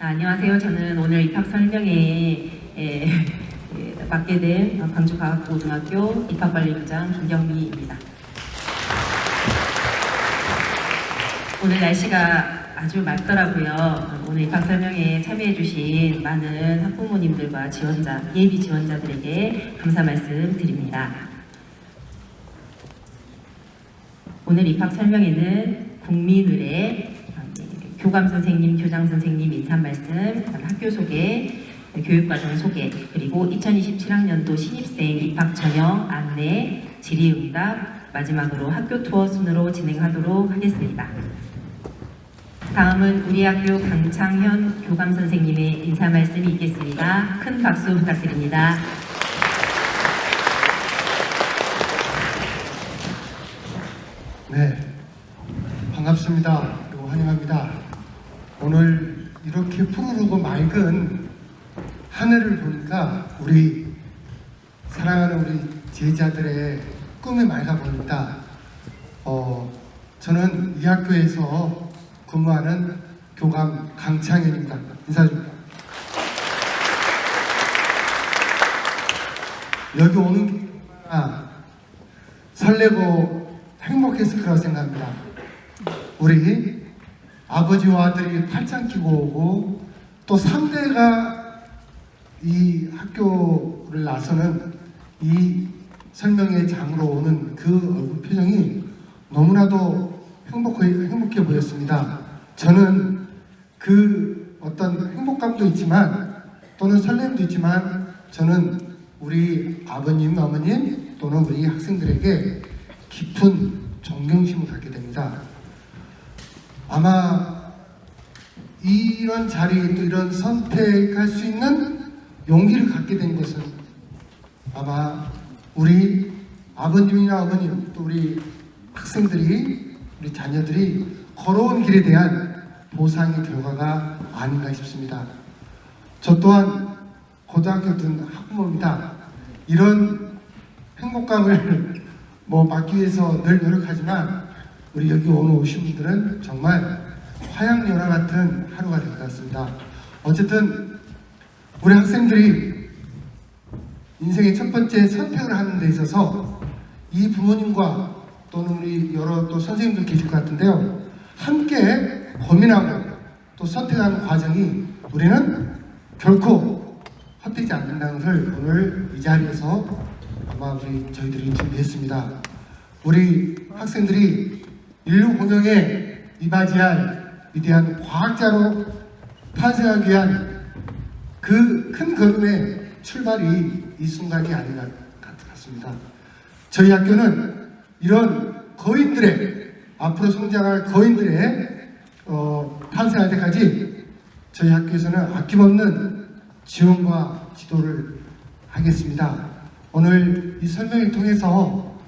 안녕하세요. 저는 오늘 입학 설명회에 맡게 된 광주과학고등학교 입학관리부장 김경미입니다. 오늘 날씨가 아주 맑더라고요. 오늘 입학 설명회에 참여해주신 많은 학부모님들과 예비 지원자들에게 감사 말씀 드립니다. 오늘 입학 설명회는 국민의례, 교감 선생님, 교장 선생님 인사 말씀, 학교 소개, 교육과정 소개, 그리고 2027학년도 신입생 입학 전형 안내, 질의응답, 마지막으로 학교 투어 순으로 진행하도록 하겠습니다. 다음은 우리 학교 강창현 교감 선생님의 인사 말씀이 있겠습니다. 큰 박수 부탁드립니다. 네, 반갑습니다. 그리고 환영합니다. 오늘 이렇게 푸르르고 맑은 하늘을 보니까 우리 사랑하는 우리 제자들의 꿈이 맑아 보입니다. 저는 이 학교에서 근무하는 교감 강창현입니다. 인사 좀. 여기 오는 게 설레고 행복했을 거라고 생각합니다. 우리 아버지와 아들이 팔짱 끼고 오고 또 3대가 이 학교를 나서는 이 설명회 장으로 오는 그 얼굴 표정이 너무나도 행복해 보였습니다. 저는 그 어떤 행복감도 있지만 또는 설렘도 있지만 저는 우리 아버님, 어머님 또는 우리 학생들에게 깊은 존경심을 갖게 됩니다. 아마 이런 자리 또 이런 선택할 수 있는 용기를 갖게 된 것은 아마 우리 아버님이나 어머님 또 우리 학생들이 우리 자녀들이 걸어온 길에 대한 보상의 결과가 아닌가 싶습니다. 저 또한 고등학교 든 학부모입니다. 이런 행복감을 받기 위해서 늘 노력하지만 우리 여기 오신 분들은 정말 화양연화 같은 하루가 될 것 같습니다. 어쨌든 우리 학생들이 인생의 첫 번째 선택을 하는 데 있어서 이 부모님과 또는 우리 여러 또 선생님들 계실 것 같은데요. 함께 고민하고 또 선택하는 과정이 우리는 결코 헛되지 않는다는 것을 오늘 이 자리에서 아마 저희들이 준비했습니다. 우리 학생들이 인류 공영에 이바지할 위대한 과학자로 탄생하기 위한 그 큰 걸음의 출발이 이 순간이 아닌 것 같습니다. 저희 학교는 이런 거인들의 앞으로 성장할 거인들의 탄생할 때까지 저희 학교에서는 아낌없는 지원과 지도를 하겠습니다. 오늘 이 설명을 통해서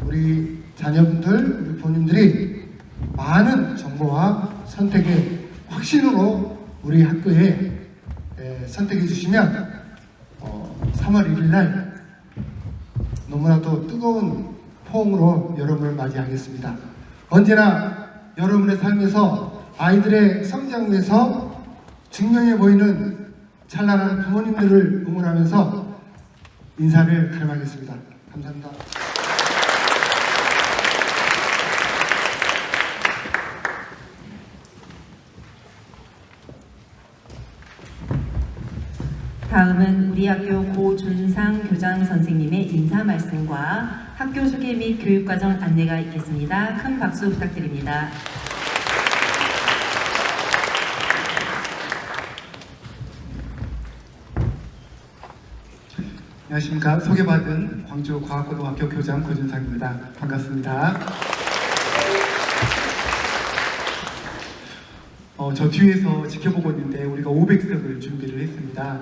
우리 자녀분들, 우리 부모님들이 많은 정보와 선택의 확신으로 우리 학교에 선택해 주시면 3월 1일 날 너무나도 뜨거운 포옹으로 여러분을 맞이하겠습니다. 언제나 여러분의 삶에서 아이들의 성장을 위해서 증명해 보이는 찬란한 부모님들을 응원하면서 인사를 가름하겠습니다. 감사합니다. 다음은 우리 학교 고준상 교장 선생님의 인사 말씀과 학교 소개 및 교육과정 안내가 있겠습니다. 큰 박수 부탁드립니다. 안녕하십니까. 소개받은 광주과학고등학교 교장 고준상입니다. 반갑습니다. 저 뒤에서 지켜보고 있는데 우리가 500석을 준비를 했습니다.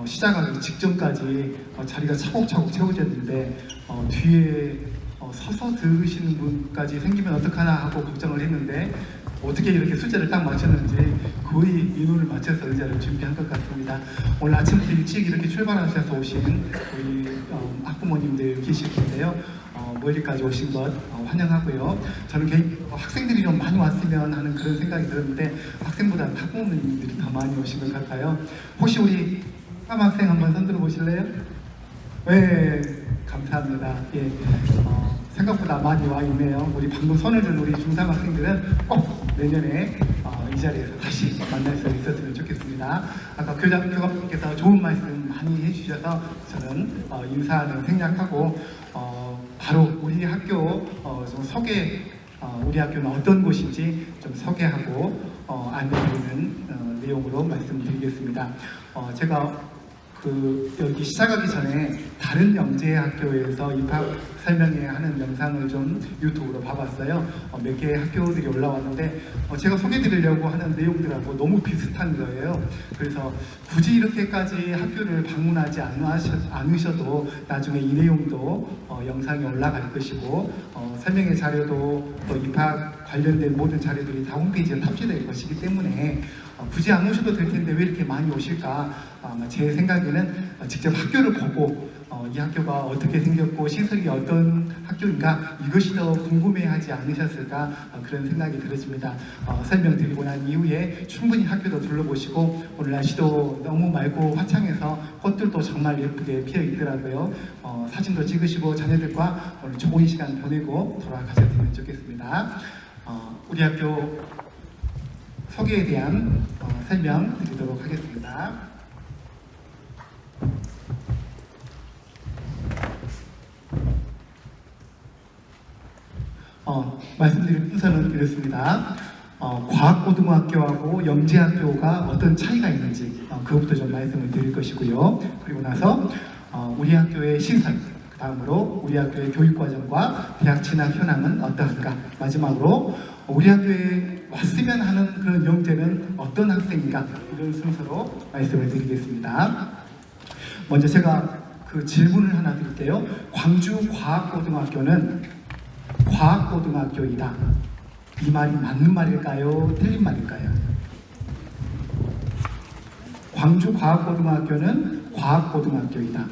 시작하기 직전까지 자리가 차곡차곡 채워졌는데 뒤에 서서 들으시는 분까지 생기면 어떡하나 하고 걱정을 했는데 어떻게 이렇게 숫자를 딱 맞췄는지 거의 민원을 맞춰서 의자를 준비한 것 같습니다. 오늘 아침부터 일찍 이렇게 출발하셔서 오신 우리 학부모님들 계실 텐데요. 멀리까지 오신 것 환영하고요. 저는 개인적으로 학생들이 좀 많이 왔으면 하는 그런 생각이 들었는데 학생보다 학부모님들이 더 많이 오신 것 같아요. 혹시 우리 학생 한번 손들어 보실래요? 네, 감사합니다. 예, 생각보다 많이 와 있네요. 우리 방금 손을 든 우리 중3 학생들은 꼭 내년에 이 자리에서 다시 만날 수 있었으면 좋겠습니다. 아까 교감님께서 좋은 말씀 많이 해주셔서 저는 인사는 생략하고 바로 우리 학교 좀 소개, 우리 학교는 어떤 곳인지 좀 소개하고 안내드리는 내용으로 말씀드리겠습니다. 제가 여기 시작하기 전에 다른 영재학교에서 입학 설명회 하는 영상을 좀 유튜브로 봐봤어요. 몇 개의 학교들이 올라왔는데 제가 소개드리려고 하는 내용들하고 너무 비슷한 거예요. 그래서 굳이 이렇게까지 학교를 방문하지 않으셔도 나중에 이 내용도 영상에 올라갈 것이고 설명회 자료도 또 입학 관련된 모든 자료들이 다 홈페이지에 탑재될 것이기 때문에 굳이 안 오셔도 될 텐데 왜 이렇게 많이 오실까? 아마 제 생각에는 직접 학교를 보고 이 학교가 어떻게 생겼고 시설이 어떤 학교인가 이것이 더 궁금해하지 않으셨을까 그런 생각이 들어집니다. 설명드리고 난 이후에 충분히 학교도 둘러보시고 오늘 날씨도 너무 맑고 화창해서 꽃들도 정말 예쁘게 피어 있더라고요. 사진도 찍으시고 자녀들과 오늘 좋은 시간 보내고 돌아가셨으면 좋겠습니다. 우리 학교 소개에 대한 설명 드리도록 하겠습니다. 말씀드릴 순서는 이렇습니다. 과학고등학교하고 영재학교가 어떤 차이가 있는지 그것부터 좀 말씀을 드릴 것이고요. 그리고 나서 우리 학교의 시설, 그 다음으로 우리 학교의 교육과정과 대학 진학 현황은 어떠한가, 마지막으로 우리 학교에 왔으면 하는 그런 영재는 어떤 학생인가, 이런 순서로 말씀을 드리겠습니다. 먼저 제가 그 질문을 하나 드릴게요. 광주과학고등학교는 과학고등학교이다, 이 말이 맞는 말일까요? 틀린 말일까요? 광주과학고등학교는 과학고등학교이다.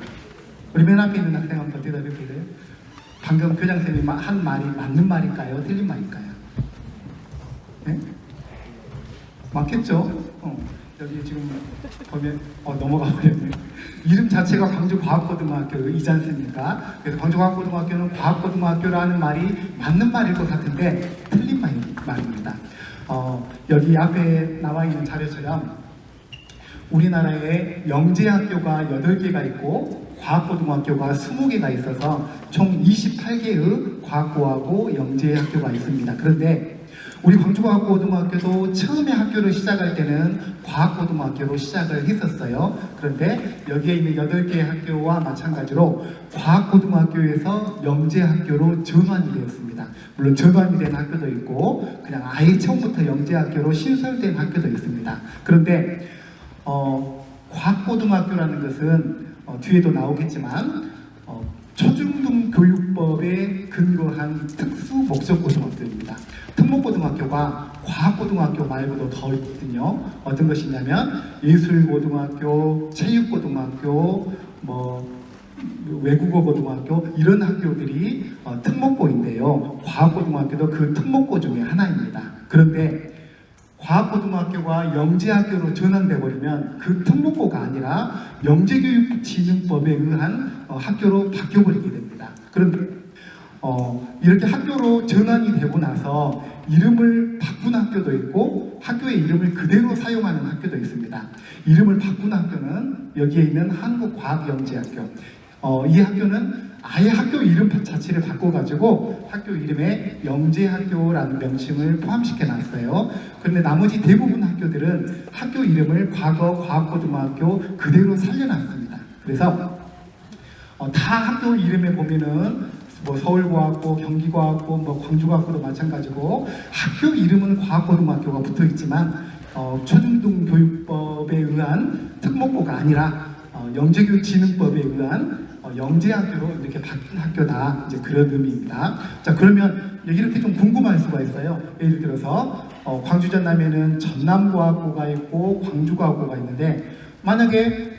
우리 맨 앞에 있는 학생 한번 대답해 볼래요? 방금 교장선생님이 한 말이 맞는 말일까요? 틀린 말일까요? 네? 맞겠죠? 여기 지금 보면 넘어가 버렸네. 이름 자체가 광주과학고등학교이지 않습니까? 그래서 광주과학고등학교는 과학고등학교라는 말이 맞는 말일 것 같은데 틀린 말입니다. 여기 앞에 나와 있는 자료처럼 우리나라에 영재학교가 8개가 있고 과학고등학교가 20개가 있어서 총 28개의 과학고하고 영재학교가 있습니다. 그런데 우리 광주과학고등학교도 처음에 학교를 시작할 때는 과학고등학교로 시작을 했었어요. 그런데 여기에 있는 8개의 학교와 마찬가지로 과학고등학교에서 영재학교로 전환이 되었습니다. 물론 전환이 된 학교도 있고 그냥 아예 처음부터 영재학교로 신설된 학교도 있습니다. 그런데 과학고등학교라는 것은 뒤에도 나오겠지만 초중등 교육법에 근거한 특수 목적 고등학교입니다. 특목고등학교가 과학고등학교 말고도 더 있거든요. 어떤 것이냐면 예술고등학교, 체육고등학교, 외국어고등학교, 이런 학교들이 특목고인데요. 과학고등학교도 그 특목고 중에 하나입니다. 그런데 과학고등학교가 영재학교로 전환돼 버리면 그 특목고가 아니라 영재교육진흥법에 의한 학교로 바뀌어버리게 됩니다. 그런데 이렇게 학교로 전환이 되고 나서 이름을 바꾼 학교도 있고 학교의 이름을 그대로 사용하는 학교도 있습니다. 이름을 바꾼 학교는 여기에 있는 한국과학영재학교. 이 학교는 아예 학교 이름 자체를 바꿔가지고 학교 이름에 영재학교라는 명칭을 포함시켜 놨어요. 그런데 나머지 대부분 학교들은 학교 이름을 과거 과학고등학교 그대로 살려놨습니다. 그래서 다 학교 이름에 보면은 서울과학고, 경기과학고, 광주과학고도 마찬가지고 학교 이름은 과학고등학교가 붙어 있지만 초중등 교육법에 의한 특목고가 아니라 영재교육진흥법에 의한 영재학교로 이렇게 바뀐 학교다, 이제 그런 의미입니다. 자, 그러면 이렇게 좀 궁금할 수가 있어요. 예를 들어서 광주 전남에는 전남과학고가 있고 광주과학고가 있는데 만약에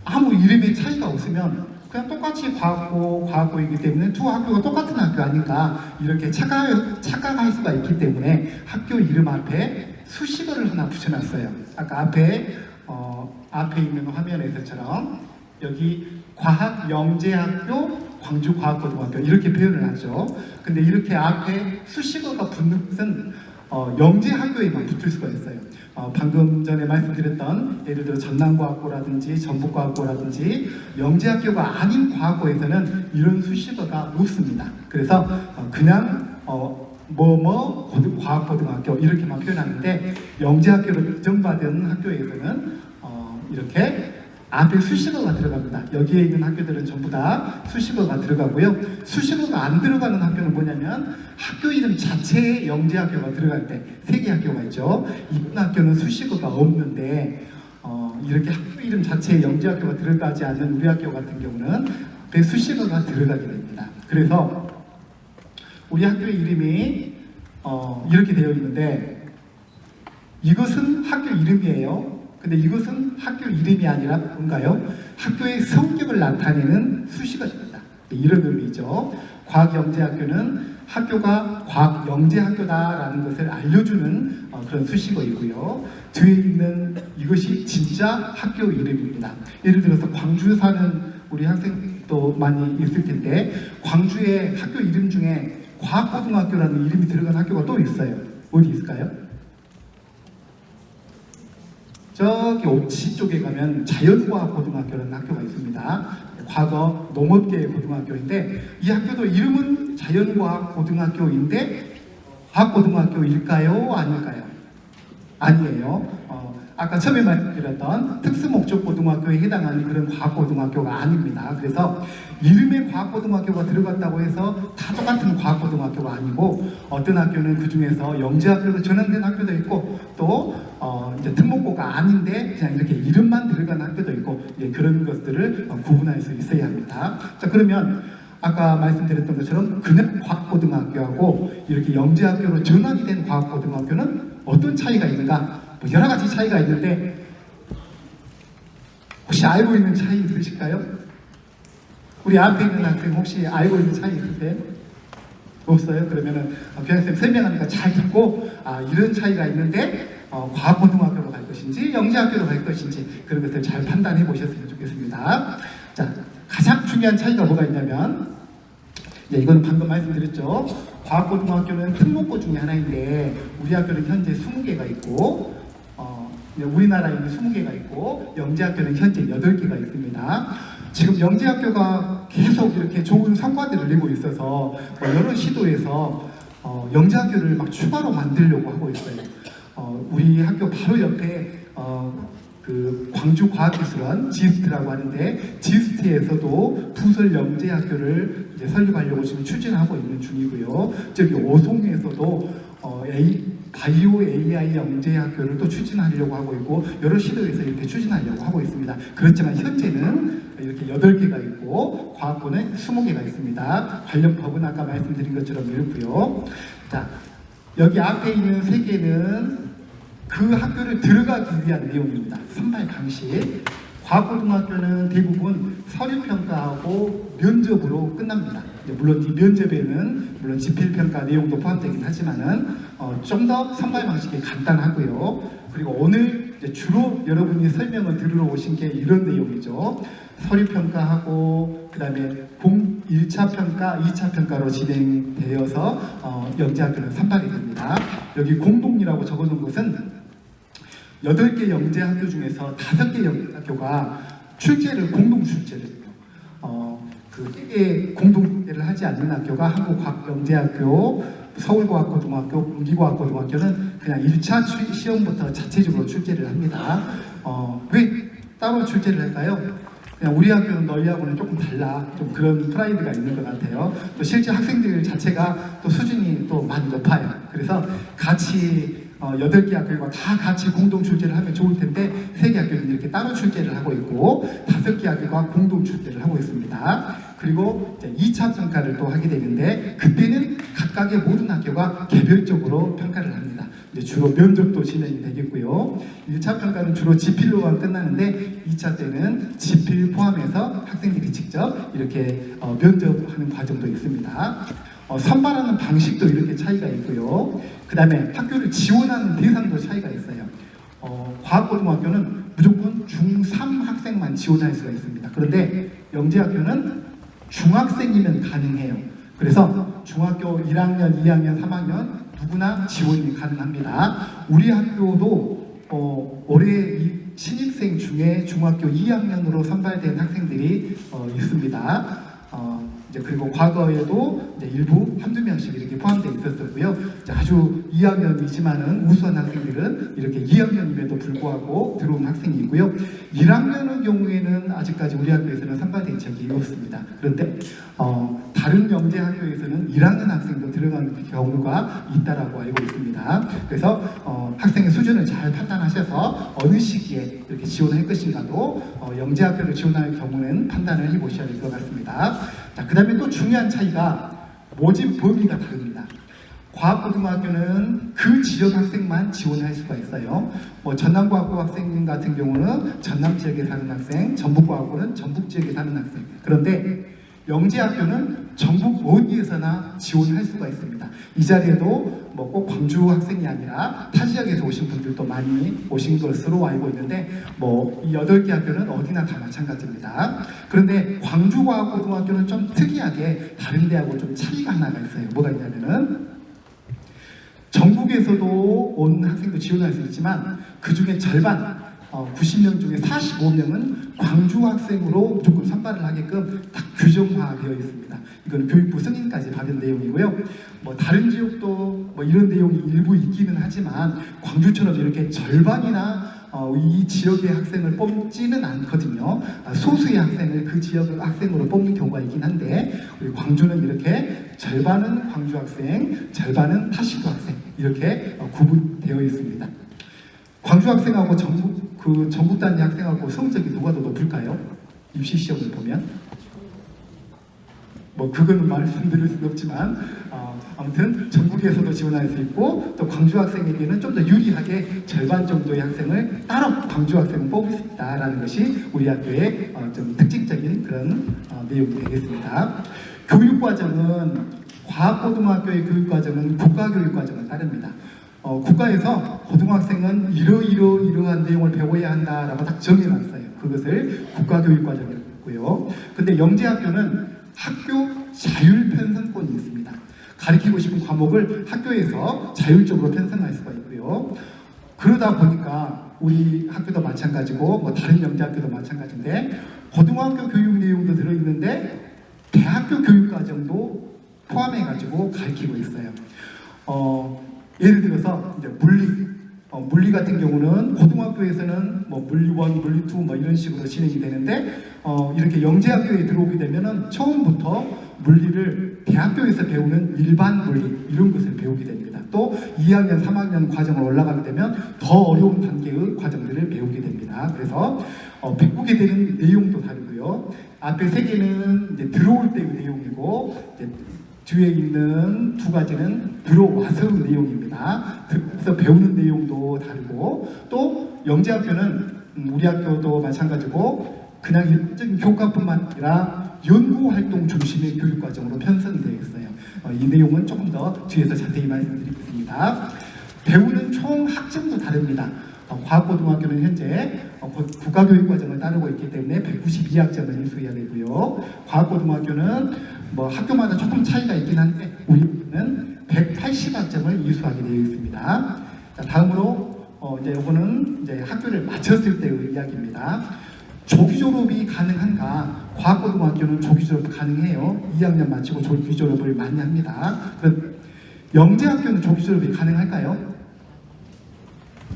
아무 이름의 차이가 없으면 그냥 똑같이 과학고이기 때문에 두 학교가 똑같은 학교 아닌가 이렇게 착각할 수가 있기 때문에 학교 이름 앞에 수식어를 하나 붙여놨어요. 아까 앞에 있는 화면에서처럼 여기 과학영재학교 광주과학고등학교 이렇게 표현을 하죠. 근데 이렇게 앞에 수식어가 붙는 것은 영재학교에만 붙을 수가 있어요. 방금 전에 말씀드렸던 예를 들어 전남과학고라든지 전북과학고라든지 영재학교가 아닌 과학고에서는 이런 수식어가 없습니다. 그래서 그냥 과학고등학교 이렇게만 표현하는데 영재학교로 인정받은 학교에서는 이렇게 앞에 수식어가 들어갑니다. 여기에 있는 학교들은 전부 다 수식어가 들어가고요. 수식어가 안 들어가는 학교는 뭐냐면 학교 이름 자체에 영재학교가 들어갈 때 세 개 학교가 있죠. 이번 학교는 수식어가 없는데 이렇게 학교 이름 자체에 영재학교가 들어가지 않는 우리 학교 같은 경우는 앞에 수식어가 들어가게 됩니다. 그래서 우리 학교의 이름이 이렇게 되어 있는데 이것은 학교 이름이에요. 근데 이것은 학교 이름이 아니라 뭔가요? 학교의 성격을 나타내는 수식어입니다. 이런 의미죠. 과학영재학교는 학교가 과학영재학교다라는 것을 알려주는 그런 수식어이고요. 뒤에 있는 이것이 진짜 학교 이름입니다. 예를 들어서 광주 사는 우리 학생도 많이 있을 텐데 광주의 학교 이름 중에 과학고등학교라는 이름이 들어간 학교가 또 있어요. 어디 있을까요? 저기 옥시 쪽에 가면 자연과학고등학교라는 학교가 있습니다. 과거 농업계의 고등학교인데 이 학교도 이름은 자연과학고등학교인데 과학고등학교일까요? 아닐까요? 아니에요. 아까 처음에 말씀드렸던 특수목적고등학교에 해당하는 그런 과학고등학교가 아닙니다. 그래서 이름에 과학고등학교가 들어갔다고 해서 다 똑같은 과학고등학교가 아니고 어떤 학교는 그 중에서 영재학교로 전환된 학교도 있고 또 이제 특목고가 아닌데 그냥 이렇게 이름만 들어간 학교도 있고 그런 것들을 구분할 수 있어야 합니다. 자, 그러면 아까 말씀드렸던 것처럼 그냥 과학고등학교하고 이렇게 영재학교로 전환이 된 과학고등학교는 어떤 차이가 있는가? 뭐 여러 가지 차이가 있는데 혹시 알고 있는 차이 있으실까요? 우리 앞에 있는 학생 혹시 알고 있는 차이 있으세요? 없어요? 그러면은 교장선생님 설명하니까 잘 듣고 이런 차이가 있는데 과학고등학교로 갈 것인지 영재학교로 갈 것인지 그런 것을 잘 판단해 보셨으면 좋겠습니다. 자, 가장 중요한 차이가 뭐가 있냐면 이거는 방금 말씀드렸죠. 과학고등학교는 특목고 중에 하나인데 우리 학교는 현재 20개가 있고 우리나라에 있는 20개가 있고 영재학교는 현재 8개가 있습니다. 지금 영재학교가 계속 이렇게 좋은 성과들을 내고 있어서 여러 시도에서 영재학교를 막 추가로 만들려고 하고 있어요. 우리 학교 바로 옆에 그 광주과학기술원 지스트라고 하는데 지스트에서도 부설 영재학교를 이제 설립하려고 지금 추진하고 있는 중이고요. 저기 오송에서도 바이오 AI 영재학교를 또 추진하려고 하고 있고 여러 시도에서 이렇게 추진하려고 하고 있습니다. 그렇지만 현재는 이렇게 8개가 있고 과학고는 20개가 있습니다. 관련 법은 아까 말씀드린 것처럼 이렇고요. 자, 여기 앞에 있는 3개는 그 학교를 들어가기 위한 내용입니다. 선발 방식. 과학고등학교는 대부분 서류평가하고 면접으로 끝납니다. 물론 이 면접에는 물론 지필평가 내용도 포함되긴 하지만은 좀 더 선발 방식이 간단하고요. 그리고 오늘 이제 주로 여러분이 설명을 들으러 오신 게 이런 내용이죠. 서류평가하고 그 다음에 1차 평가, 2차 평가로 진행되어서 영재학교는 선발이 됩니다. 여기 공동이라고 적어놓은 것은 8개 영재학교 중에서 5개 영재학교가 출제를 공동 출제를 해요. 그 3개 공동 출제를 하지 않는 학교가 한국과학영재학교, 서울과학고등학교, 경기과학고등학교는 그냥 1차 시험부터 자체적으로 출제를 합니다. 왜 따로 출제를 할까요? 그냥 우리 학교는 너희하고는 조금 달라. 좀 그런 프라이드가 있는 것 같아요. 또 실제 학생들 자체가 또 수준이 또 많이 높아요. 그래서 같이 8개 학교가 다 같이 공동 출제를 하면 좋을 텐데 3개 학교는 이렇게 따로 출제를 하고 있고 5개 학교가 공동 출제를 하고 있습니다. 그리고 이제 2차 평가를 또 하게 되는데 그때는 각각의 모든 학교가 개별적으로 평가를 합니다. 이제 주로 면접도 진행이 되겠고요. 1차 평가는 주로 지필로만 끝나는데 2차 때는 지필 포함해서 학생들이 직접 이렇게 면접하는 과정도 있습니다. 선발하는 방식도 이렇게 차이가 있고요. 그 다음에 학교를 지원하는 대상도 차이가 있어요. 과학고등학교는 무조건 중3 학생만 지원할 수가 있습니다. 그런데 영재학교는 중학생이면 가능해요. 그래서 중학교 1학년, 2학년, 3학년 누구나 지원이 가능합니다. 우리 학교도 올해 신입생 중에 중학교 2학년으로 선발된 학생들이 있습니다. 이제 그리고 과거에도 이제 일부 한두 명씩 이렇게 포함되어 있었었고요. 이제 아주 2학년이지만은 우수한 학생들은 이렇게 2학년임에도 불구하고 들어온 학생이 있고요. 1학년의 경우에는 아직까지 우리 학교에서는 선발된 적이 없습니다. 그런데 다른 영재 학교에서는 1학년 학생도 들어가는 경우가 있다라고 알고 있습니다. 그래서 학생의 수준을 잘 판단하셔서 어느 시기에 이렇게 지원할 것인가도 영재 학교를 지원할 경우는 판단을 해보셔야 될 것 같습니다. 자, 그 다음에 또 중요한 차이가 모집 범위가 다릅니다. 과학고등학교는 그 지역 학생만 지원할 수가 있어요. 전남과학고 학생 같은 경우는 전남 지역에 사는 학생, 전북과학고는 전북 지역에 사는 학생. 그런데 영재학교는 전국 어디에서나 지원할 수가 있습니다. 이 자리에도 꼭 광주 학생이 아니라 타 지역에서 오신 분들도 많이 오신 것으로 알고 있는데 이 8개 학교는 어디나 다 마찬가지입니다. 그런데 광주과학고등학교는 좀 특이하게 다른 데하고 좀 차이가 하나가 있어요. 뭐가 있냐면은 전국에서도 온 학생도 지원할 수 있지만 그 중에 절반 90명 중에 45명은 광주 학생으로 무조건 선발을 하게끔 딱 규정화되어 있습니다. 이건 교육부 승인까지 받은 내용이고요. 다른 지역도 이런 내용이 일부 있기는 하지만 광주처럼 이렇게 절반이나 이 지역의 학생을 뽑지는 않거든요. 소수의 학생을 그 지역 학생으로 뽑는 경우가 있긴 한데 우리 광주는 이렇게 절반은 광주 학생, 절반은 타시도 학생 이렇게 구분되어 있습니다. 광주 학생하고 전국 단위 학생하고 성적이 누가 더 높을까요? 입시 시험을 보면 그거는 말씀드릴 수는 없지만 아무튼 전국에서도 지원할 수 있고 또 광주 학생에게는 좀 더 유리하게 절반 정도의 학생을 따로 광주 학생을 뽑을 수 있다라는 것이 우리 학교의 좀 특징적인 그런 내용이 되겠습니다. 교육과정은 과학고등학교의 교육과정은 국가교육과정을 따릅니다. 국가에서 고등학생은 이러한 내용을 배워야 한다라고 딱 정해놨어요. 그것을 국가교육과정이고요. 근데 영재학교는 학교 자율 편성권이 있습니다. 가르치고 싶은 과목을 학교에서 자율적으로 편성할 수가 있고요. 그러다 보니까 우리 학교도 마찬가지고 다른 영재학교도 마찬가지인데 고등학교 교육 내용도 들어있는데 대학교 교육과정도 포함해가지고 가르치고 있어요. 예를 들어서 이제 물리 같은 경우는 고등학교에서는 물리 1, 물리 2 이런 식으로 진행이 되는데 이렇게 영재학교에 들어오게 되면은 처음부터 물리를 대학교에서 배우는 일반 물리 이런 것을 배우게 됩니다. 또 2학년, 3학년 과정을 올라가게 되면 더 어려운 단계의 과정들을 배우게 됩니다. 그래서 배우게 되는 내용도 다르고요. 앞에 3개는 이제 들어올 때의 내용이고 이제 뒤에 있는 2가지는 들어와서의 내용입니다. 그래서 배우는 내용도 다르고 또 영재학교는 우리 학교도 마찬가지고 그냥 일반적인 교과뿐만 아니라 연구활동 중심의 교육과정으로 편성이 되어 있어요. 이 내용은 조금 더 뒤에서 자세히 말씀드리겠습니다. 배우는 총 학점도 다릅니다. 과학고등학교는 현재 국가교육과정을 따르고 있기 때문에 192학점을 이수해야 되고요. 과학고등학교는 학교마다 조금 차이가 있긴 한데 우리는 180학점을 이수하게 되어 있습니다. 자, 다음으로 이제 이거는 이제 학교를 마쳤을 때의 이야기입니다. 조기 졸업이 가능한가? 과학고등학교는 조기 졸업 가능해요. 2학년 마치고 조기 졸업을 많이 합니다. 그럼 영재학교는 조기 졸업이 가능할까요?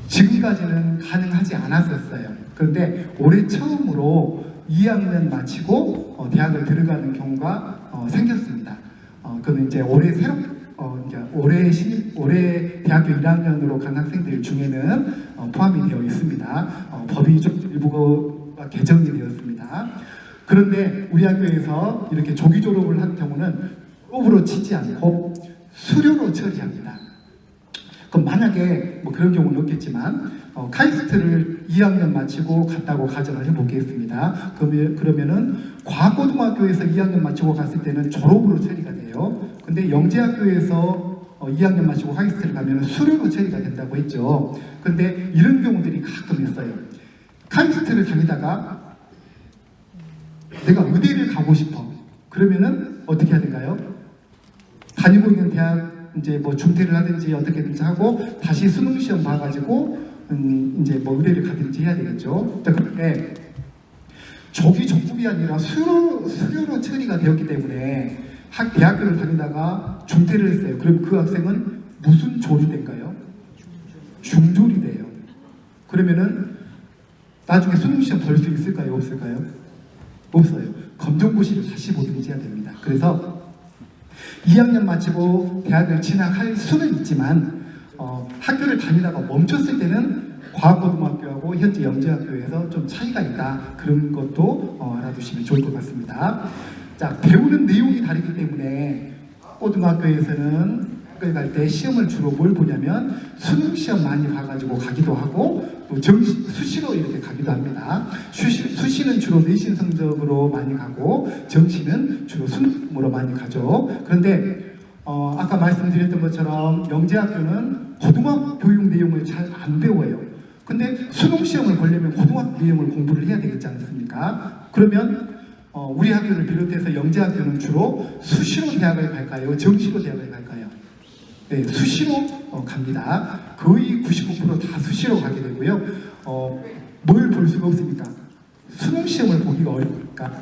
지금까지는 가능하지 않았었어요. 그런데 올해 처음으로 2학년 마치고 대학을 들어가는 경우가 생겼습니다. 그는 이제 올해 올해 대학교 1학년으로 간 학생들 중에는 포함이 되어 있습니다. 법이 좀 일부가 개정이 되었습니다. 그런데 우리 학교에서 이렇게 조기 졸업을 한 경우는 수업으로 치지 않고 수료로 처리합니다. 그럼 만약에 뭐 그런 경우는 없겠지만 카이스트를 2학년 마치고 갔다고 가정을 해보겠습니다. 그러면은 과고등학교에서 2학년 마치고 갔을 때는 졸업으로 처리가 돼요. 근데 영재학교에서 2학년 마치고 카이스트를 가면 수료로 처리가 된다고 했죠. 그런데 이런 경우들이 가끔 있어요. 카이스트를 다니다가 내가 의대를 가고 싶어. 그러면은 어떻게 해야 될까요? 다니고 있는 대학 이제 뭐 중퇴를 하든지 어떻게든지 하고 다시 수능 시험 봐가지고 이제 뭐 의대를 가든지 해야 되겠죠. 그런데 조기 적급이 아니라 수료로 처리가 되었기 때문에 대학교를 다니다가 중퇴를 했어요. 그럼 그 학생은 무슨 조리 될까요? 중졸이 돼요. 그러면은 나중에 수능 시험 볼 수 있을까요? 없을까요? 없어요. 검정고시를 다시 보든지 해야 됩니다. 그래서 2학년 마치고 대학을 진학할 수는 있지만 학교를 다니다가 멈췄을 때는 과학고등학교하고 현재 영재학교에서 좀 차이가 있다. 그런 것도 알아두시면 좋을 것 같습니다. 자, 배우는 내용이 다르기 때문에 고등학교에서는 학교에 갈 때 시험을 주로 뭘 보냐면 수능 시험 많이 봐가지고 가기도 하고 또 수시로 이렇게 가기도 합니다. 수시는 주로 내신 성적으로 많이 가고 정시는 주로 수능으로 많이 가죠. 그런데 아까 말씀드렸던 것처럼 영재학교는 고등학교 교육 내용을 잘 안 배워요. 근데 수능 시험을 보려면 고등학교 내용을 공부를 해야 되겠지 않습니까? 그러면 우리 학교를 비롯해서 영재학교는 주로 수시로 대학을 갈까요? 정시로 대학을 갈까요? 네, 수시로 갑니다. 거의 99%다 수시로 가게 되고요. 뭘 볼 수가 없으니까 수능 시험을 보기가 어려우니까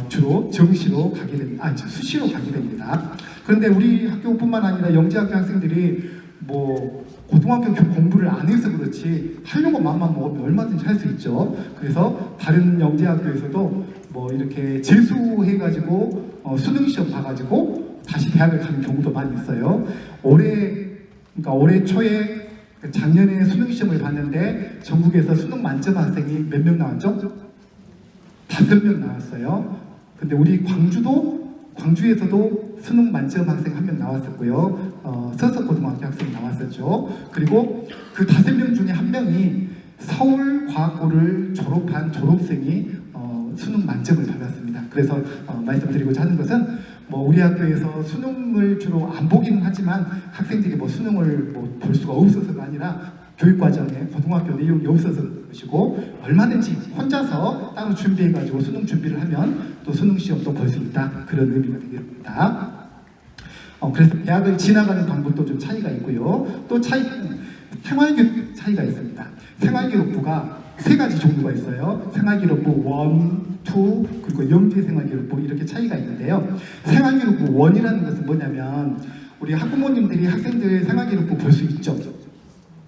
주로 정시로 가게 됩니다. 수시로 가게 됩니다. 그런데 우리 학교뿐만 아니라 영재학교 학생들이 뭐 고등학교 공부를 안 해서 그렇지 하려고 마음만 먹으면 얼마든지 할 수 있죠. 그래서 다른 영재학교에서도 뭐 이렇게 재수해가지고 수능 시험 봐가지고 다시 대학을 가는 경우도 많이 있어요. 올해 초에 작년에 수능 시험을 봤는데 전국에서 수능 만점 학생이 몇 명 나왔죠? 5명 나왔어요. 근데 우리 광주에서도 수능 만점 학생 1명 나왔었고요. 서석고등학교 학생 나왔었죠. 그리고 그 5명 중에 1명이 서울과학고를 졸업한 졸업생이 수능 만점을 받았습니다. 그래서 말씀드리고자 하는 것은 뭐 우리 학교에서 수능을 주로 안 보기는 하지만 학생들이 뭐 수능을 뭐 볼 수가 없어서가 아니라 교육과정에 고등학교 내용이 없어서 것이고 얼마든지 혼자서 따로 준비해가지고 수능 준비를 하면 또 수능 시험도 볼 수 있다. 그런 의미가 되겠습니다. 그래서 대학을 지나가는 방법도 좀 차이가 있고요. 또 생활교육 차이가 있습니다. 생활기록부가 3가지 종류가 있어요. 생활기록부 1, 2, 그리고 영재생활기록부 이렇게 차이가 있는데요. 생활기록부 1이라는 것은 뭐냐면 우리 학부모님들이 학생들 생활기록부 볼 수 있죠.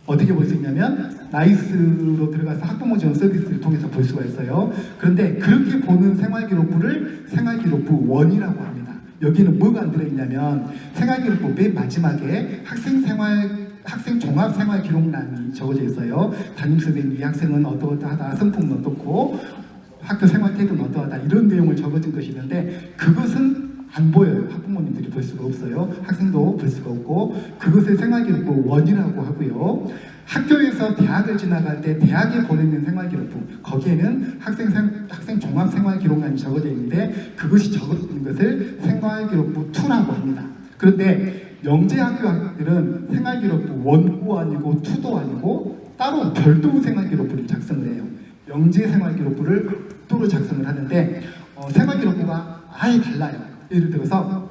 어떻게 볼 수 있냐면 나이스로 들어가서 학부모 지원 서비스를 통해서 볼 수가 있어요. 그런데 그렇게 보는 생활기록부를 생활기록부 1이라고 합니다. 여기는 뭐가 안 들어있냐면 생활기록부 맨 마지막에 학생 종합생활기록란이 적어져 있어요. 담임선생님 이 학생은 어떠하다, 성품은 어떻고 학교 생활 태도는 어떠하다 이런 내용을 적어진 것이 있는데 그것은 안 보여요. 학부모님들이 볼 수가 없어요. 학생도 볼 수가 없고 그것을 생활기록부 1이라고 하고요. 학교에서 대학을 지나갈 때 대학에 보내는 생활기록부 거기에는 학생 종합생활기록란이 적어져 있는데 그것이 적어진 것을 생활기록부 2라고 합니다. 그런데 영재학교 학생들은 생활기록부 1도 아니고 2도 아니고 따로 별도 생활기록부를 작성을 해요. 영재생활기록부를 따로 작성을 하는데 생활기록부가 아예 달라요. 예를 들어서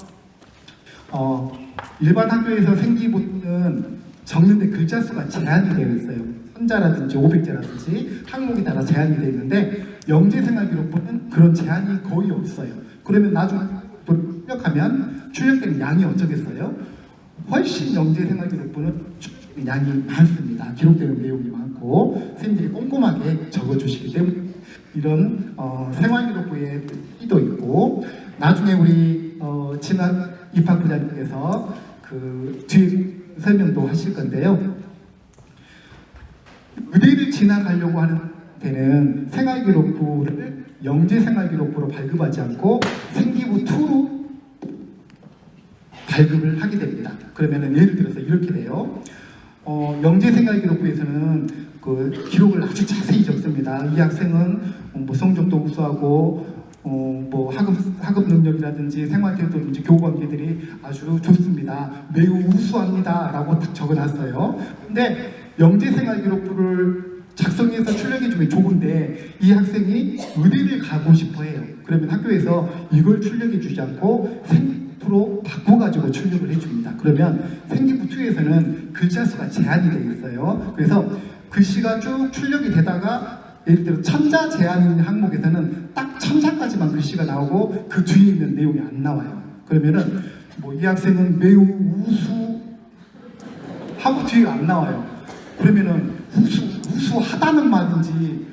일반 학교에서 생기부는 적는데 글자 수가 제한이 되어 있어요. 선자라든지 500자라든지 항목에 따라 제한이 되어 있는데 영재생활기록부는 그런 제한이 거의 없어요. 그러면 나중에 출력하면 출력되는 양이 어쩌겠어요? 훨씬 영재생활기록부는 양이 많습니다. 기록되는 내용이 많고 선생님들이 꼼꼼하게 적어주시기 때문에 이런 생활기록부의 뜻도 있고 나중에 우리 진학 입학부장님께서 그 뒤에 설명도 하실 건데요. 의대를 진학하려고 하는 데는 생활기록부를 영재생활기록부로 발급하지 않고 생기부 2로 발급을 하게 됩니다. 그러면은 예를 들어서 이렇게 돼요. 영재생활기록부에서는 그 기록을 아주 자세히 적습니다. 이 학생은 뭐 성적도 우수하고 뭐 학업 능력이라든지 생활태도든지 교우 관계들이 아주 좋습니다. 매우 우수합니다라고 딱 적어놨어요. 근데 영재생활기록부를 작성해서 출력해주면 좋은데 이 학생이 의대를 가고 싶어해요. 그러면 학교에서 이걸 출력해주지 않고 생기부로 바꿔가지고 출력을 해줍니다. 그러면 생기부 2에서는 글자 수가 제한이 되어 있어요. 그래서 글씨가 쭉 출력이 되다가 예를 들어 첨자 제한 항목에서는 딱 첨자까지만 글씨가 나오고 그 뒤에 있는 내용이 안 나와요. 그러면은 뭐 이 학생은 매우 우수 하고 뒤에 안 나와요. 그러면은 우수하다는 말인지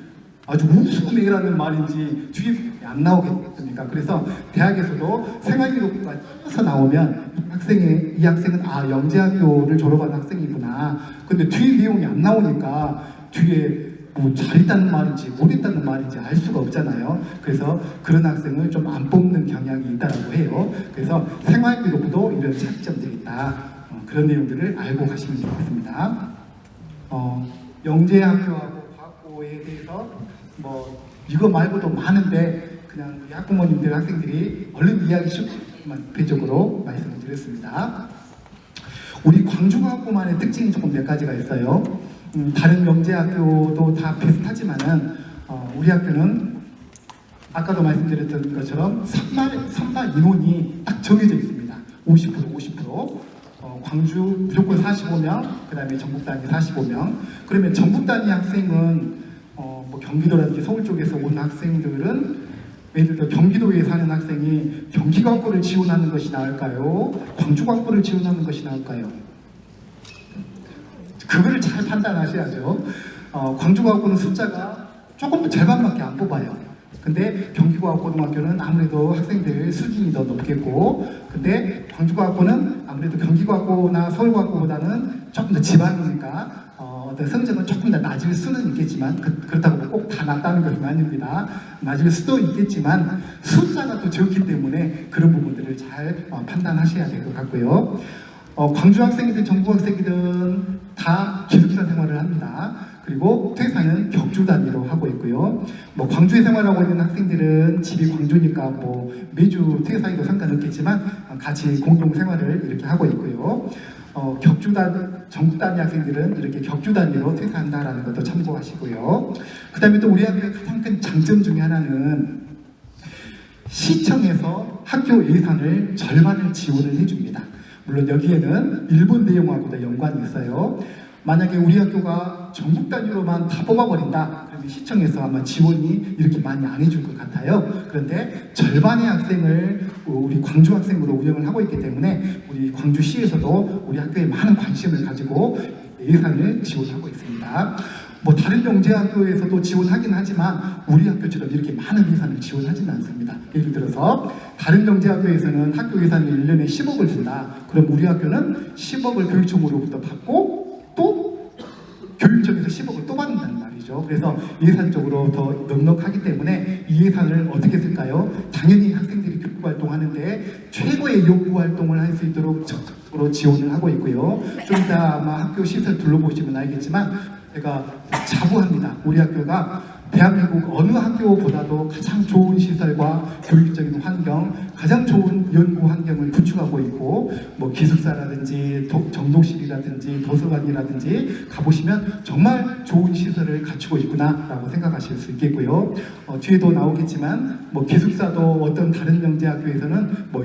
아주 우수매라는 말인지 뒤에 안 나오겠습니까? 그래서 대학에서도 생활기록부가 띄어서 나오면 이 학생은 영재학교를 졸업한 학생이구나. 근데 뒤에 내용이 안 나오니까 뒤에 뭐 잘했다는 말인지 못했다는 말인지 알 수가 없잖아요. 그래서 그런 학생을 좀 안 뽑는 경향이 있다고 해요. 그래서 생활기록부도 이런 차이점들이 있다. 그런 내용들을 알고 가시면 좋겠습니다. 영재학교하고 과학고에 대해서 뭐 이거 말고도 많은데 그냥 우리 학부모님들 학생들이 얼른 이해하기 쉽게만 대적으로 말씀을 드렸습니다. 우리 광주과학고만의 특징이 조금 몇 가지가 있어요. 다른 영재학교도 다 비슷하지만은 우리 학교는 아까도 말씀드렸던 것처럼 선발 인원이 딱 정해져 있습니다. 50%. 광주 무조건 45명, 그 다음에 전국 단위 45명. 그러면 전국 단위 학생은 뭐 경기도라든지 서울 쪽에서 온 학생들은 예를 들어 경기도에 사는 학생이 경기광고를 지원하는 것이 나을까요? 광주광고를 지원하는 것이 나을까요? 그거를 잘 판단하셔야죠. 광주과학고는 숫자가 조금 더 절반밖에 안 뽑아요. 근데 경기과학고등학교는 아무래도 학생들 수준이 더 높겠고, 근데 광주과학고는 아무래도 경기과학고나 서울과학고보다는 조금 더 지방이니까 어떤 성적은 조금 더 낮을 수는 있겠지만 그렇다고 꼭 다 낮다는 것은 아닙니다. 낮을 수도 있겠지만 숫자가 또 적기 때문에 그런 부분들을 잘 판단하셔야 될 것 같고요. 광주 학생이든 전국 학생이든 다 기숙사 생활을 합니다. 그리고 퇴사는 격주 단위로 하고 있고요. 뭐 광주에 생활하고 있는 학생들은 집이 광주니까 뭐 매주 퇴사해도 상관없겠지만 같이 공동 생활을 이렇게 하고 있고요. 전국 단위 학생들은 이렇게 격주 단위로 퇴사한다라는 것도 참고하시고요. 그 다음에 또 우리 학교의 가장 큰 장점 중에 하나는 시청에서 학교 예산을 절반을 지원을 해줍니다. 물론 여기에는 일본 내용하고도 연관이 있어요. 만약에 우리 학교가 전국 단위로만 다 뽑아버린다 그러면 시청에서 아마 지원이 이렇게 많이 안 해줄 것 같아요. 그런데 절반의 학생을 우리 광주 학생으로 운영을 하고 있기 때문에 우리 광주시에서도 우리 학교에 많은 관심을 가지고 예산을 지원하고 있습니다. 뭐 다른 영재학교에서도 지원하긴 하지만 우리 학교처럼 이렇게 많은 예산을 지원하지는 않습니다. 예를 들어서 다른 영재학교에서는 학교 예산을 1년에 10억을 준다. 그럼 우리 학교는 10억을 교육청으로부터 받고 또 교육청에서 10억을 또 받는다는 말이죠. 그래서 예산적으로 더 넉넉하기 때문에 이 예산을 어떻게 쓸까요? 당연히 학생들이 교육활동하는데 최고의 연구활동을 할 수 있도록 적극적으로 지원을 하고 있고요. 좀 이따 아마 학교 시설 둘러보시면 알겠지만 제가 자부합니다. 우리 학교가 대한민국 어느 학교보다도 가장 좋은 시설과 교육적인 환경, 가장 좋은 연구 환경을 구축하고 있고, 뭐 기숙사라든지 정독실이라든지 도서관이라든지 가보시면 정말 좋은 시설을 갖추고 있구나라고 생각하실 수 있겠고요. 뒤에도 나오겠지만 뭐 기숙사도 어떤 다른 영재학교에서는 뭐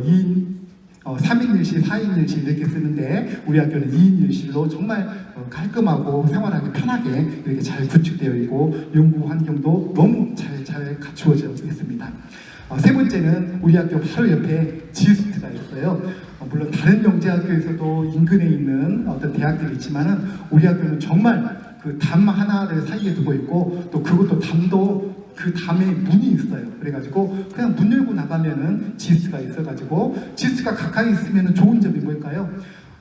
3인1실, 4인1실 이렇게 쓰는데 우리 학교는 2인1실로 정말 깔끔하고 생활하기 편하게 이렇게 잘 구축되어 있고 연구 환경도 너무 잘 갖추어져 있습니다. 세 번째는 우리 학교 바로 옆에 지스트가 있어요. 물론 다른 영재학교에서도 인근에 있는 어떤 대학들이 있지만은 우리 학교는 정말 그 담 하나를 사이에 두고 있고 또 그것도 담도 그 담에 문이 있어요. 그래가지고 그냥 문 열고 나가면은 지스가 있어가지고 지스가 가까이 있으면은 좋은 점이 뭘까요?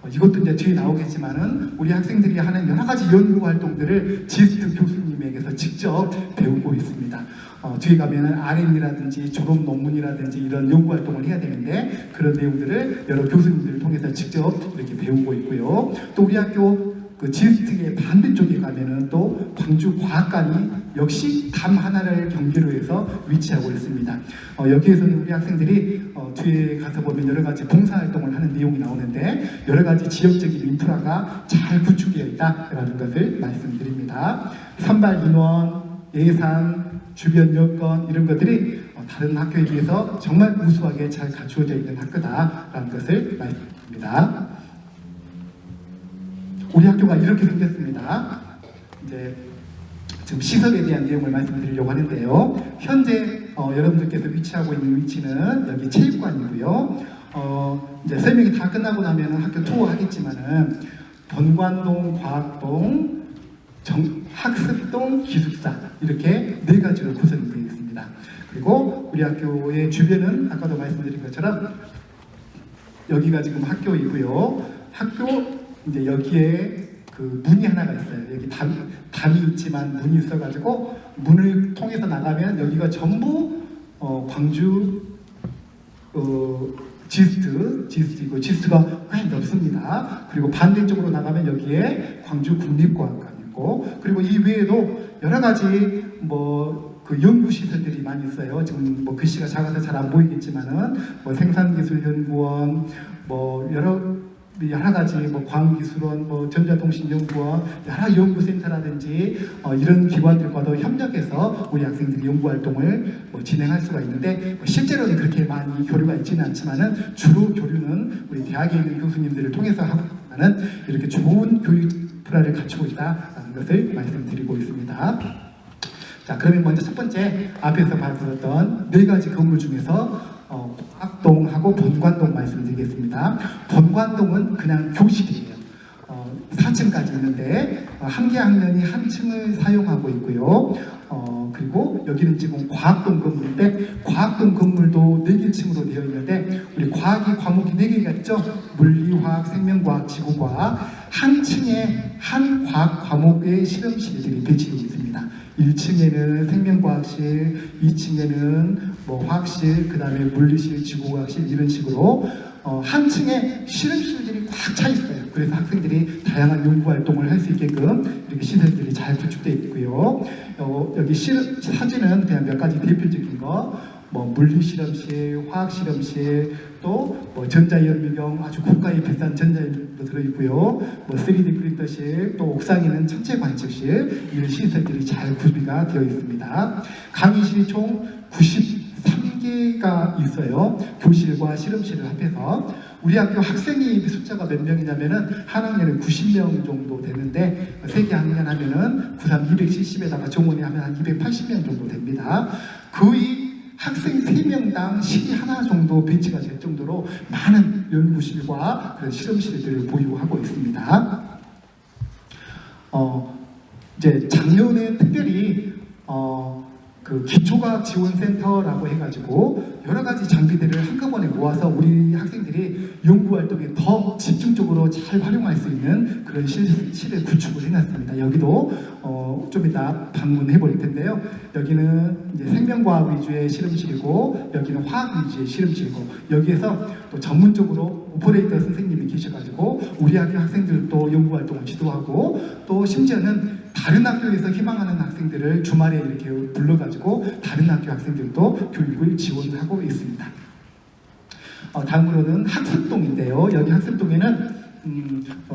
이것도 이제 뒤에 나오겠지만은 우리 학생들이 하는 여러 가지 연구 활동들을 지스트 교수님에게서 직접 배우고 있습니다. 뒤에 가면은 RM이라든지 졸업 논문이라든지 이런 연구 활동을 해야 되는데 그런 내용들을 여러 교수님들을 통해서 직접 이렇게 배우고 있고요. 또 우리 학교 그 지스트의 반대쪽에 가면은 또 광주 과학관이 역시 담 하나를 경계로 해서 위치하고 있습니다. 여기에서는 우리 학생들이 뒤에 가서 보면 여러 가지 봉사활동을 하는 내용이 나오는데 여러 가지 지역적인 인프라가 잘 구축되어 있다라는 것을 말씀드립니다. 선발 인원, 예산, 주변 여건 이런 것들이 다른 학교에 비해서 정말 우수하게 잘 갖추어져 있는 학교다라는 것을 말씀드립니다. 우리 학교가 이렇게 생겼습니다. 이제 지금 시설에 대한 내용을 말씀드리려고 하는데요. 현재 여러분들께서 위치하고 있는 위치는 여기 체육관이고요. 이제 설명이 다 끝나고 나면 학교 투어 하겠지만은 본관동, 과학동, 학습동, 기숙사 이렇게 네 가지로 구성이 되어 있습니다. 그리고 우리 학교의 주변은 아까도 말씀드린 것처럼 여기가 지금 학교이고요. 학교 이제 여기에 그 문이 하나가 있어요. 여기 담이 있지만 문이 있어가지고 문을 통해서 나가면 여기가 전부 광주 지스트이고 지스트가 꽤 넓습니다. 그리고 반대쪽으로 나가면 여기에 광주 국립과학관이 있고 그리고 이 외에도 여러 가지 그 연구 시설들이 많이 있어요. 지금 글씨가 작아서 잘 안 보이겠지만은 생산기술연구원 여러 가지 광기술원, 전자통신연구원, 여러 연구센터라든지 이런 기관들과도 협력해서 우리 학생들이 연구활동을 진행할 수가 있는데 실제로는 그렇게 많이 교류가 있지는 않지만은 주로 교류는 우리 대학에 있는 교수님들을 통해서 하는 이렇게 좋은 교육 인프라를 갖추고 있다는 것을 말씀드리고 있습니다. 자, 그러면 먼저 첫 번째 앞에서 봤었던 네 가지 건물 중에서 과학동하고 본관동 말씀드리겠습니다. 본관동은 그냥 교실이에요. 4층까지 있는데 한 개 학년이 한 층을 사용하고 있고요. 그리고 여기는 지금 과학동 건물인데 과학동 건물도 4개 층으로 되어 있는데 우리 과목이 4개가 있죠. 물리화학, 생명과학, 지구과학 한 층에 한 과학 과목의 실험실들이 배치되어 있습니다. 1층에는 생명과학실, 2층에는 화학실, 그 다음에 물리실, 지구과학실 이런 식으로 한 층에 실험실들이 꽉 차 있어요. 그래서 학생들이 다양한 연구활동을 할 수 있게끔 이렇게 시설들이 잘 구축되어 있고요. 여기 사진은 그냥 몇 가지 대표적인 거, 물리실험실, 화학실험실, 또 전자연미경 아주 고가의 비싼 전자연미경도 들어있고요. 3D 프린터실, 또 옥상에는 천체 관측실 이런 시설들이 잘 구비가 되어 있습니다. 강의실이 총 93개가 있어요. 교실과 실험실을 합해서 우리 학교 학생이 숫자가 몇 명이냐면은 한 학년에 90명 정도 되는데 3개 학년 하면은 93, 270에다가 정원이 하면 한 280명 정도 됩니다. 거의 학생 3명당 실이 하나 정도 배치가 될 정도로 많은 연구실과 그런 실험실들을 보유하고 있습니다. 이제 작년에 특별히 그 기초과학 지원센터라고 해가지고 여러 가지 장비들을 한꺼번에 모아서 우리 학생들이 연구활동에 더 집중적으로 잘 활용할 수 있는 그런 실을 구축을 해놨습니다. 여기도 좀 이따 방문해 볼 텐데요. 여기는 이제 생명과학 위주의 실험실이고 여기는 화학 위주의 실험실이고 여기에서 또 전문적으로 오퍼레이터 선생님이 계셔가지고 우리 학교 학생들도 연구활동을 지도하고 또 심지어는 다른 학교에서 희망하는 학생들을 주말에 이렇게 불러가지고 다른 학교 학생들도 교육을 지원하고 있습니다. 다음으로는 학습동인데요. 여기 학습동에는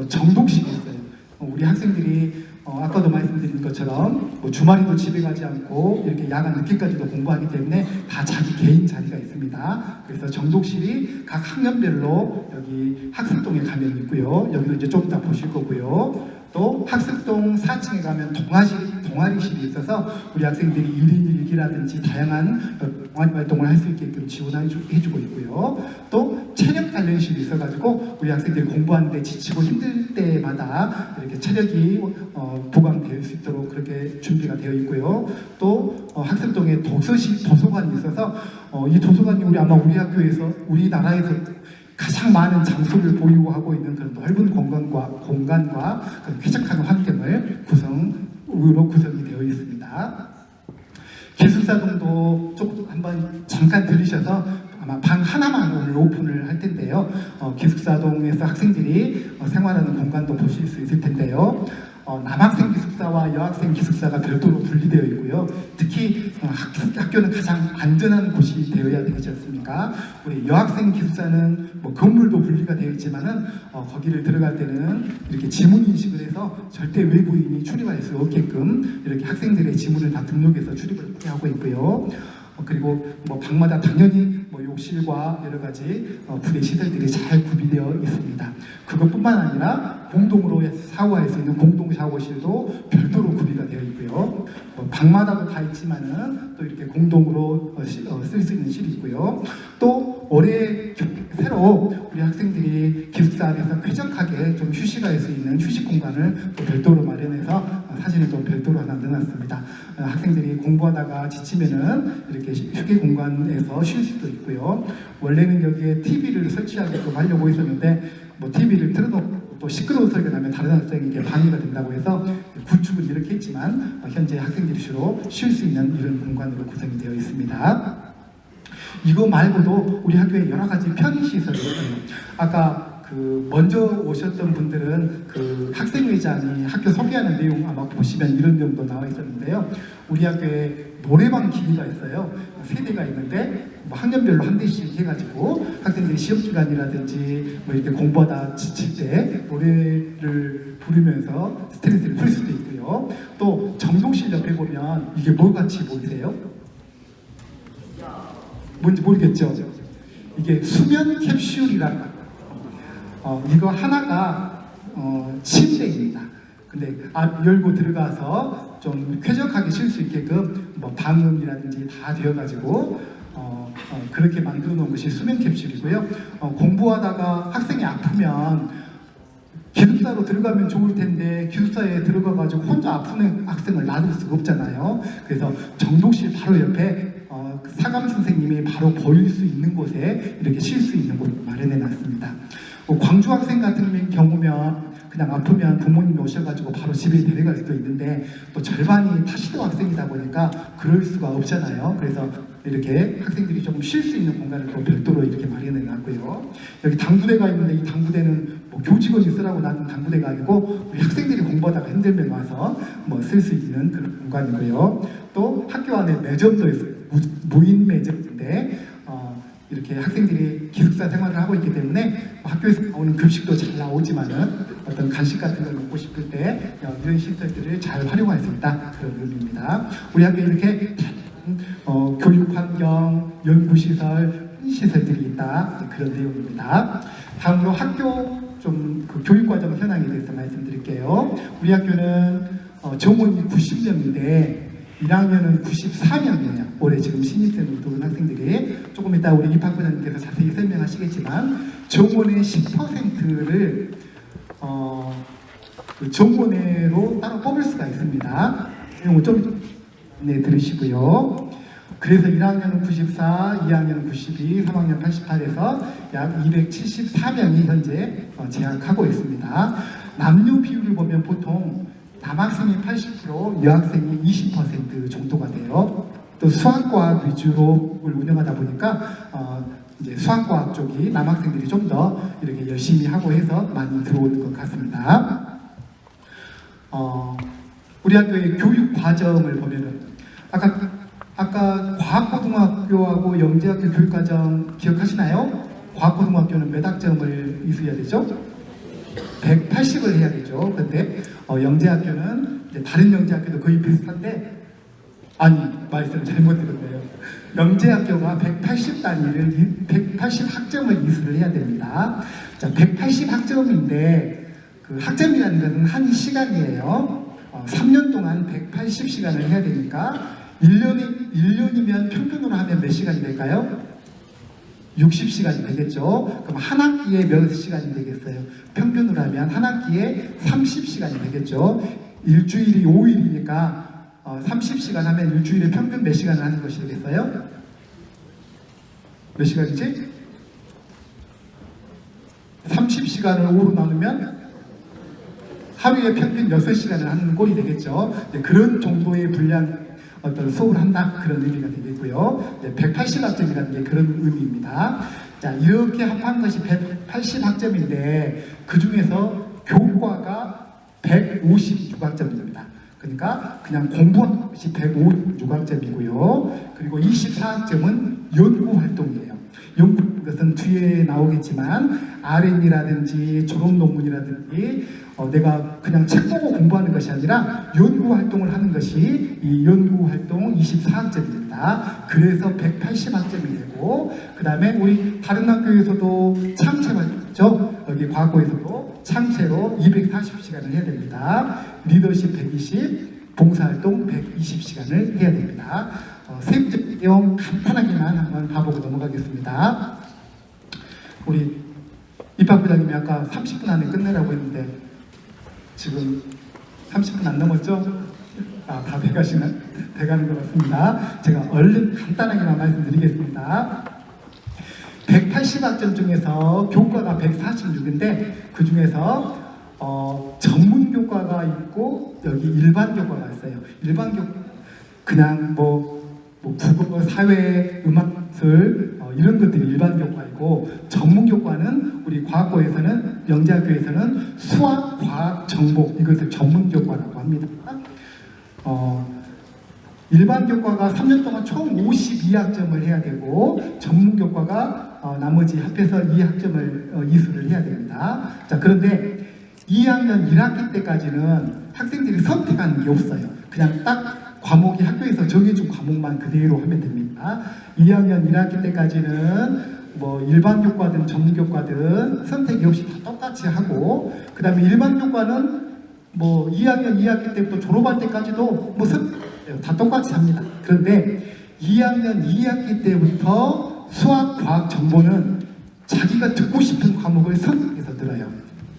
정독실이 있어요. 우리 학생들이 아까도 말씀드린 것처럼 주말에도 집에 가지 않고 이렇게 야간 늦게까지도 공부하기 때문에 다 자기 개인 자리가 있습니다. 그래서 정독실이 각 학년별로 여기 학습동에 가면 있고요. 여기도 이제 좀 이따 보실 거고요. 또 학습동 4층에 가면 동아리실이 있어서 우리 학생들이 1인 1기라든지 다양한 동아리 활동을 할 수 있게끔 지원해주고 있고요. 또 체력 단련실이 있어가지고 우리 학생들이 공부하는데 지치고 힘들 때마다 이렇게 체력이 보강될 수 있도록 그렇게 준비가 되어 있고요. 또 학습동에 도서관이 있어서 이 도서관이 우리 학교에서 우리나라에서 가장 많은 장소를 보유하고 있는 그런 넓은 공간과 그런 쾌적한 환경을 구성이 되어 있습니다. 기숙사동도 조금 한번 잠깐 들리셔서 아마 방 하나만 오늘 오픈을 할 텐데요. 기숙사동에서 학생들이 생활하는 공간도 보실 수 있을 텐데요. 있어요. 남학생 기숙사와 여학생 기숙사가 별도로 분리되어 있고요. 특히 학교는 가장 안전한 곳이 되어야 되지 않습니까? 우리 여학생 기숙사는 뭐 건물도 분리가 되어 있지만은 거기를 들어갈 때는 이렇게 지문 인식을 해서 절대 외부인이 출입할 수 없게끔 이렇게 학생들의 지문을 다 등록해서 출입을 하고 있고요. 그리고 뭐 방마다 당연히 뭐 욕실과 여러 가지 부대 시설들이 잘 구비되어 있습니다. 그것뿐만 아니라 공동으로 샤워할 수 있는 공동 샤워실도 별도로 구비가 되어 있고요. 방마다도 다 있지만은 또 이렇게 공동으로 쓸 수 있는 실이 있고요. 또 올해 새로 우리 학생들이 기숙사 안에서 쾌적하게 좀 휴식할 수 있는 휴식 공간을 또 별도로 마련해서 사진을 또 별도로 하나 넣어놨습니다. 학생들이 공부하다가 지치면은 이렇게 휴게 공간에서 쉴 수도 있고요. 원래는 여기에 TV를 설치하게끔 하려고 했었는데 뭐 TV를 틀어놓고 또 시끄러운 소리가 나면 다른 학생에게 방해가 된다고 해서 구축은 이렇게 했지만 현재 학생들이 주로 쉴 수 있는 이런 공간으로 구성이 되어 있습니다. 이거 말고도 우리 학교에 여러 가지 편의시설이 있어요. 아까 먼저 오셨던 분들은 학생회장이 학교 소개하는 내용 아마 보시면 이런 내용도 나와 있었는데요. 우리 학교에 노래방 기기가 있어요. 3대가 있는데 뭐 학년별로 한 대씩 해가지고 학생들이 시험 기간이라든지 뭐 이렇게 공부하다 지칠 때 노래를 부르면서 스트레스를 풀 수도 있고요. 또 정동실 옆에 보면 이게 뭐 같이 보이세요? 뭔지 모르겠죠? 이게 수면 캡슐이라고. 이거 하나가 침대입니다. 근데 열고 들어가서 좀 쾌적하게 쉴 수 있게끔 뭐 방음이라든지 다 되어가지고 그렇게 만들어 놓은 것이 수면 캡슐이고요. 공부하다가 학생이 아프면 기숙사로 들어가면 좋을 텐데 기숙사에 들어가가지고 혼자 아픈 학생을 놔둘 수가 없잖아요. 그래서 정독실 바로 옆에 사감 선생님이 바로 보일 수 있는 곳에 이렇게 쉴 수 있는 곳을 마련해 놨습니다. 광주 학생 같은 경우면 그냥 아프면 부모님이 오셔가지고 바로 집에 데려갈 수도 있는데 또 절반이 타시도 학생이다 보니까 그럴 수가 없잖아요. 그래서 이렇게 학생들이 조금 쉴 수 있는 공간을 또 별도로 이렇게 마련해 놨고요. 여기 당구대가 있는데 이 당구대는 뭐 교직원이 쓰라고 놔둔 당구대가 아니고 우리 학생들이 공부하다가 힘들면 와서 뭐 쓸 수 있는 그런 공간이고요. 또 학교 안에 매점도 있어요. 무인 매점인데 이렇게 학생들이 기숙사 생활을 하고 있기 때문에 학교에서 나오는 급식도 잘 나오지만은 어떤 간식 같은 걸 먹고 싶을 때 이런 시설들을 잘 활용할 수 있다 그런 의미입니다. 우리 학교에 이렇게 교육 환경, 연구시설, 시설들이 있다 그런 내용입니다. 다음으로 학교 교육 과정 현황에 대해서 말씀드릴게요. 우리 학교는 정원이 90명인데 1학년은 94명이에요. 올해 지금 신입생으로 들어온 학생들이 조금 이따 우리 입학부장님께서 자세히 설명하시겠지만 정원의 10%를 정원회로 따로 뽑을 수가 있습니다. 이건 좀 들으시고요. 그래서 1학년은 94, 2학년은 92, 3학년 88에서 약 274명이 현재 재학하고 있습니다. 남녀 비율을 보면 보통 남학생이 80%, 여학생이 20% 정도가 돼요. 또 수학과학 위주로 운영하다 보니까 이제 수학과학 쪽이 남학생들이 좀 더 이렇게 열심히 하고 해서 많이 들어오는 것 같습니다. 우리 학교의 교육 과정을 보면은 아까 과학고등학교하고 영재학교 교육과정 기억하시나요? 과학고등학교는 몇 학점을 이수해야 되죠? 180을 해야 되죠. 근데 영재학교는 다른 영재학교도 거의 비슷한데 말씀을 잘못 들었네요. 영재학교가 180단위를 180학점을 이수를 해야 됩니다. 자, 180학점인데 그 학점이라는 것은 한 시간이에요. 3년 동안 180시간을 해야 되니까 1년이면 평균으로 하면 몇 시간이 될까요? 60시간이 되겠죠. 그럼 한 학기에 몇 시간이 되겠어요? 평균으로 하면 한 학기에 30시간이 되겠죠. 일주일이 5일이니까 30시간 하면 일주일에 평균 몇 시간을 하는 것이 되겠어요? 몇 시간이지? 30시간을 5로 나누면 하루에 평균 6시간을 하는 꼴이 되겠죠. 그런 정도의 분량 어떤 수업을 한다 그런 의미가 되겠고요. 180학점이라는 게 그런 의미입니다. 자, 이렇게 합한 것이 180학점인데 그 중에서 교과가 156학점입니다. 그러니까 그냥 공부하는 것이 156학점이고요. 그리고 24학점은 연구활동이에요. 연구 것은 뒤에 나오겠지만 R&D라든지 졸업 논문이라든지 내가 그냥 책 보고 공부하는 것이 아니라 연구활동을 하는 것이 이 연구활동 24학점입니다. 그래서 180학점이 되고, 그 다음에 우리 다른 학교에서도 창체가 있죠. 여기 과거에서도 창체로 240시간을 해야 됩니다. 리더십 120, 봉사활동 120시간을 해야 됩니다. 세부적 내용 간단하게만 한번 봐보고 넘어가겠습니다. 우리 입학부장님이 아까 30분 안에 끝내라고 했는데 지금 30분 안 넘었죠? 다 돼가는 것 같습니다. 제가 얼른 간단하게만 말씀드리겠습니다. 180학점 중에서 교과가 146인데 그 중에서 전문 교과가 있고 여기 일반 교과가 있어요. 일반 교과 그냥 뭐 국어, 사회, 음악술 이런 것들이 일반 교과이고, 전문 교과는 우리 과학고에서는 영재학교에서는 수학, 과학, 정보 이것을 전문 교과라고 합니다. 일반 교과가 3년 동안 총 52학점을 해야 되고, 전문 교과가 나머지 합해서 2학점을 이수를 해야 됩니다. 자, 그런데 2학년 1학기 때까지는 학생들이 선택하는 게 없어요. 그냥 딱 과목이 학교에서 정해준 과목만 그대로 하면 됩니다. 2학년 1학기 때까지는 뭐 일반 교과든 전문 교과든 선택이 없이 다 똑같이 하고, 그 다음에 일반 교과는 뭐 2학년 2학기 때부터 졸업할 때까지도 뭐 다 똑같이 합니다. 그런데 2학년 2학기 때부터 수학, 과학, 정보는 자기가 듣고 싶은 과목을 선택해서 들어요.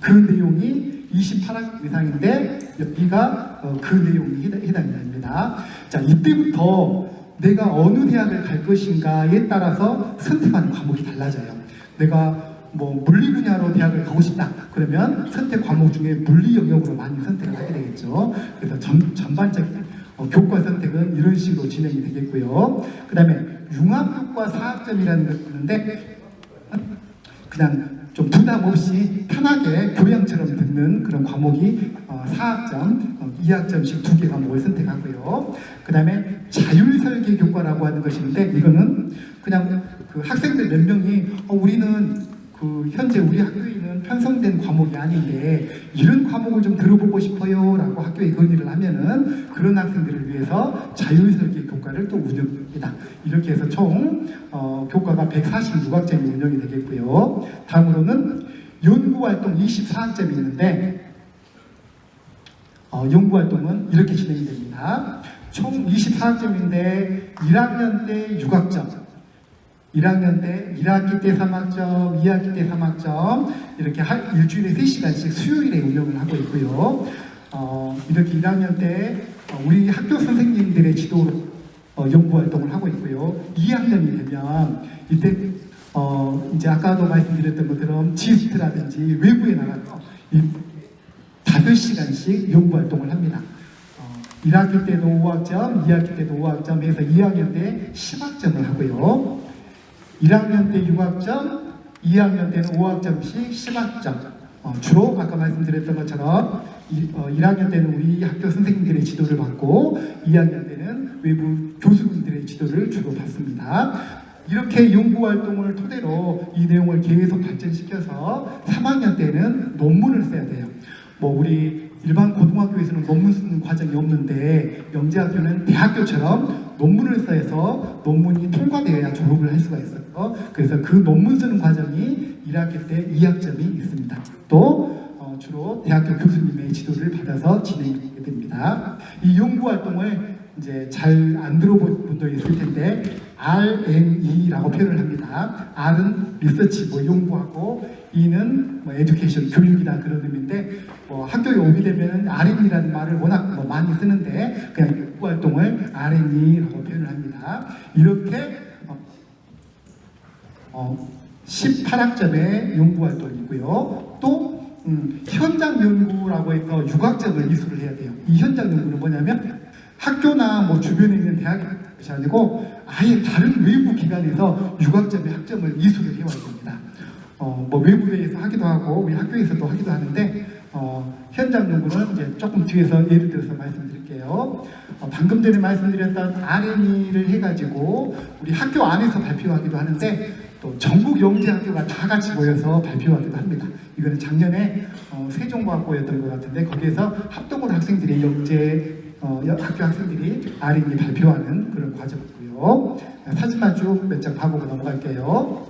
그 내용이 28학기 이상인데 여기가 그 내용이 해당이 됩니다. 자, 이때부터 내가 어느 대학을 갈 것인가에 따라서 선택하는 과목이 달라져요. 내가 뭐 물리 분야로 대학을 가고 싶다 그러면 선택 과목 중에 물리 영역으로 많이 선택을 하게 되겠죠. 그래서 전반적인 교과 선택은 이런 식으로 진행이 되겠고요. 그 다음에 융합교과 4학점이라는 것이 있는데 그냥 좀 부담 없이 편하게 교양처럼 듣는 그런 과목이 4학점, 2학점씩 2개 과목을 선택하고요. 그 다음에 자율설계 교과라고 하는 것인데, 이거는 그냥 그 학생들 몇 명이 우리는 그 현재 우리 학교에 있는 편성된 과목이 아닌데 이런 과목을 좀 들어보고 싶어요 라고 학교에 건의를 하면은 그런 학생들을 위해서 자율설계 교과를 또 운영합니다. 이렇게 해서 총 교과가 146학점이 운영이 되겠고요. 다음으로는 연구활동 24학점이 있는데 연구활동은 이렇게 진행이 됩니다. 총 24학점인데 1학년 때 6학점, 1학년 때 1학기 때 3학점, 2학기 때 3학점 이렇게 일주일에 3시간씩 수요일에 운영을 하고 있고요. 이렇게 1학년 때 우리 학교 선생님들의 지도로 연구활동을 하고 있고요. 2학년이 되면 이때 이제 아까도 말씀드렸던 것처럼 지스트라든지 외부에 나가서 5시간씩 연구활동을 합니다. 1학기 때도 5학점, 2학기 때도 5학점 해서 2학년 때 10학점을 하고요. 1학년 때 6학점, 2학년 때는 5학점씩 10학점. 주로 아까 말씀드렸던 것처럼 1학년 때는 우리 학교 선생님들의 지도를 받고 2학년 때는 외부 교수님들의 지도를 주로 받습니다. 이렇게 연구활동을 토대로 이 내용을 계속 발전시켜서 3학년 때는 논문을 써야 돼요. 뭐 우리 일반 고등학교에서는 논문 쓰는 과정이 없는데 영재학교는 대학교처럼 논문을 써서 논문이 통과되어야 졸업을 할 수가 있어요. 그래서 그 논문 쓰는 과정이 1학기 때 2학점이 있습니다. 또 주로 대학교 교수님의 지도를 받아서 진행하게 됩니다. 이 연구활동을 이제 잘 안 들어본 분도 있을 텐데 R&E라고 표현을 합니다. R은 리서치, 뭐 연구하고, E는 뭐 에듀케이션, 교육이다 그런 의미인데 학교에 오게 되면 R&E라는 말을 워낙 많이 쓰는데 그냥 연구활동을 R&E라고 표현을 합니다. 이렇게 18학점의 연구활동이고요. 또 현장 연구라고 해서 6학점을 이수를 해야 돼요. 이 현장 연구는 뭐냐면 학교나 뭐 주변에 있는 대학이 아니고 아예 다른 외부 기관에서 6학점의 학점을 이수를 해와야 됩니다. 뭐 외부에서 하기도 하고 우리 학교에서도 하기도 하는데 현장 연구는 이제 조금 뒤에서 예를 들어서 말씀드릴게요. 방금 전에 말씀드렸던 R&E를 해가지고 우리 학교 안에서 발표하기도 하는데 또 전국 영재학교가 다 같이 모여서 발표하기도 합니다. 이거는 작년에 세종과학고였던 것 같은데 거기에서 합동으로 학생들이 학교 학생들이 R&E 발표하는 그런 과정이고요. 사진만 쭉 몇 장 봐보고 넘어갈게요.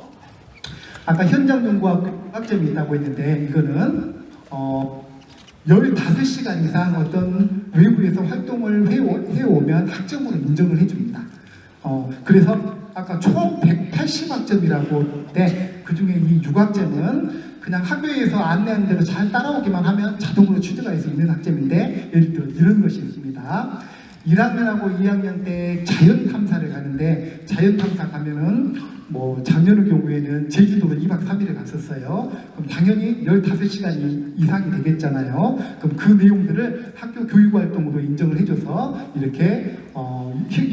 아까 현장 연구학점이 있다고 했는데 이거는 15시간 이상 어떤 외부에서 활동을 해오면 학점으로 인정을 해줍니다. 그래서 아까 총 180학점이라고 했는데 그 중에 이 6학점은 그냥 학교에서 안내하는 대로 잘 따라오기만 하면 자동으로 취득할 수 있는 학점인데 예를 들어 이런 것이 있습니다. 1학년하고 2학년 때 자연 탐사를 가는데 자연 탐사 가면은 작년의 경우에는 제주도로 2박 3일을 갔었어요. 그럼 당연히 15시간이 이상이 되겠잖아요. 그럼 그 내용들을 학교 교육활동으로 인정을 해줘서 이렇게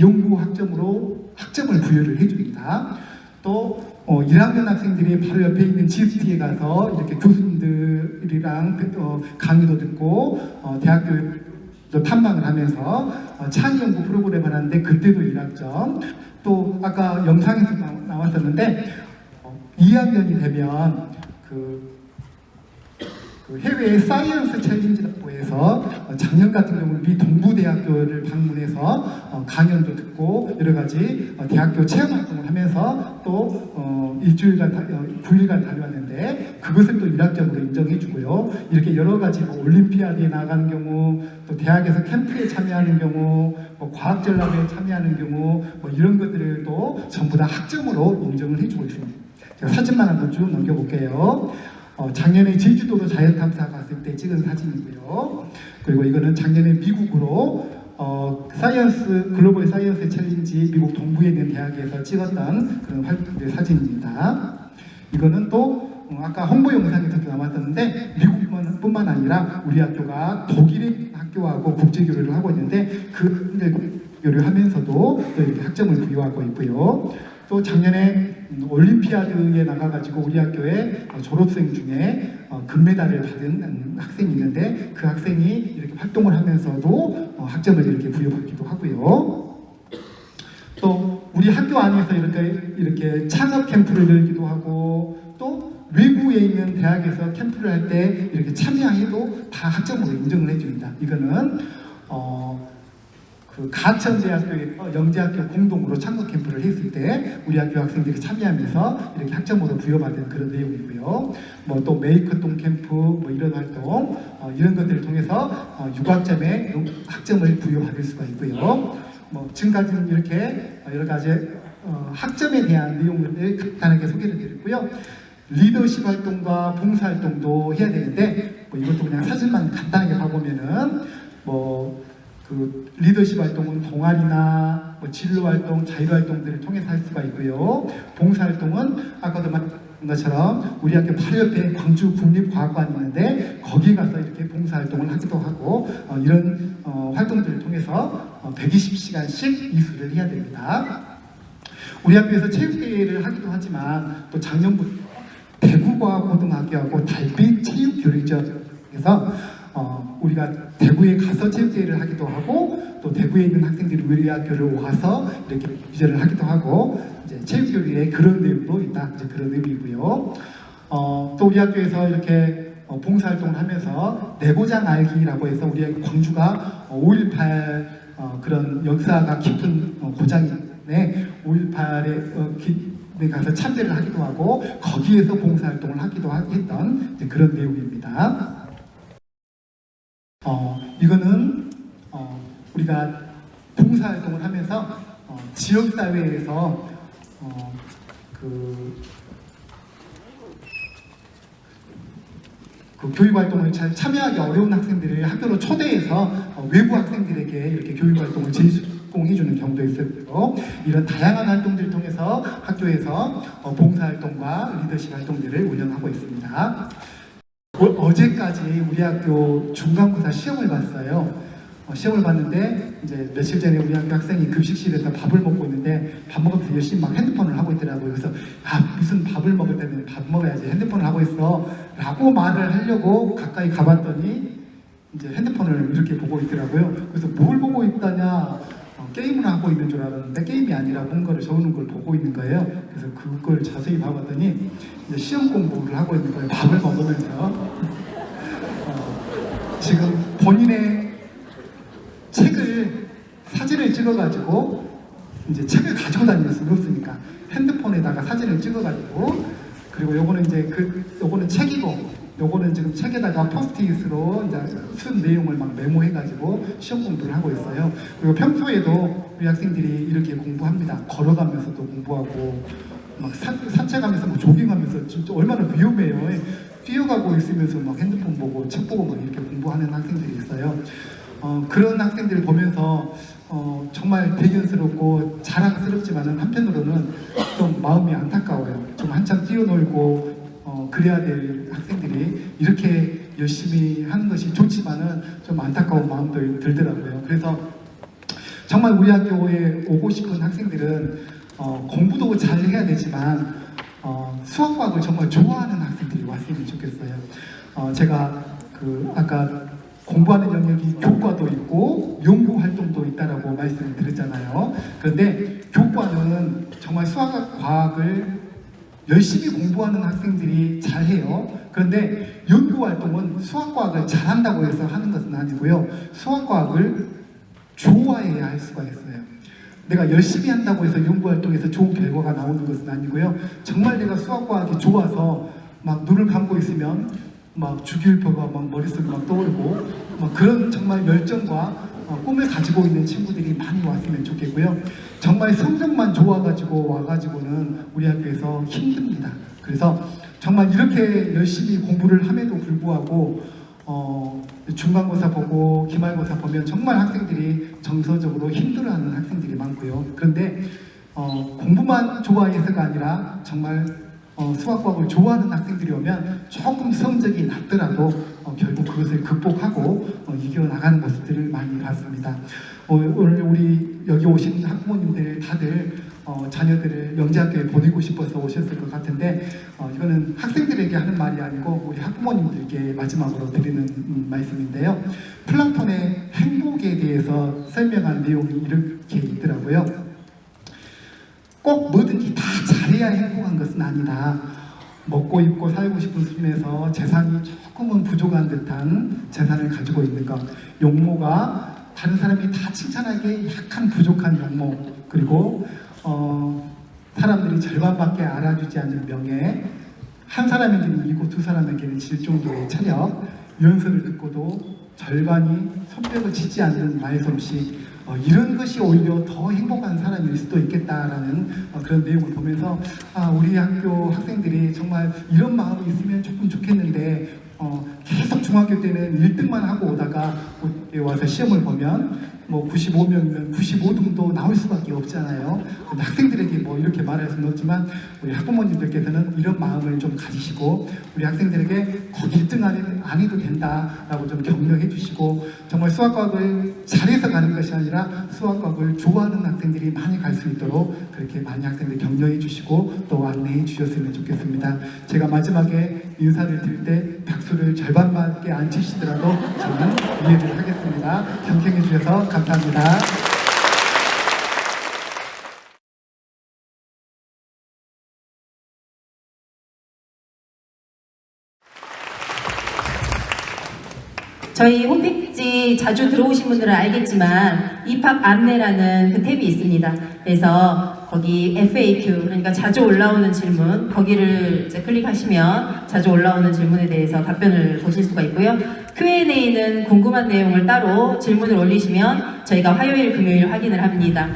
연구 학점으로 학점을 부여를 해줍니다. 또 1학년 학생들이 바로 옆에 있는 GST에 가서 이렇게 교수님들이랑 강의도 듣고 대학교 탐방을 하면서 창의연구 프로그램을 하는데 그때도 1학점. 또 아까 영상에서 나왔었는데 2학년이 되면 그 해외 사이언스 챌린지라고 해서 작년 같은 경우는 미 동부대학교를 방문해서 강연도 듣고 여러 가지 대학교 체험 활동을 하면서 또 일주일간 9일간 다녀왔는데 그것을 또 1학점으로 인정해 주고요. 이렇게 여러 가지 올림피아드에 나가는 경우 또 대학에서 캠프에 참여하는 경우 과학전람회에 참여하는 경우 이런 것들을 또 전부 다 학점으로 인정을 해주고 있습니다. 제가 사진만 한번 쭉 넘겨볼게요. 작년에 제주도로 자연탐사 갔을 때 찍은 사진이고요. 그리고 이거는 작년에 미국으로 글로벌 사이언스 챌린지 미국 동부에 있는 대학에서 찍었던 그런 활동의 사진입니다. 이거는 또 아까 홍보 영상에서도 나왔었는데 미국뿐만 아니라 우리 학교가 독일의 학교하고 국제교류를 하고 있는데 그 교류하면서도 또 이렇게 학점을 부여하고 있고요. 또 작년에 올림피아드에 나가가지고 우리 학교에 졸업생 중에 금메달을 받은 학생이 있는데 그 학생이 이렇게 활동을 하면서도 학점을 이렇게 부여받기도 하고요. 또 우리 학교 안에서 이렇게 창업 캠프를 열기도 하고 또 외부에 있는 대학에서 캠프를 할 때 이렇게 참여해도 다 학점으로 인정을 해줍니다. 이거는 그 가천대학교에서 영재학교 공동으로 창업 캠프를 했을 때 우리 학교 학생들이 참여하면서 이렇게 학점으로 부여받은 그런 내용이고요. 또 메이커동 캠프 이런 활동 이런 것들을 통해서 6학점에 학점을 부여받을 수가 있고요. 지금까지는 이렇게 여러 가지 학점에 대한 내용을 간단하게 소개를 드렸고요. 리더십 활동과 봉사 활동도 해야 되는데 이것도 그냥 사진만 간단하게 봐보면은 그 리더십 활동은 동아리나 진로 활동, 자율 활동들을 통해서 할 수가 있고요. 봉사 활동은 아까도 말한 것처럼 우리 학교 바로 옆에 광주 국립과학관이 있는데 거기 가서 이렇게 봉사 활동을 하기도 하고 이런 활동들을 통해서 120시간씩 이수를 해야 됩니다. 우리 학교에서 체육대회를 하기도 하지만 또 작년부터 대구과학고등학교하고 달빛 체육교류지역에서 우리가 대구에 가서 체육대회를 하기도 하고 또 대구에 있는 학생들이 우리 학교를 와서 이렇게 비전을 하기도 하고 이제 체육교류에 그런 내용도 있다. 이제 그런 의미고요. 또 우리 학교에서 이렇게 봉사활동을 하면서 내고장 알기라고 해서 우리 광주가 5.18 그런 역사가 깊은 고장인데 5.18에 가서 참배를 하기도 하고 거기에서 봉사활동을 하기도 했던 그런 내용입니다. 이거는 우리가 봉사활동을 하면서 지역사회에서 그 교육활동을 잘 참여하기 어려운 학생들을 학교로 초대해서 외부 학생들에게 이렇게 교육활동을 제공해주는 경우도 있었고 이런 다양한 활동들을 통해서 학교에서 봉사활동과 리더십 활동들을 운영하고 있습니다. 어제까지 우리 학교 중간고사 시험을 봤어요. 시험을 봤는데 이제 며칠 전에 우리 학교 학생이 급식실에서 밥을 먹고 있는데 밥 먹으면서 열심히 막 핸드폰을 하고 있더라고요. 그래서 무슨 밥을 먹을 때는 밥 먹어야지 핸드폰을 하고 있어. 라고 말을 하려고 가까이 가봤더니 이제 핸드폰을 이렇게 보고 있더라고요. 그래서 뭘 보고 있다냐, 게임을 하고 있는 줄 알았는데 게임이 아니라 뭔가를 적는 걸 보고 있는 거예요. 그래서 그걸 자세히 봐봤더니 이제 시험 공부를 하고 있는 거예요. 밥을 먹으면서. 지금 본인의 책을 사진을 찍어가지고 이제 책을 가지고 다닐 수는 없으니까 핸드폰에다가 사진을 찍어가지고, 그리고 요거는 이제 요거는 책이고 요거는 지금 책에다가 포스트잇으로 이제 쓴 내용을 막 메모해가지고 시험 공부를 하고 있어요. 그리고 평소에도 우리 학생들이 이렇게 공부합니다. 걸어가면서도 공부하고 막 산책하면서 뭐 조깅하면서 진짜 얼마나 위험해요. 뛰어가고 있으면서 막 핸드폰 보고 책 보고 막 이렇게 공부하는 학생들이 있어요. 그런 학생들을 보면서 정말 대견스럽고 자랑스럽지만은 한편으로는 좀 마음이 안타까워요. 좀 한참 뛰어놀고 그래야 될 학생들이 이렇게 열심히 하는 것이 좋지만은 좀 안타까운 마음도 들더라고요. 그래서 정말 우리 학교에 오고 싶은 학생들은 공부도 잘 해야 되지만 수학과학을 정말 좋아하는 학생들이 왔으면 좋겠어요. 제가 아까 공부하는 영역이 교과도 있고 연구 활동도 있다라고 말씀을 드렸잖아요. 그런데 교과는 정말 수학, 과학을 열심히 공부하는 학생들이 잘해요. 그런데 연구 활동은 수학, 과학을 잘한다고 해서 하는 것은 아니고요. 수학, 과학을 좋아해야 할 수가 있어요. 내가 열심히 한다고 해서 연구 활동에서 좋은 결과가 나오는 것은 아니고요. 정말 내가 수학, 과학이 좋아서 막 눈을 감고 있으면 막 주기율표가 막 머릿속에 막 떠오르고 막 그런 정말 열정과 꿈을 가지고 있는 친구들이 많이 왔으면 좋겠고요. 정말 성적만 좋아가지고 와가지고는 우리 학교에서 힘듭니다. 그래서 정말 이렇게 열심히 공부를 함에도 불구하고 중간고사 보고 기말고사 보면 정말 학생들이 정서적으로 힘들어하는 학생들이 많고요. 그런데 공부만 좋아해서가 아니라 정말 수학과학을 좋아하는 학생들이 오면 조금 성적이 낮더라도 결국 그것을 극복하고 이겨나가는 모습들을 많이 봤습니다. 오늘 우리 여기 오신 학부모님들 다들 자녀들을 영재학교에 보내고 싶어서 오셨을 것 같은데 이거는 학생들에게 하는 말이 아니고 우리 학부모님들께 마지막으로 드리는 말씀인데요. 플라톤의 행복에 대해서 설명한 내용이 이렇게 있더라고요. 꼭 뭐든지 다 잘해야 행복한 것은 아니다. 먹고 입고 살고 싶은 수준에서 재산이 조금은 부족한 듯한 재산을 가지고 있는 것, 용모가 다른 사람이 다 칭찬하기에 약간 부족한 용모, 그리고 사람들이 절반밖에 알아주지 않는 명예, 한 사람에게는 이고 두 사람에게는 질 정도의 체력, 연설을 듣고도 절반이 손뼉을 치지 않는 말솜씨, 이런 것이 오히려 더 행복한 사람일 수도 있겠다라는 그런 내용을 보면서 우리 학교 학생들이 정말 이런 마음이 있으면 조금 좋겠는데 계속 중학교 때는 1등만 하고 오다가 와서 시험을 보면 뭐 95명이면 95등도 나올 수밖에 없잖아요. 근데 학생들에게 뭐 이렇게 말할 수는 없지만 우리 학부모님들께서는 이런 마음을 좀 가지시고 우리 학생들에게 꼭 1등 안 해도 된다라고 좀 격려해 주시고 정말 수학과학을 잘해서 가는 것이 아니라 수학과학을 좋아하는 학생들이 많이 갈 수 있도록 그렇게 많이 학생들 격려해 주시고 또 안내해 주셨으면 좋겠습니다. 제가 마지막에 인사를 드릴 때 박수를 절반밖에 안 치시더라도 저는 이해를 하겠습니다. 경청해 주셔서 감사합니다. 저희 홈페이지 자주 들어오신 분들은 알겠지만 입학 안내라는 그 탭이 있습니다. 그래서 거기 FAQ, 그러니까 자주 올라오는 질문, 거기를 이제 클릭하시면 자주 올라오는 질문에 대해서 답변을 보실 수가 있고요. Q&A는 궁금한 내용을 따로 질문을 올리시면 저희가 화요일, 금요일 확인을 합니다.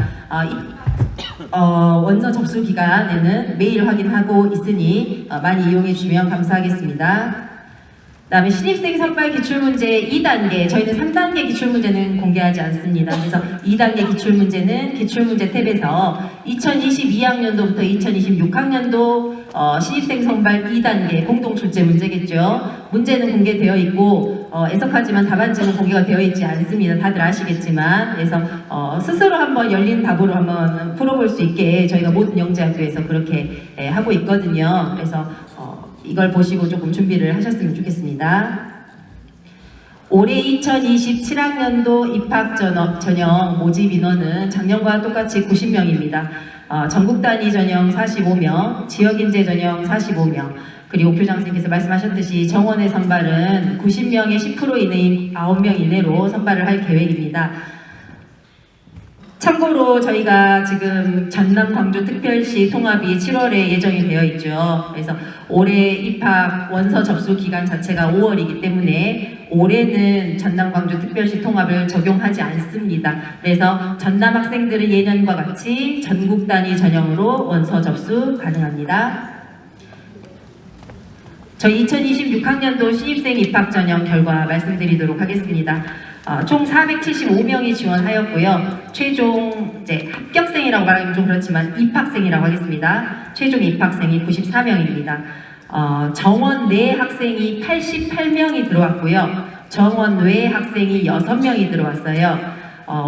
원서 접수 기간에는 매일 확인하고 있으니 많이 이용해 주시면 감사하겠습니다. 그다음에 신입생 선발 기출문제 2단계, 저희는 3단계 기출문제는 공개하지 않습니다. 그래서 2단계 기출문제는 기출문제 탭에서 2022학년도부터 2026학년도 신입생 선발 2단계 공동 출제 문제겠죠. 문제는 공개되어 있고 애석하지만 답안지는 공개가 되어 있지 않습니다. 다들 아시겠지만. 그래서 스스로 한번 열린 답으로 한번 풀어볼 수 있게 저희가 모든 영재학교에서 그렇게 하고 있거든요. 그래서 이걸 보시고 조금 준비를 하셨으면 좋겠습니다. 올해 2027학년도 입학 전형 모집 인원은 작년과 똑같이 90명입니다. 전국 단위 전형 45명, 지역 인재 전형 45명, 그리고 교장선생님께서 말씀하셨듯이 정원의 선발은 90명의 10% 이내인 9명 이내로 선발을 할 계획입니다. 참고로 저희가 지금 전남 광주 특별시 통합이 7월에 예정이 되어 있죠. 그래서 올해 입학 원서 접수 기간 자체가 5월이기 때문에 올해는 전남 광주 특별시 통합을 적용하지 않습니다. 그래서 전남 학생들은 예년과 같이 전국 단위 전형으로 원서 접수 가능합니다. 저희 2026학년도 신입생 입학 전형 결과 말씀드리도록 하겠습니다. 총 475명이 지원하였고요. 최종 이제 합격생이라고 말하기는 좀 그렇지만 입학생이라고 하겠습니다. 최종 입학생이 94명입니다. 정원 내 학생이 88명이 들어왔고요. 정원 외 학생이 6명이 들어왔어요.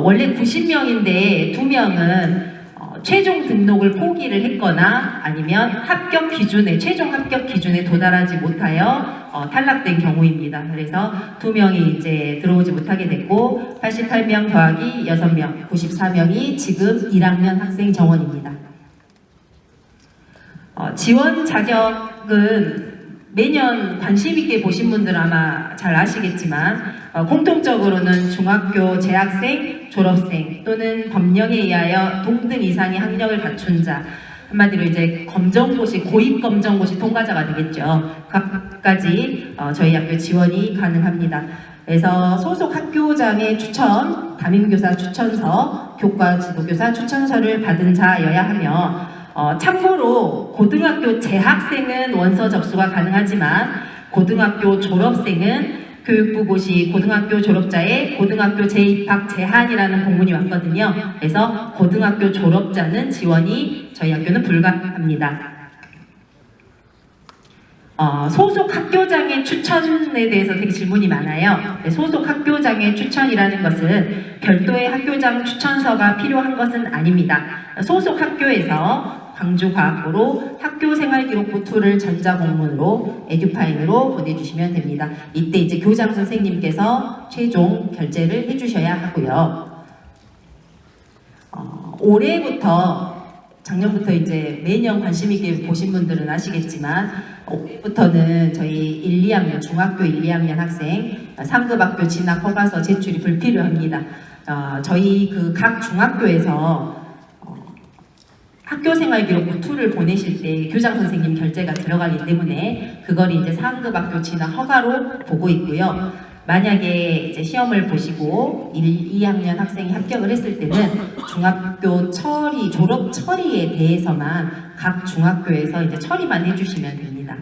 원래 90명인데 2명은 최종 등록을 포기를 했거나 아니면 합격 기준에 최종 합격 기준에 도달하지 못하여 탈락된 경우입니다. 그래서 2명이 이제 들어오지 못하게 됐고 88명 더하기 6명, 94명이 지금 1학년 학생 정원입니다. 지원 자격은 매년 관심 있게 보신 분들은 아마 잘 아시겠지만 공통적으로는 중학교 재학생, 졸업생 또는 법령에 의하여 동등 이상의 학력을 갖춘 자, 한마디로 이제 검정고시, 고입 검정고시 통과자가 되겠죠. 각까지 저희 학교 지원이 가능합니다. 그래서 소속 학교장의 추천, 담임교사 추천서, 교과 지도교사 추천서를 받은 자여야 하며 참고로 고등학교 재학생은 원서 접수가 가능하지만 고등학교 졸업생은 교육부 고시 고등학교 졸업자의 고등학교 재입학 제한이라는 공문이 왔거든요. 그래서 고등학교 졸업자는 지원이 저희 학교는 불가합니다. 소속 학교장의 추천에 대해서 되게 질문이 많아요. 소속 학교장의 추천이라는 것은 별도의 학교장 추천서가 필요한 것은 아닙니다. 소속 학교에서 광주과학고로 학교생활기록부 2를 전자공문으로 에듀파인으로 보내주시면 됩니다. 이때 이제 교장 선생님께서 최종 결제를 해주셔야 하고요. 올해부터 작년부터 이제 매년 관심 있게 보신 분들은 아시겠지만 올해부터는 저희 1, 2학년 중학교 1, 2학년 학생 상급 학교 진학 허가서 제출이 불필요합니다. 저희 그 각 중학교에서 학교생활기록부 2를 보내실 때 교장 선생님 결제가 들어가기 때문에 그걸 이제 상급 학교 진학 허가로 보고 있고요. 만약에 이제 시험을 보시고 1, 2학년 학생이 합격을 했을 때는 중학교 처리, 졸업 처리에 대해서만 각 중학교에서 이제 처리만 해주시면 됩니다.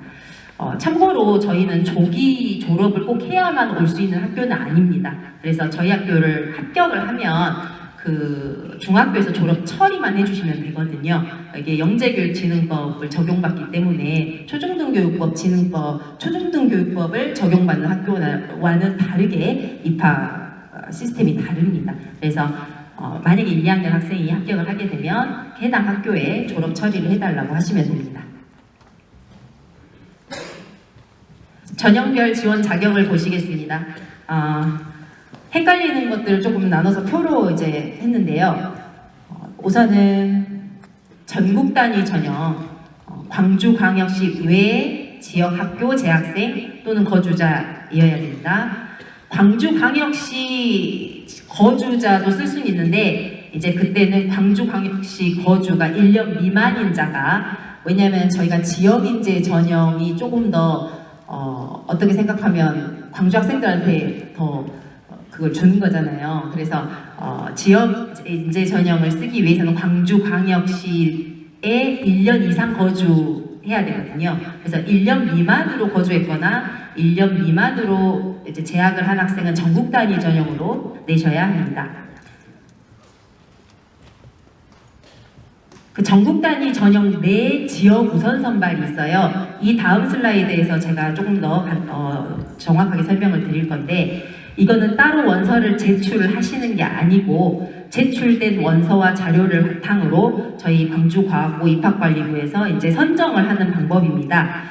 참고로 저희는 조기 졸업을 꼭 해야만 올 수 있는 학교는 아닙니다. 그래서 저희 학교를 합격을 하면 그 중학교에서 졸업 처리만 해주시면 되거든요. 이게 영재교육진흥법을 적용받기 때문에 초중등교육법 진흥법, 초중등교육법을 적용받는 학교와는 다르게 입학 시스템이 다릅니다. 그래서 만약에 1, 2학년 학생이 합격을 하게 되면 해당 학교에 졸업 처리를 해달라고 하시면 됩니다. 전형별 지원 자격을 보시겠습니다. 헷갈리는 것들을 조금 나눠서 표로 이제 했는데요. 우선은 전국 단위 전형, 광주광역시 외 지역 학교 재학생 또는 거주자이어야 됩니다. 광주광역시 거주자도 쓸 수는 있는데 이제 그때는 광주광역시 거주가 1년 미만인 자가, 왜냐하면 저희가 지역인재 전형이 조금 더 어떻게 생각하면 광주 학생들한테 더 그걸 주는 거잖아요. 그래서 지역 인재 전형을 쓰기 위해서는 광주광역시에 1년 이상 거주해야 되거든요. 그래서 1년 미만으로 거주했거나 1년 미만으로 이제 재학을 한 학생은 전국 단위 전형으로 내셔야 합니다. 그 전국 단위 전형 내 지역 우선 선발이 있어요. 이 다음 슬라이드에서 제가 조금 더 정확하게 설명을 드릴 건데, 이거는 따로 원서를 제출을 하시는 게 아니고 제출된 원서와 자료를 바탕으로 저희 광주과학고 입학관리부에서 이제 선정을 하는 방법입니다.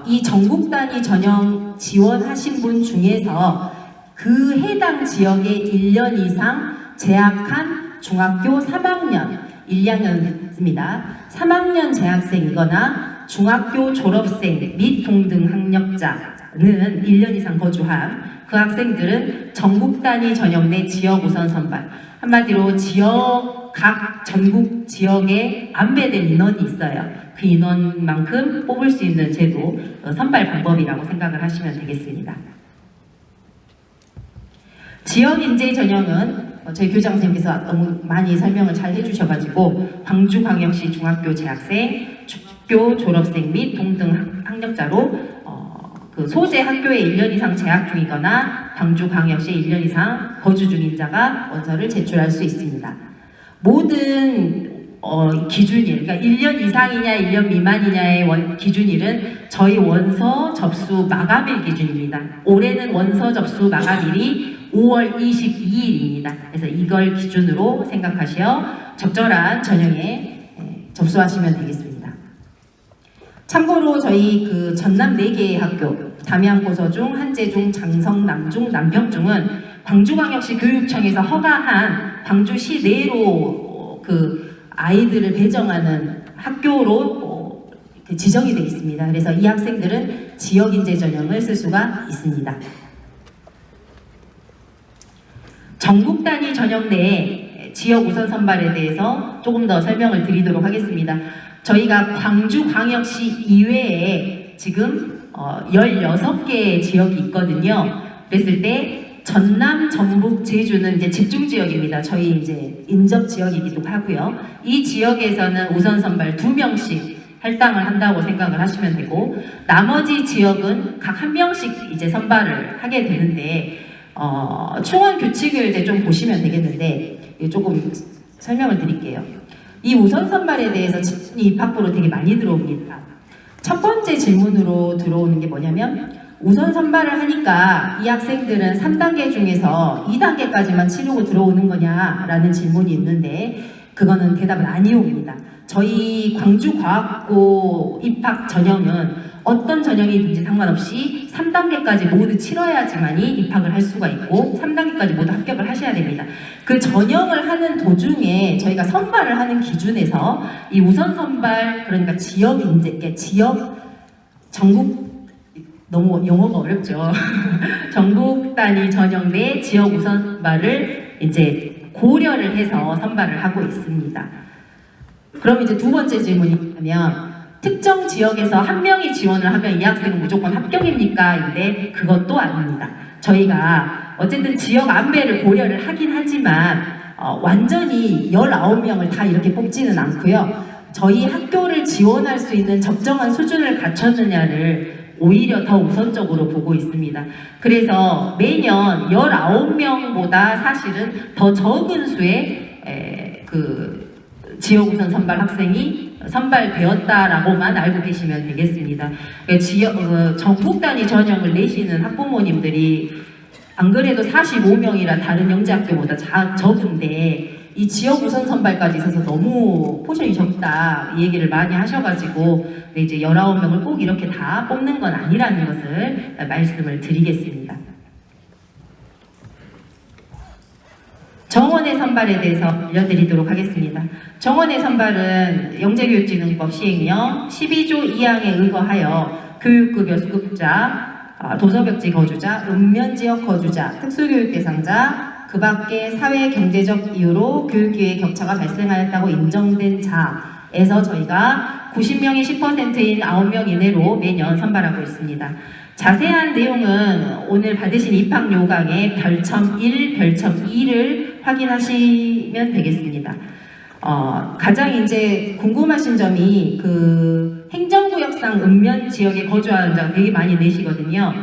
이 전국 단위 전형 지원하신 분 중에서 그 해당 지역에 1년 이상 재학한 중학교 3학년, 1학년입니다. 3학년 재학생이거나 중학교 졸업생 및 동등 학력자는 1년 이상 거주한 그 학생들은 전국 단위 전형 내 지역 우선 선발, 한마디로 각 전국 지역에 안배된 인원이 있어요. 그 인원만큼 뽑을 수 있는 제도, 선발 방법이라고 생각을 하시면 되겠습니다. 지역 인재 전형은 저희 교장선생님께서 너무 많이 설명을 잘 해주셔가지고 광주광역시 중학교 재학생, 중학교 졸업생 및 동등 학력자로 그 소재 학교에 1년 이상 재학 중이거나 광주광역시에 1년 이상 거주 중인 자가 원서를 제출할 수 있습니다. 모든 기준일, 그러니까 1년 이상이냐 1년 미만이냐의 기준일은 저희 원서 접수 마감일 기준입니다. 올해는 원서 접수 마감일이 5월 22일입니다. 그래서 이걸 기준으로 생각하시어 적절한 전형에 접수하시면 되겠습니다. 참고로 저희 그 전남 4개의 학교, 담양, 고서중, 한재중, 장성, 남중, 남평중은 광주광역시 교육청에서 허가한 광주시 내로 그 아이들을 배정하는 학교로 지정이 되어 있습니다. 그래서 이 학생들은 지역인재 전형을 쓸 수가 있습니다. 전국 단위 전형 내 지역 우선 선발에 대해서 조금 더 설명을 드리도록 하겠습니다. 저희가 광주광역시 이외에 지금 16개의 지역이 있거든요. 그랬을 때 전남, 전북, 제주는 이제 집중 지역입니다. 저희 이제 인접 지역이기도 하고요. 이 지역에서는 우선 선발 2명씩 할당을 한다고 생각을 하시면 되고, 나머지 지역은 각 1명씩 이제 선발을 하게 되는데, 충원 규칙을 이제 좀 보시면 되겠는데, 조금 설명을 드릴게요. 이 우선 선발에 대해서 질문이 입학부로 되게 많이 들어옵니다. 첫 번째 질문으로 들어오는 게 뭐냐면, 우선 선발을 하니까 이 학생들은 3단계 중에서 2단계까지만 치르고 들어오는 거냐라는 질문이 있는데, 그거는 대답은 아니옵니다. 저희 광주과학고 입학 전형은 어떤 전형이든지 상관없이 3단계까지 모두 치러야지만이 입학을 할 수가 있고 3단계까지 모두 합격을 하셔야 됩니다. 그 전형을 하는 도중에 저희가 선발을 하는 기준에서 이 우선 선발, 그러니까 지역 인재, 지역 전국, 너무 영어가 어렵죠. 전국 단위 전형 내 지역 우선 선발을 이제 고려를 해서 선발을 하고 있습니다. 그럼 이제 두 번째 질문이 뭐냐면, 특정 지역에서 1명이 지원을 하면 이 학생은 무조건 합격입니까? 인데 그것도 아닙니다. 저희가 어쨌든 지역 안배를 고려를 하긴 하지만 완전히 19명을 다 이렇게 뽑지는 않고요. 저희 학교를 지원할 수 있는 적정한 수준을 갖췄느냐를 오히려 더 우선적으로 보고 있습니다. 그래서 매년 19명보다 사실은 더 적은 수의 지역 우선 선발 학생이 선발되었다라고만 알고 계시면 되겠습니다. 전국 단위 전형을 내시는 학부모님들이 안 그래도 45명이라 다른 영재학교보다 적은데 이 지역 우선 선발까지 있어서 너무 포션이 적다 이 얘기를 많이 하셔가지고 이제 19명을 꼭 이렇게 다 뽑는 건 아니라는 것을 말씀을 드리겠습니다. 정원의 선발에 대해서 알려드리도록 하겠습니다. 정원의 선발은 영재교육진흥법 시행령 12조 2항에 의거하여 교육급여 수급자, 도서벽지 거주자, 읍면지역 거주자, 특수교육 대상자, 그 밖에 사회 경제적 이유로 교육기회 격차가 발생하였다고 인정된 자에서 저희가 90명의 10%인 9명 이내로 매년 선발하고 있습니다. 자세한 내용은 오늘 받으신 입학 요강의 별첨 1, 별첨 2를 확인하시면 되겠습니다. 가장 이제 궁금하신 점이 그 행정구역상 읍면 지역에 거주하는 자가 되게 많이 내시거든요.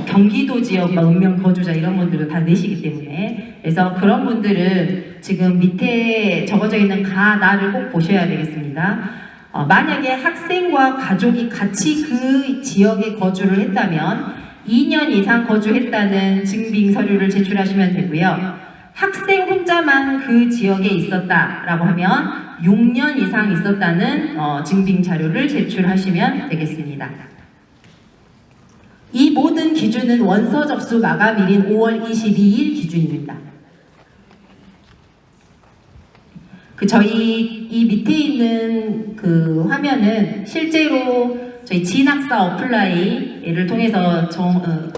경기도 지역, 읍면 거주자 이런 분들은 다 내시기 때문에, 그래서 그런 분들은 지금 밑에 적어져 있는 가나를 꼭 보셔야 되겠습니다. 만약에 학생과 가족이 같이 그 지역에 거주를 했다면 2년 이상 거주했다는 증빙 서류를 제출하시면 되고요. 학생 혼자만 그 지역에 있었다라고 하면 6년 이상 있었다는 증빙 자료를 제출하시면 되겠습니다. 이 모든 기준은 원서 접수 마감일인 5월 22일 기준입니다. 저희 이 밑에 있는 그 화면은 실제로 저희 진학사 어플라이를 통해서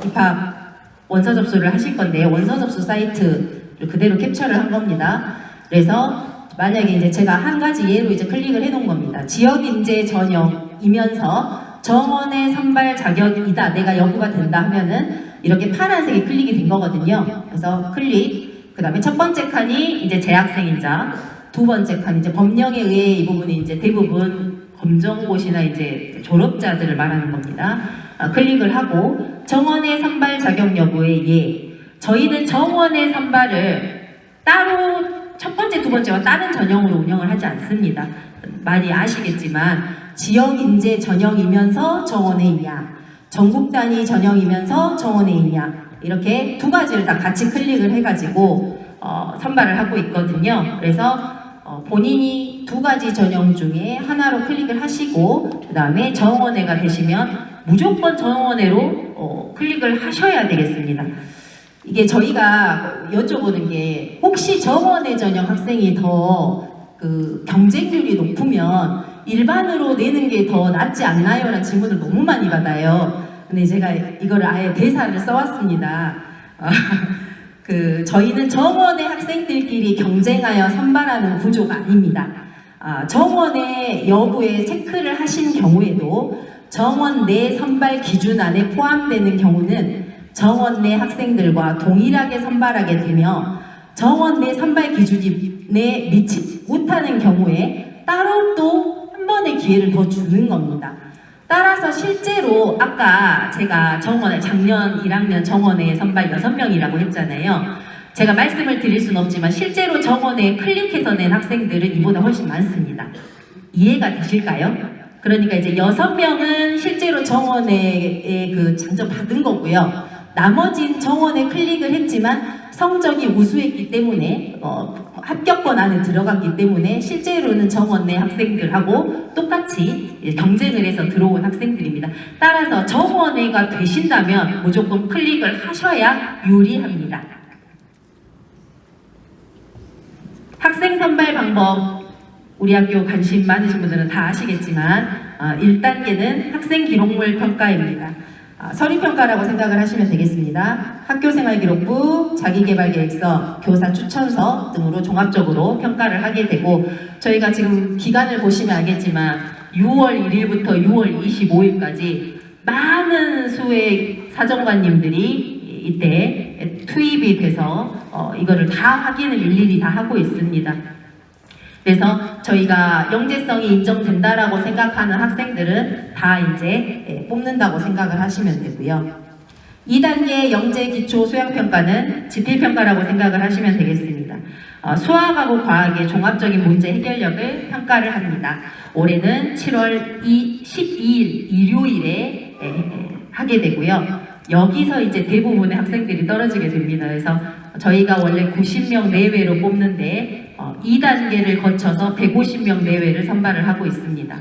입학 원서 접수를 하실 건데, 원서 접수 사이트를 그대로 캡처를 한 겁니다. 그래서 만약에 이제 제가 한 가지 예로 이제 클릭을 해 놓은 겁니다. 지역 인재 전형이면서 정원의 선발 자격이다, 내가 여부가 된다 하면은 이렇게 파란색이 클릭이 된 거거든요. 그래서 클릭, 그 다음에 첫 번째 칸이 이제 재학생인자, 두 번째 칸 이제 법령에 의해 이 부분이 이제 대부분 검정고시나 이제 졸업자들을 말하는 겁니다. 클릭을 하고 정원의 선발 자격 여부에 예. 저희는 정원의 선발을 따로 첫 번째, 두 번째와 다른 전형으로 운영을 하지 않습니다. 많이 아시겠지만 지역 인재 전형이면서 정원에 있냐, 전국 단위 전형이면서 정원에 있냐, 이렇게 두 가지를 다 같이 클릭을 해가지고 선발을 하고 있거든요. 그래서 본인이 두 가지 전형 중에 하나로 클릭을 하시고 그 다음에 정원회가 되시면 무조건 정원회로 클릭을 하셔야 되겠습니다. 이게 저희가 여쭤보는 게 혹시 정원회 전형 학생이 더 그 경쟁률이 높으면 일반으로 내는 게 더 낫지 않나요? 라는 질문을 너무 많이 받아요. 근데 제가 이거를 아예 대사를 써왔습니다. 저희는 정원의 학생들끼리 경쟁하여 선발하는 구조가 아닙니다. 정원의 여부에 체크를 하신 경우에도 정원 내 선발 기준 안에 포함되는 경우는 정원 내 학생들과 동일하게 선발하게 되며, 정원 내 선발 기준에 미치지 못하는 경우에 따로 또 한 번의 기회를 더 주는 겁니다. 따라서 실제로 아까 제가 정원에 작년 1학년 정원에 선발 6명이라고 했잖아요. 제가 말씀을 드릴 수는 없지만 실제로 정원에 클릭해서 낸 학생들은 이보다 훨씬 많습니다. 이해가 되실까요? 그러니까 이제 6명은 실제로 정원에 그 장점 받은 거고요. 나머진 정원에 클릭을 했지만 성적이 우수했기 때문에 합격권 안에 들어갔기 때문에 실제로는 정원 내 학생들하고 똑같이 경쟁을 해서 들어온 학생들입니다. 따라서 정원회가 되신다면 무조건 클릭을 하셔야 유리합니다. 학생 선발 방법, 우리 학교 관심 많으신 분들은 다 아시겠지만 1단계는 학생 기록물 평가입니다. 서류평가라고 생각을 하시면 되겠습니다. 학교생활기록부, 자기개발계획서, 교사 추천서 등으로 종합적으로 평가를 하게 되고, 저희가 지금 기간을 보시면 알겠지만 6월 1일부터 6월 25일까지 많은 수의 사정관님들이 이때 투입이 돼서 이거를 다 확인을 일일이 다 하고 있습니다. 그래서 저희가 영재성이 인정된다라고 생각하는 학생들은 다 이제 뽑는다고 생각을 하시면 되고요. 2단계 영재 기초 수학평가는 지필평가라고 생각을 하시면 되겠습니다. 수학하고 과학의 종합적인 문제 해결력을 평가를 합니다. 올해는 7월 12일 일요일에 하게 되고요. 여기서 이제 대부분의 학생들이 떨어지게 됩니다. 그래서 저희가 원래 90명 내외로 뽑는데 2단계를 거쳐서 150명 내외를 선발을 하고 있습니다.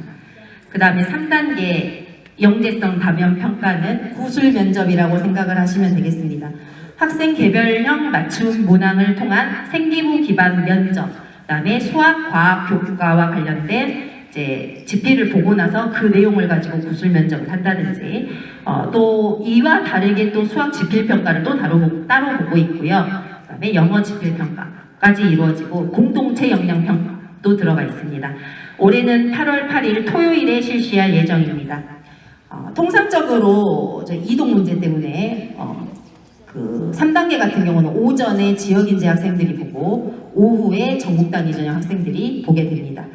그 다음에 3단계 영재성 다면 평가는 구술 면접이라고 생각을 하시면 되겠습니다. 학생 개별형 맞춤 문항을 통한 생기부 기반 면접, 그 다음에 수학, 과학, 교과와 관련된 이제 지필을 보고 나서 그 내용을 가지고 구술 면접을 한다든지, 또 이와 다르게 또 수학 지필 평가를 또 따로 보고 있고요. 그 다음에 영어 지필 평가까지 이루어지고 공동체 역량 평가도 들어가 있습니다. 올해는 8월 8일 토요일에 실시할 예정입니다. 통상적으로 이동 문제 때문에 그 3단계 같은 경우는 오전에 지역인재 학생들이 보고 오후에 전국 단위 전형 학생들이 보게 됩니다.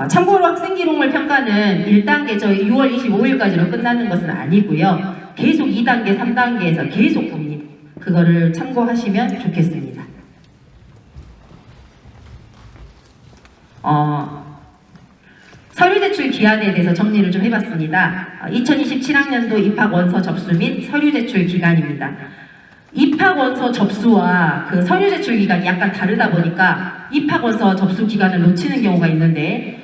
참고로 학생기록물 평가는 1단계 저희 6월 25일까지로 끝나는 것은 아니고요. 계속 2단계, 3단계에서 계속 봅니다. 그거를 참고하시면 좋겠습니다. 서류 제출 기한에 대해서 정리를 좀 해봤습니다. 2027학년도 입학 원서 접수 및 서류 제출 기간입니다. 입학 원서 접수와 그 서류 제출 기간이 약간 다르다 보니까 입학 원서 접수 기간을 놓치는 경우가 있는데,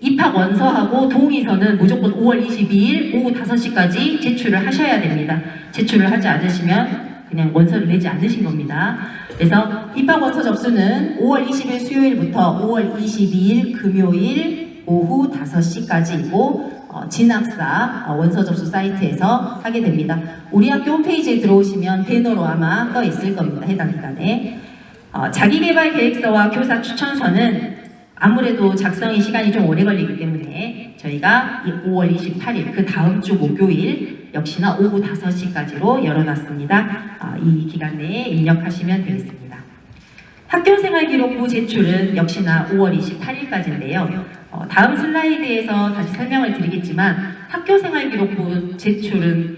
입학 원서하고 동의서는 무조건 5월 22일 오후 5시까지 제출을 하셔야 됩니다. 제출을 하지 않으시면 그냥 원서를 내지 않으신 겁니다. 그래서 입학 원서 접수는 5월 20일 수요일부터 5월 22일 금요일 오후 5시까지이고 진학사 원서 접수 사이트에서 하게 됩니다. 우리 학교 홈페이지에 들어오시면 배너로 아마 떠 있을 겁니다. 해당 기간에. 자기개발 계획서와 교사 추천서는 아무래도 작성이 시간이 좀 오래 걸리기 때문에 저희가 5월 28일 그 다음 주 목요일 역시나 오후 5시까지로 열어놨습니다. 이 기간 내에 입력하시면 되겠습니다. 학교생활기록부 제출은 역시나 5월 28일까지인데요. 다음 슬라이드에서 다시 설명을 드리겠지만 학교생활기록부 제출은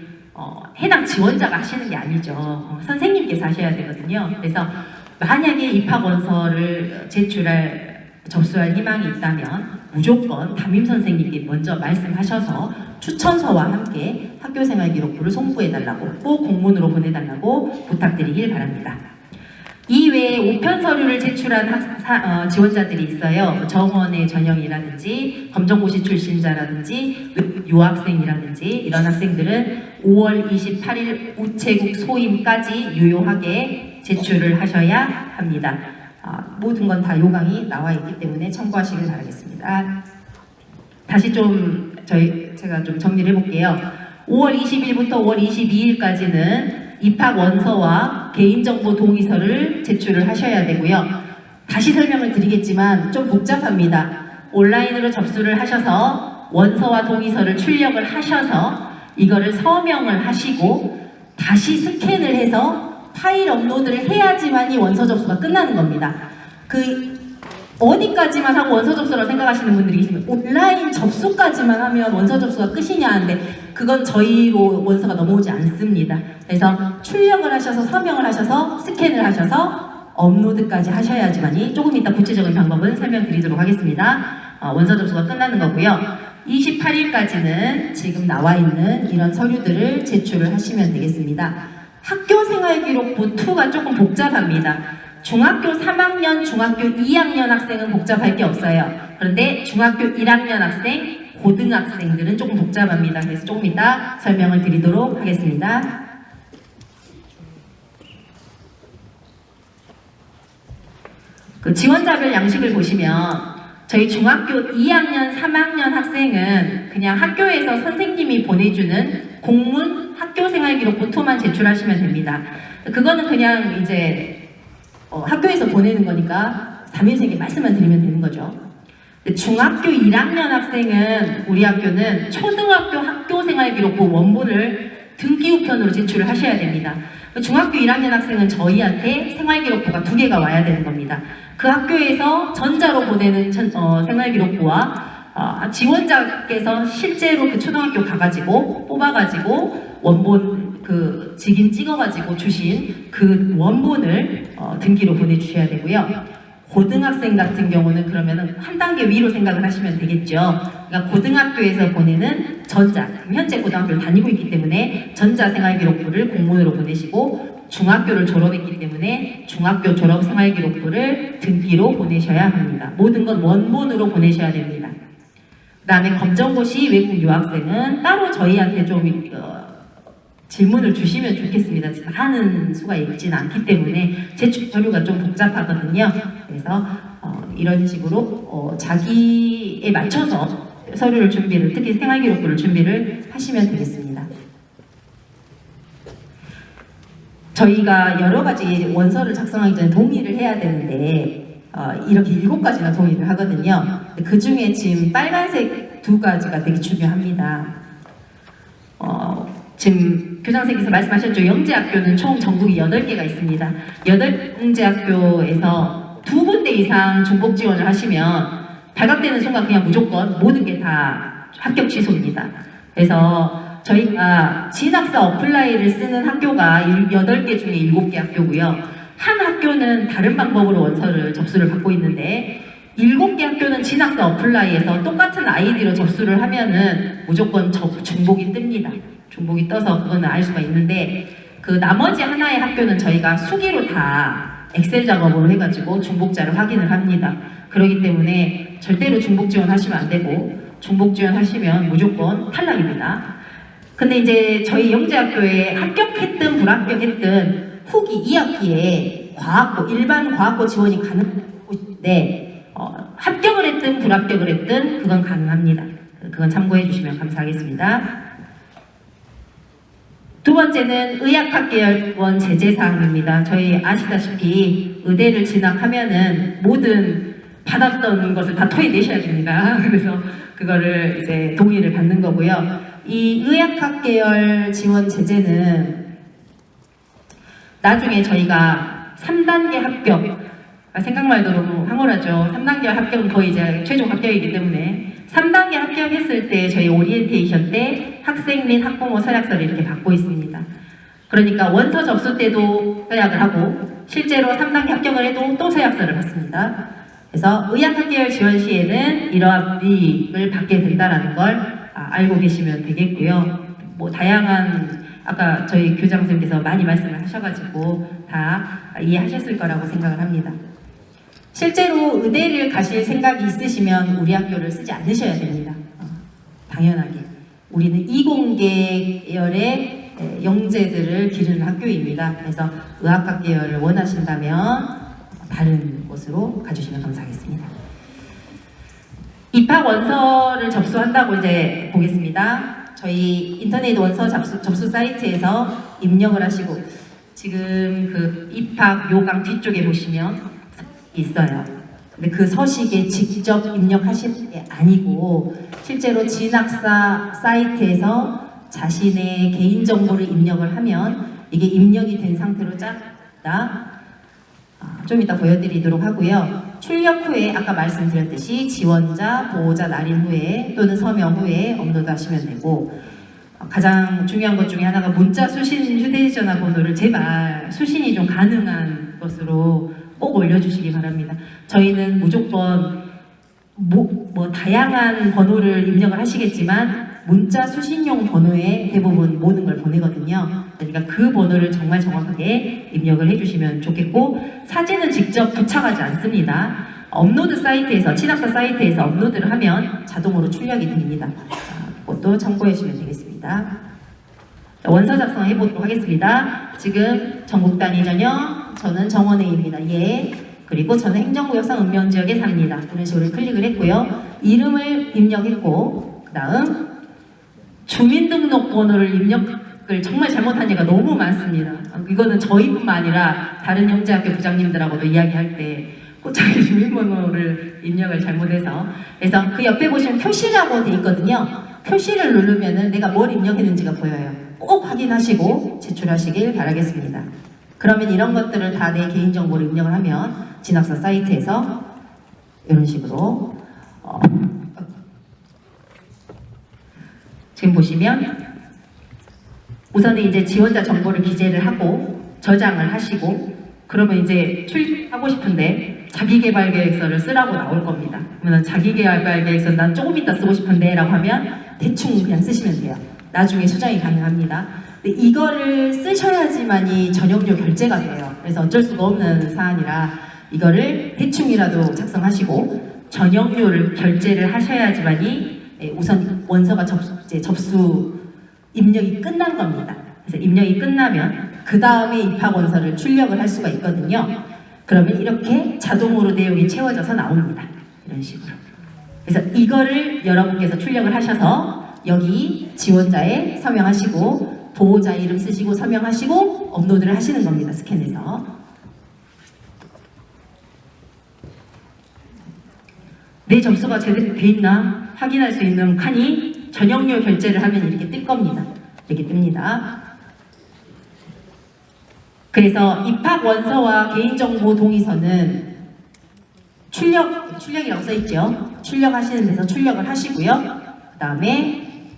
해당 지원자가 하시는 게 아니죠. 선생님께서 하셔야 되거든요. 그래서 만약에 입학원서를 접수할 희망이 있다면 무조건 담임선생님께 먼저 말씀하셔서 추천서와 함께 학교생활기록부를 송부해달라고 꼭 공문으로 보내달라고 부탁드리길 바랍니다. 이외에 우편 서류를 제출한 지원자들이 있어요. 정원의 전형이라든지 검정고시 출신자라든지 유학생이라든지 이런 학생들은 5월 28일 우체국 소임까지 유효하게 제출을 하셔야 합니다. 모든 건 다 요강이 나와 있기 때문에 참고하시길 바라겠습니다. 다시 좀 제가 좀 정리를 해볼게요. 5월 20일부터 5월 22일까지는 입학 원서와 개인정보 동의서를 제출을 하셔야 되고요. 다시 설명을 드리겠지만 좀 복잡합니다. 온라인으로 접수를 하셔서 원서와 동의서를 출력을 하셔서 이거를 서명을 하시고 다시 스캔을 해서 파일 업로드를 해야지만이 원서 접수가 끝나는 겁니다. 어디까지만 하고 원서 접수라고 생각하시는 분들이 계시면 온라인 접수까지만 하면 원서 접수가 끝이냐 하는데 그건 저희로 원서가 넘어오지 않습니다. 그래서 출력을 하셔서 서명을 하셔서 스캔을 하셔서 업로드까지 하셔야지만이 조금 이따 구체적인 방법은 설명드리도록 하겠습니다. 원서 접수가 끝나는 거고요. 28일까지는 지금 나와 있는 이런 서류들을 제출을 하시면 되겠습니다. 학교생활기록부 2가 조금 복잡합니다. 중학교 3학년, 중학교 2학년 학생은 복잡할 게 없어요. 그런데 중학교 1학년 학생, 고등학생들은 조금 복잡합니다. 그래서 조금 이따 설명을 드리도록 하겠습니다. 그 지원자별 양식을 보시면 저희 중학교 2학년, 3학년 학생은 그냥 학교에서 선생님이 보내주는 공문 학교생활기록부 2만 제출하시면 됩니다. 그거는 그냥 이제 학교에서 보내는 거니까 담임선생님께 말씀만 드리면 되는 거죠. 중학교 1학년 학생은 우리 학교는 초등학교 학교생활기록부 원본을 등기우편으로 제출을 하셔야 됩니다. 중학교 1학년 학생은 저희한테 생활기록부가 2개가 와야 되는 겁니다. 그 학교에서 전자로 보내는 생활기록부와 지원자께서 실제로 그 초등학교 가가지고 뽑아가지고 원본 그 직인 찍어가지고 주신 그 원본을 등기로 보내주셔야 되고요. 고등학생 같은 경우는 그러면은 한 단계 위로 생각을 하시면 되겠죠. 그러니까 고등학교에서 보내는 전자, 현재 고등학교를 다니고 있기 때문에 전자생활기록부를 공문으로 보내시고 중학교를 졸업했기 때문에 중학교 졸업 생활기록부를 등기로 보내셔야 합니다. 모든 건 원본으로 보내셔야 됩니다. 그 다음에 검정고시 외국 유학생은 따로 저희한테 좀 질문을 주시면 좋겠습니다. 하는 수가 있지는 않기 때문에 제출 서류가 좀 복잡하거든요. 그래서 이런 식으로 자기에 맞춰서 서류를 준비를, 특히 생활기록부를 준비를 하시면 되겠습니다. 저희가 여러 가지 원서를 작성하기 전에 동의를 해야 되는데 이렇게 7가지나 동의를 하거든요. 그 중에 지금 빨간색 2가지가 되게 중요합니다. 지금 교장선생님께서 말씀하셨죠. 영재학교는 총 전국에 8개가 있습니다. 8영재학교에서 2군데 이상 중복 지원을 하시면 발각되는 순간 그냥 무조건 모든 게 다 합격 취소입니다. 그래서 저희가 진학사 어플라이를 쓰는 학교가 8개 중에 7개 학교고요. 한 학교는 다른 방법으로 원서를 접수를 받고 있는데 7개 학교는 진학사 어플라이에서 똑같은 아이디로 접수를 하면은 무조건 중복이 뜹니다. 중복이 떠서 그거는 알 수가 있는데 그 나머지 하나의 학교는 저희가 수기로 다 엑셀 작업으로 해가지고 중복자를 확인을 합니다. 그렇기 때문에 절대로 중복 지원하시면 안 되고 중복 지원하시면 무조건 탈락입니다. 근데 이제 저희 영재학교에 합격했든 불합격했든 후기 2학기에 과학고 일반 과학고 지원이 가능한데 합격을 했든 불합격을 했든 그건 가능합니다. 그건 참고해 주시면 감사하겠습니다. 두 번째는 의학학계열원 제재사항입니다. 저희 아시다시피 의대를 진학하면은 모든 받았던 것을 다 토해내셔야 됩니다. 그래서 그거를 이제 동의를 받는 거고요. 이 의학학계열 지원 제재는 나중에 저희가 3단계 합격, 생각만 해도 너무 황홀하죠. 3단계 합격은 거의 이제 최종 합격이기 때문에 3단계 합격했을 때 저희 오리엔테이션 때 학생 및 학부모 서약서를 이렇게 받고 있습니다. 그러니까 원서 접수 때도 서약을 하고 실제로 3단계 합격을 해도 또 서약서를 받습니다. 그래서 의학학계열 지원 시에는 이러한 비익을 받게 된다는 걸 알고 계시면 되겠고요. 뭐 다양한 아까 저희 교장 선생님께서 많이 말씀을 하셔가지고 다 이해하셨을 거라고 생각을 합니다. 실제로 의대를 가실 생각이 있으시면 우리 학교를 쓰지 않으셔야 됩니다. 당연하게. 우리는 이공계 계열의 영재들을 기르는 학교입니다. 그래서 의학학 계열을 원하신다면 다른 곳으로 가주시면 감사하겠습니다. 입학 원서를 접수한다고 이제 보겠습니다. 저희 인터넷 원서 접수 사이트에서 입력을 하시고 지금 그 입학 요강 뒤쪽에 보시면 있어요. 근데 그 서식에 직접 입력하실 게 아니고 실제로 진학사 사이트에서 자신의 개인정보를 입력을 하면 이게 입력이 된 상태로 짰다. 좀 이따 보여드리도록 하고요. 출력 후에 아까 말씀드렸듯이 지원자, 보호자 날인 후에 또는 서명 후에 업로드 하시면 되고 가장 중요한 것 중에 하나가 문자, 수신, 휴대전화 번호를 제발 수신이 좀 가능한 것으로 꼭 올려주시기 바랍니다. 저희는 무조건 뭐 다양한 번호를 입력을 하시겠지만 문자 수신용 번호에 대부분 모든 걸 보내거든요. 그러니까 그 번호를 정말 정확하게 입력을 해주시면 좋겠고 사진은 직접 부착하지 않습니다. 업로드 사이트에서 진학사 사이트에서 업로드를 하면 자동으로 출력이 됩니다. 그것도 참고해 주시면 되겠습니다. 원서 작성해 보도록 하겠습니다. 지금 전국 단위 전형 저는 정원혜입니다. 예. 그리고 저는 행정구역상 읍면지역에 삽니다. 이런 식으로 클릭을 했고요. 이름을 입력했고 그 다음 주민등록번호를 입력을 정말 잘못한 예가 너무 많습니다. 이거는 저희뿐만 아니라 다른 영재학교 부장님들하고도 이야기할 때 꼭 자기 주민번호를 입력을 잘못해서 그래서 그 옆에 보시면 표시라고 돼 있거든요. 표시를 누르면은 내가 뭘 입력했는지가 보여요. 꼭 확인하시고 제출하시길 바라겠습니다. 그러면 이런 것들을 다 내 개인정보를 입력을 하면 진학사 사이트에서 이런 식으로 지금 보시면 우선은 이제 지원자 정보를 기재를 하고 저장을 하시고 그러면 이제 출입하고 싶은데 자기개발계획서를 쓰라고 나올 겁니다. 그러면 자기개발계획서 난 조금 이따 쓰고 싶은데 라고 하면 대충 그냥 쓰시면 돼요. 나중에 수정이 가능합니다. 근데 이거를 쓰셔야지만이 전형료 결제가 돼요. 그래서 어쩔 수가 없는 사안이라 이거를 대충이라도 작성하시고 전형료를 결제를 하셔야지만이 우선 원서가 접수 입력이 끝난 겁니다. 그래서 입력이 끝나면 그 다음에 입학 원서를 출력을 할 수가 있거든요. 그러면 이렇게 자동으로 내용이 채워져서 나옵니다. 이런 식으로. 그래서 이거를 여러분께서 출력을 하셔서 여기 지원자에 서명하시고 보호자 이름 쓰시고 서명하시고 업로드를 하시는 겁니다. 스캔해서. 내 접수가 제대로 돼 있나 확인할 수 있는 칸이 전형료 결제를 하면 이렇게 뜰 겁니다. 이렇게 뜹니다. 그래서 입학 원서와 개인정보 동의서는 출력이라고 써있죠. 출력하시는 데서 출력을 하시고요. 그 다음에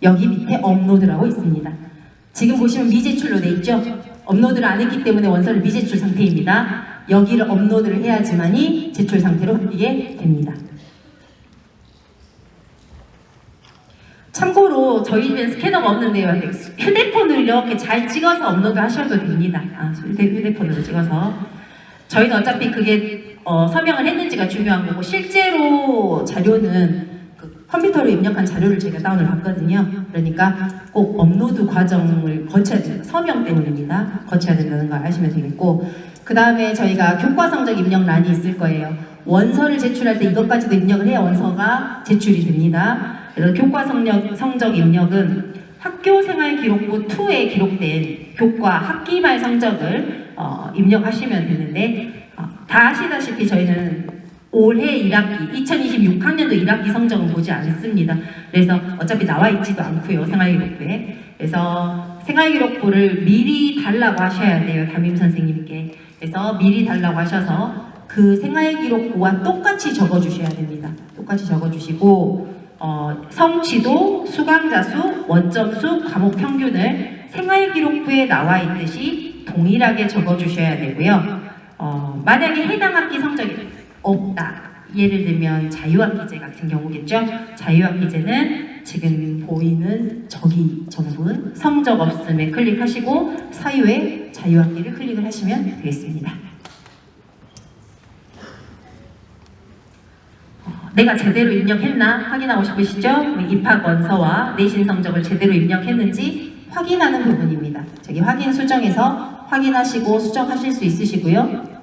여기 밑에 업로드라고 있습니다. 지금 보시면 미제출로 돼 있죠. 업로드를 안 했기 때문에 원서를 미제출 상태입니다. 여기를 업로드를 해야지만이 제출 상태로 바뀌게 됩니다. 참고로 저희 집엔 스캐너가 없는데요. 휴대폰으로 이렇게 잘 찍어서 업로드 하셔도 됩니다. 휴대폰으로 찍어서. 저희는 어차피 그게 서명을 했는지가 중요한 거고 실제로 자료는 그 컴퓨터로 입력한 자료를 제가 다운을 받거든요. 그러니까 꼭 업로드 과정을 거쳐야 됩니다. 서명 때문입니다. 거쳐야 된다는 걸 아시면 되겠고 그 다음에 저희가 교과 성적 입력란이 있을 거예요. 원서를 제출할 때 이것까지도 입력을 해야 원서가 제출이 됩니다. 그래서 교과 성적 입력은 학교생활기록부 2에 기록된 교과 학기 말 성적을 입력하시면 되는데 다 아시다시피 저희는 올해 1학기, 2026학년도 1학기 성적은 보지 않습니다. 그래서 어차피 나와 있지도 않고요, 생활기록부에. 그래서 생활기록부를 미리 달라고 하셔야 돼요, 담임 선생님께. 그래서 미리 달라고 하셔서 그 생활기록부와 똑같이 적어주셔야 됩니다. 똑같이 적어주시고 성취도, 수강자 수, 원점 수, 과목 평균을 생활기록부에 나와 있듯이 동일하게 적어주셔야 되고요. 만약에 해당 학기 성적이 없다. 예를 들면 자유학기제 같은 경우겠죠. 자유학기제는 지금 보이는 저기 전문 성적 없음에 클릭하시고 사유에 자유학기를 클릭을 하시면 되겠습니다. 내가 제대로 입력했나 확인하고 싶으시죠? 입학 원서와 내신 성적을 제대로 입력했는지 확인하는 부분입니다. 저기 확인 수정에서 확인하시고 수정하실 수 있으시고요.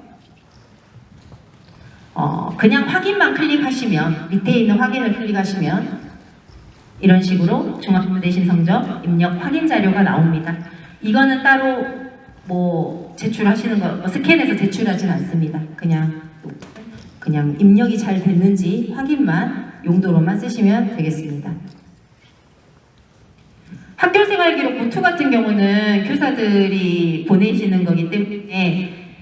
그냥 확인만 클릭하시면 밑에 있는 확인을 클릭하시면 이런 식으로 중학교 내신 성적 입력 확인 자료가 나옵니다. 이거는 따로 뭐 제출하시는 거 스캔해서 제출하지는 않습니다. 그냥 입력이 잘 됐는지 확인만 용도로만 쓰시면 되겠습니다. 학교생활기록부 2 같은 경우는 교사들이 보내시는 거기 때문에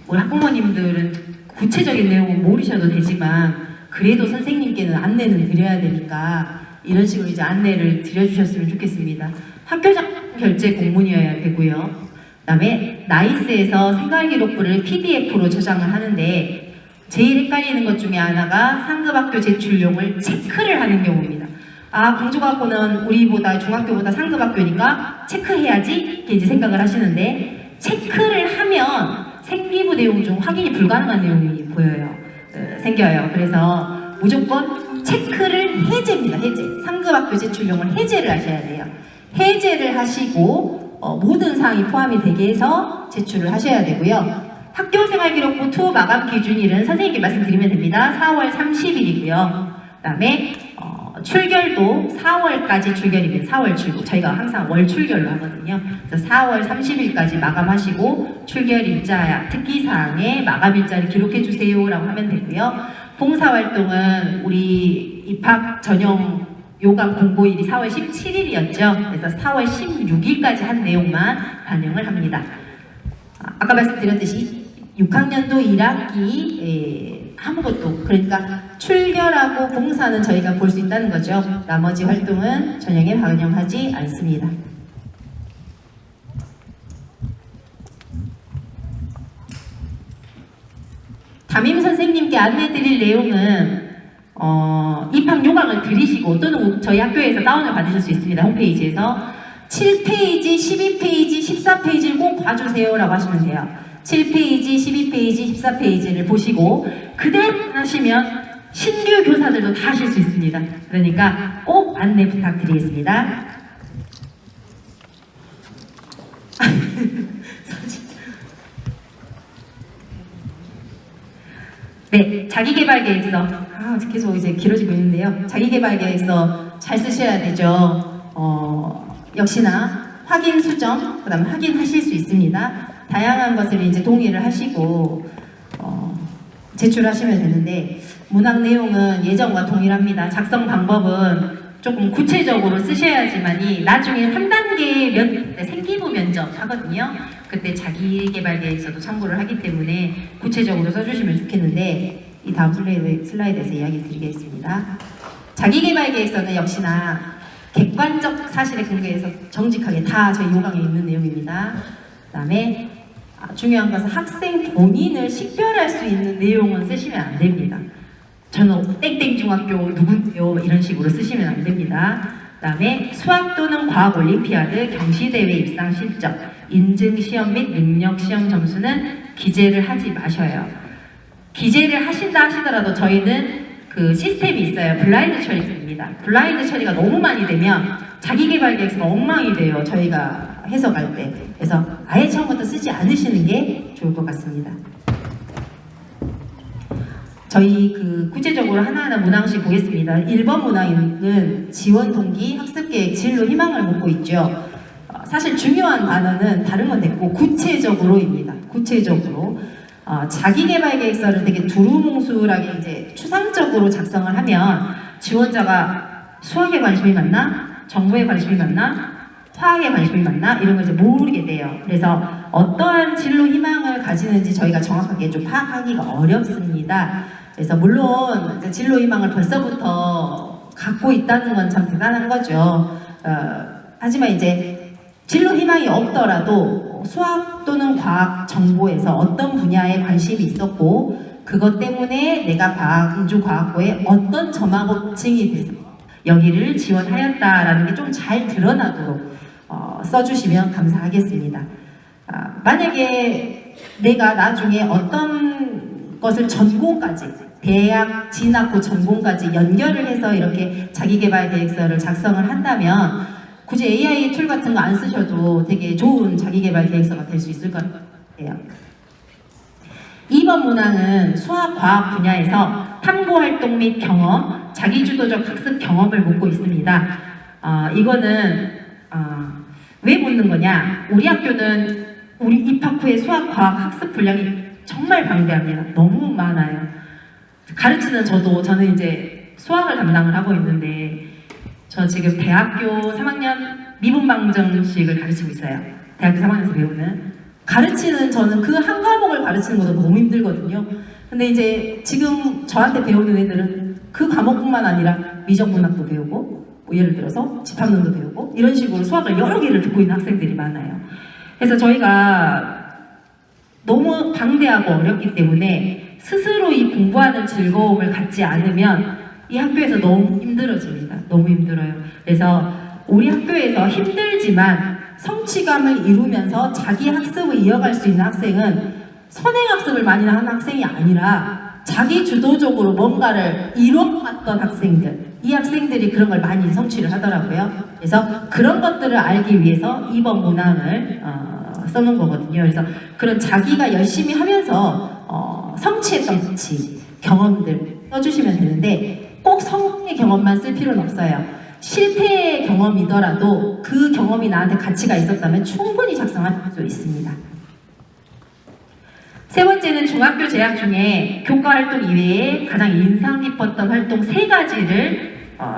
우리 학부모님들은 구체적인 내용은 모르셔도 되지만 그래도 선생님께는 안내는 드려야 되니까 이런 식으로 이제 안내를 드려주셨으면 좋겠습니다. 학교장 결제 공문이어야 되고요. 그다음에 나이스에서 생활기록부를 PDF로 저장을 하는데 제일 헷갈리는 것 중에 하나가 상급학교 제출용을 체크를 하는 경우입니다. 강주학교는 우리보다 중학교보다 상급학교니까 체크해야지 이렇게 이제 생각을 하시는데 체크를 하면 생기부 내용 중 확인이 불가능한 내용이 생겨요. 그래서 무조건 체크를 해제입니다. 해제. 상급학교 제출용을 해제를 하셔야 돼요. 해제를 하시고 모든 사항이 포함이 되게 해서 제출을 하셔야 되고요. 학교생활기록부 2 마감 기준일은 선생님께 말씀드리면 됩니다. 4월 30일이고요. 그 다음에 출결도 4월까지 출결입니다. 4월 출고. 저희가 항상 월 출결로 하거든요. 그래서 4월 30일까지 마감하시고 출결일자, 특기사항에 마감일자를 기록해주세요 라고 하면 되고요. 봉사활동은 우리 입학 전형 요강 공고일이 4월 17일이었죠. 그래서 4월 16일까지 한 내용만 반영을 합니다. 아까 말씀드렸듯이 6학년도 1학기 아무것도 그러니까 출결하고 봉사는 저희가 볼 수 있다는 거죠. 나머지 활동은 전형에 반영하지 않습니다. 담임 선생님께 안내드릴 내용은 입학 요강을 들이시고 또는 저희 학교에서 다운을 받으실 수 있습니다. 홈페이지에서 7페이지, 12페이지, 14페이지를 꼭 봐주세요 라고 하시면 돼요. 7페이지, 12페이지, 14페이지를 보시고 그대로 하시면 신규 교사들도 다 하실 수 있습니다. 그러니까 꼭 안내 부탁드리겠습니다. 네, 자기계발계획서. 계속 이제 길어지고 있는데요. 자기계발계획서 잘 쓰셔야 되죠. 역시나 확인 수정, 그 다음 확인하실 수 있습니다. 다양한 것을 이제 동의를 하시고 제출하시면 되는데 문항 내용은 예전과 동일합니다. 작성 방법은 조금 구체적으로 쓰셔야지만이 나중에 3단계 생기부 면접 하거든요. 그때 자기계발계획서도 참고를 하기 때문에 구체적으로 써주시면 좋겠는데 이 다음 슬라이드에서 이야기 드리겠습니다. 자기계발계획서는 역시나 객관적 사실에 근거해서 정직하게 다 저희 요강에 있는 내용입니다. 그 다음에 중요한 것은 학생 본인을 식별할 수 있는 내용은 쓰시면 안 됩니다. 저는 땡땡 중학교 누군데요 이런 식으로 쓰시면 안 됩니다. 그 다음에 수학 또는 과학 올림피아드, 경시대회 입상 실적, 인증시험 및 능력시험 점수는 기재를 하지 마셔요. 기재를 하신다 하시더라도 저희는 그 시스템이 있어요. 블라인드 처리입니다. 블라인드 처리가 너무 많이 되면 자기개발 계획서가 엉망이 돼요. 저희가 해석할 때. 그래서 아예 처음부터 쓰지 않으시는 게 좋을 것 같습니다. 저희 그 구체적으로 하나하나 문항씩 보겠습니다. 1번 문항은 지원 동기, 학습계획, 진로, 희망을 묻고 있죠. 사실 중요한 단어는 다른 건 됐고 구체적으로입니다. 구체적으로 자기개발 계획서를 되게 두루뭉술하게 이제 추상적으로 작성을 하면 지원자가 수학에 관심이 많나, 정보에 관심이 많나, 화학에 관심이 많나 이런 걸 이제 모르게 돼요. 그래서 어떠한 진로 희망을 가지는지 저희가 정확하게 좀 파악하기가 어렵습니다. 그래서 물론 이제 진로 희망을 벌써부터 갖고 있다는 건 참 대단한 거죠. 하지만 이제 진로 희망이 없더라도 수학 또는 과학 정보에서 어떤 분야에 관심이 있었고 그것 때문에 내가 광주과학고에 어떤 점하고층이 돼서 여기를 지원하였다라는 게 좀 잘 드러나도록 써주시면 감사하겠습니다. 만약에 내가 나중에 어떤 것을 전공까지 대학 진학 후 전공까지 연결을 해서 이렇게 자기개발 계획서를 작성을 한다면 굳이 AI 툴 같은 거 안 쓰셔도 되게 좋은 자기개발 계획서가 될 수 있을 것 같아요. 2번 문항은 수학, 과학 분야에서 탐구활동 및 경험, 자기주도적 학습 경험을 묻고 있습니다. 이거는 왜 묻는 거냐? 우리 학교는 우리 입학 후에 수학, 과학 학습 분량이 정말 방대합니다. 너무 많아요. 가르치는 저는 이제 수학을 담당을 하고 있는데 저 지금 대학교 3학년 미분방정식을 가르치고 있어요. 대학교 3학년에서 배우는. 가르치는 저는 그 한 과목을 가르치는 것도 너무 힘들거든요. 근데 이제 지금 저한테 배우는 애들은 그 과목뿐만 아니라 미적분학도 배우고 뭐 예를 들어서 집합론도 배우고 이런 식으로 수학을 여러 개를 듣고 있는 학생들이 많아요. 그래서 저희가 너무 방대하고 어렵기 때문에 스스로 이 공부하는 즐거움을 갖지 않으면 이 학교에서 너무 힘들어집니다. 너무 힘들어요. 그래서 우리 학교에서 힘들지만 성취감을 이루면서 자기 학습을 이어갈 수 있는 학생은 선행학습을 많이 하는 학생이 아니라 자기 주도적으로 뭔가를 이뤄갔던 학생들, 이 학생들이 그런 걸 많이 성취를 하더라고요. 그래서 그런 것들을 알기 위해서 2번 문항을 써놓은 거거든요. 그래서 그런 자기가 열심히 하면서 성취했던 가치, 경험들 써주시면 되는데 꼭 성공의 경험만 쓸 필요는 없어요. 실패의 경험이더라도 그 경험이 나한테 가치가 있었다면 충분히 작성할 수 있습니다. 세 번째는 중학교 재학 중에 교과활동 이외에 가장 인상 깊었던 활동 3가지를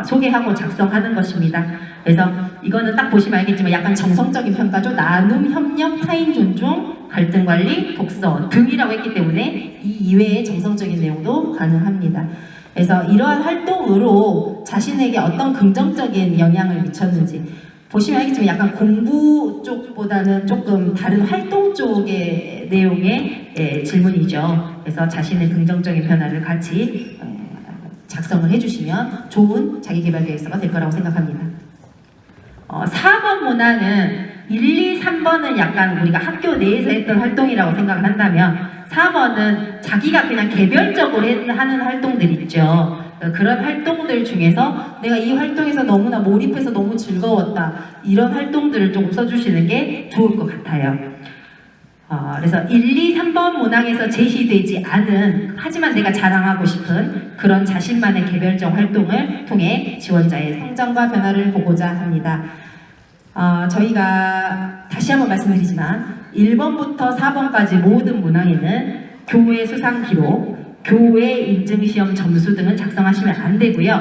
소개하고 작성하는 것입니다. 그래서 이거는 딱 보시면 알겠지만 약간 정성적인 평가죠. 나눔, 협력, 타인 존중, 갈등 관리, 독서 등이라고 했기 때문에 이 이외의 정성적인 내용도 가능합니다. 그래서 이러한 활동으로 자신에게 어떤 긍정적인 영향을 미쳤는지 보시면 알겠지만 약간 공부 쪽보다는 조금 다른 활동 쪽의 내용의 질문이죠. 그래서 자신의 긍정적인 변화를 같이 작성을 해주시면 좋은 자기개발 계획서가 될 거라고 생각합니다. 4번 문항은 1, 2, 3번은 약간 우리가 학교 내에서 했던 활동이라고 생각을 한다면 4번은 자기가 그냥 개별적으로 하는 활동들 있죠. 그런 활동들 중에서 내가 이 활동에서 너무나 몰입해서 너무 즐거웠다. 이런 활동들을 조금 써주시는 게 좋을 것 같아요. 그래서 1, 2, 3번 문항에서 제시되지 않은 하지만 내가 자랑하고 싶은 그런 자신만의 개별적 활동을 통해 지원자의 성장과 변화를 보고자 합니다. 저희가 다시 한번 말씀드리지만 1번부터 4번까지 모든 문항에는 교회 수상 기록, 교회 인증시험 점수 등은 작성하시면 안 되고요.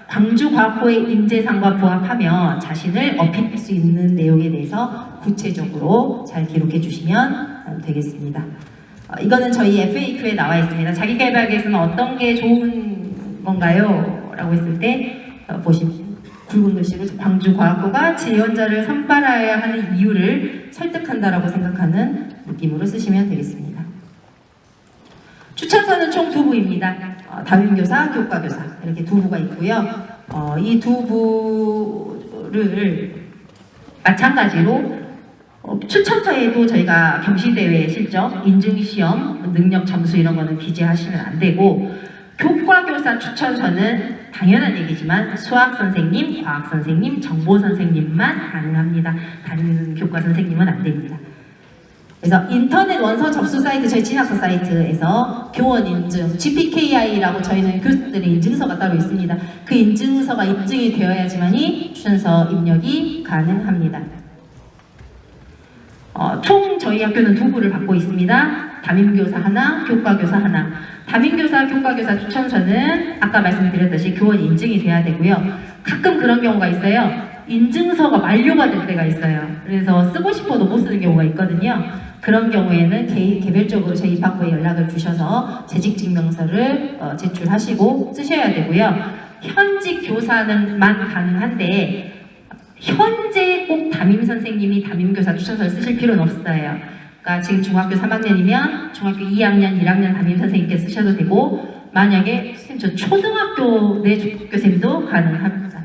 광주과학고의 인재상과 부합하며 자신을 어필할 수 있는 내용에 대해서 구체적으로 잘 기록해 주시면 되겠습니다. 이거는 저희 FAQ에 나와 있습니다. 자기개발 계획서는 어떤 게 좋은 건가요? 라고 했을 때 보시면 굵은 글씨로 광주과학고가 지원자를 선발해야 하는 이유를 설득한다라고 생각하는 느낌으로 쓰시면 되겠습니다. 추천서는 총 2부입니다. 담임교사, 교과교사 이렇게 2부가 있고요. 이 2부를 마찬가지로 추천서에도 저희가 경시대회 실적, 인증시험, 능력 점수 이런 거는 기재하시면 안 되고 교과교사 추천서는 당연한 얘기지만 수학 선생님, 과학 선생님, 정보 선생님만 가능합니다. 다른 교과 선생님은 안 됩니다. 그래서 인터넷 원서 접수 사이트, 저희 진학서 사이트에서 교원 인증, GPKI라고 저희는 교수들의 인증서가 따로 있습니다. 그 인증서가 입증이 되어야지만이 추천서 입력이 가능합니다. 총 저희 학교는 2부를 받고 있습니다. 담임교사 하나, 교과교사 하나. 담임교사, 교과교사 추천서는 아까 말씀드렸듯이 교원 인증이 돼야 되고요. 가끔 그런 경우가 있어요. 인증서가 만료가 될 때가 있어요. 그래서 쓰고 싶어도 못 쓰는 경우가 있거든요. 그런 경우에는 개별적으로 저희 입학부에 연락을 주셔서 재직증명서를 제출하시고 쓰셔야 되고요. 현직 교사는만 가능한데 현재 꼭 담임선생님이 담임교사 추천서를 쓰실 필요는 없어요. 그러니까 지금 중학교 3학년이면 중학교 2학년, 1학년 담임선생님께 쓰셔도 되고 만약에 선생님 저 초등학교 내 중학교생도 가능합니다.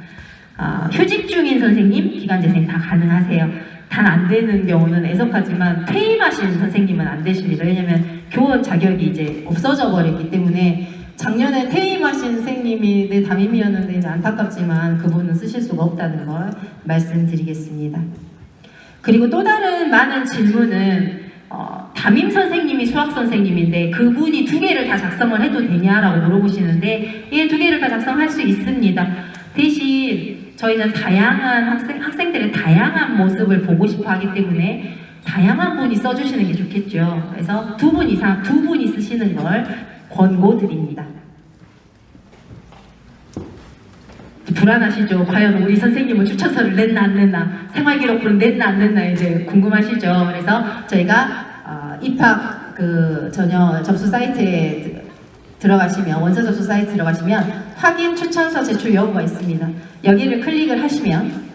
휴직 중인 선생님, 기간제생 다 가능하세요. 단 안 되는 경우는 애석하지만 퇴임하신 선생님은 안 되십니다. 왜냐면 교원 자격이 이제 없어져 버렸기 때문에 작년에 퇴임하신 선생님이 내 담임이었는데 이제 안타깝지만 그분은 쓰실 수가 없다는 걸 말씀드리겠습니다. 그리고 또 다른 많은 질문은 담임 선생님이 수학 선생님인데 그분이 2개를 다 작성을 해도 되냐라고 물어보시는데 예, 2개를 다 작성할 수 있습니다. 대신 저희는 다양한 학생들의 다양한 모습을 보고 싶어 하기 때문에 다양한 분이 써주시는 게 좋겠죠. 그래서 2분 이상, 2분이 쓰시는 걸 권고드립니다. 불안하시죠? 과연 우리 선생님은 추천서를 냈나 안 냈나, 생활기록부를 냈나 안 냈나 이제 궁금하시죠? 그래서 저희가 입학 전혀 접수 사이트에 들어가시면, 원서 접수 사이트 들어가시면 확인 추천서 제출 여부가 있습니다. 여기를 클릭을 하시면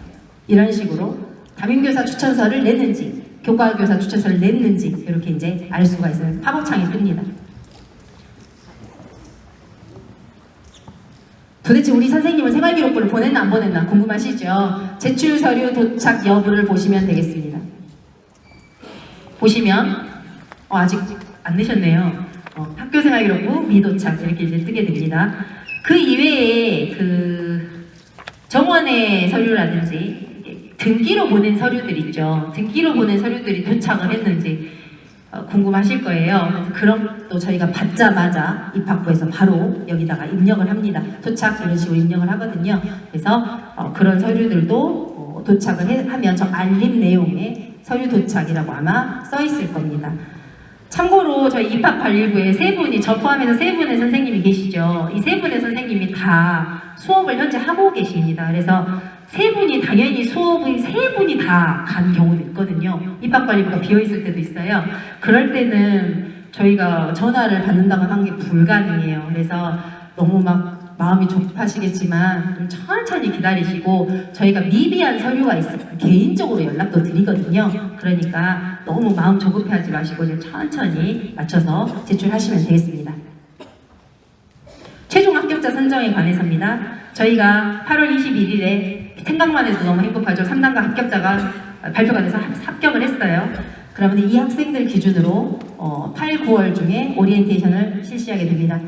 이런 식으로 담임교사 추천서를 냈는지, 교과교사 추천서를 냈는지 이렇게 이제 알 수가 있어요. 팝업창이 뜹니다. 도대체 우리 선생님은 생활기록부를 보냈나 안 보냈나 궁금하시죠? 제출 서류 도착 여부를 보시면 되겠습니다. 보시면 아직 안 내셨네요. 학교생활기록부 미도착 이렇게 이제 뜨게 됩니다. 그 이외에 정원의 서류라든지 등기로 보낸 서류들 있죠. 등기로 보낸 서류들이 도착을 했는지 궁금하실 거예요. 그래서 그런 또 저희가 받자마자 입학부에서 바로 여기다가 입력을 합니다. 도착 이런 식으로 입력을 하거든요. 그래서 그런 서류들도 도착을 하면 저 알림 내용에 서류 도착이라고 아마 써 있을 겁니다. 참고로 저희 입학관리부에 저 포함해서 3분의 선생님이 계시죠. 이 3분의 선생님이 다 수업을 현재 하고 계십니다. 그래서 3분이 당연히 수업을 3분이 다 간 경우도 있거든요. 입학관리부가 비어있을 때도 있어요. 그럴 때는 저희가 전화를 받는다고 하는 게 불가능해요. 그래서 너무 막 마음이 조급하시겠지만 좀 천천히 기다리시고 저희가 미비한 서류가 있으면 개인적으로 연락도 드리거든요. 그러니까 너무 마음 조급해하지 마시고 이제 천천히 맞춰서 제출하시면 되겠습니다. 최종 합격자 선정에 관해서입니다. 저희가 8월 21일에 생각만 해도 너무 행복하죠. 3단계 합격자가 발표가 돼서 합격을 했어요. 그러면 이 학생들 기준으로 8, 9월 중에 오리엔테이션을 실시하게 됩니다.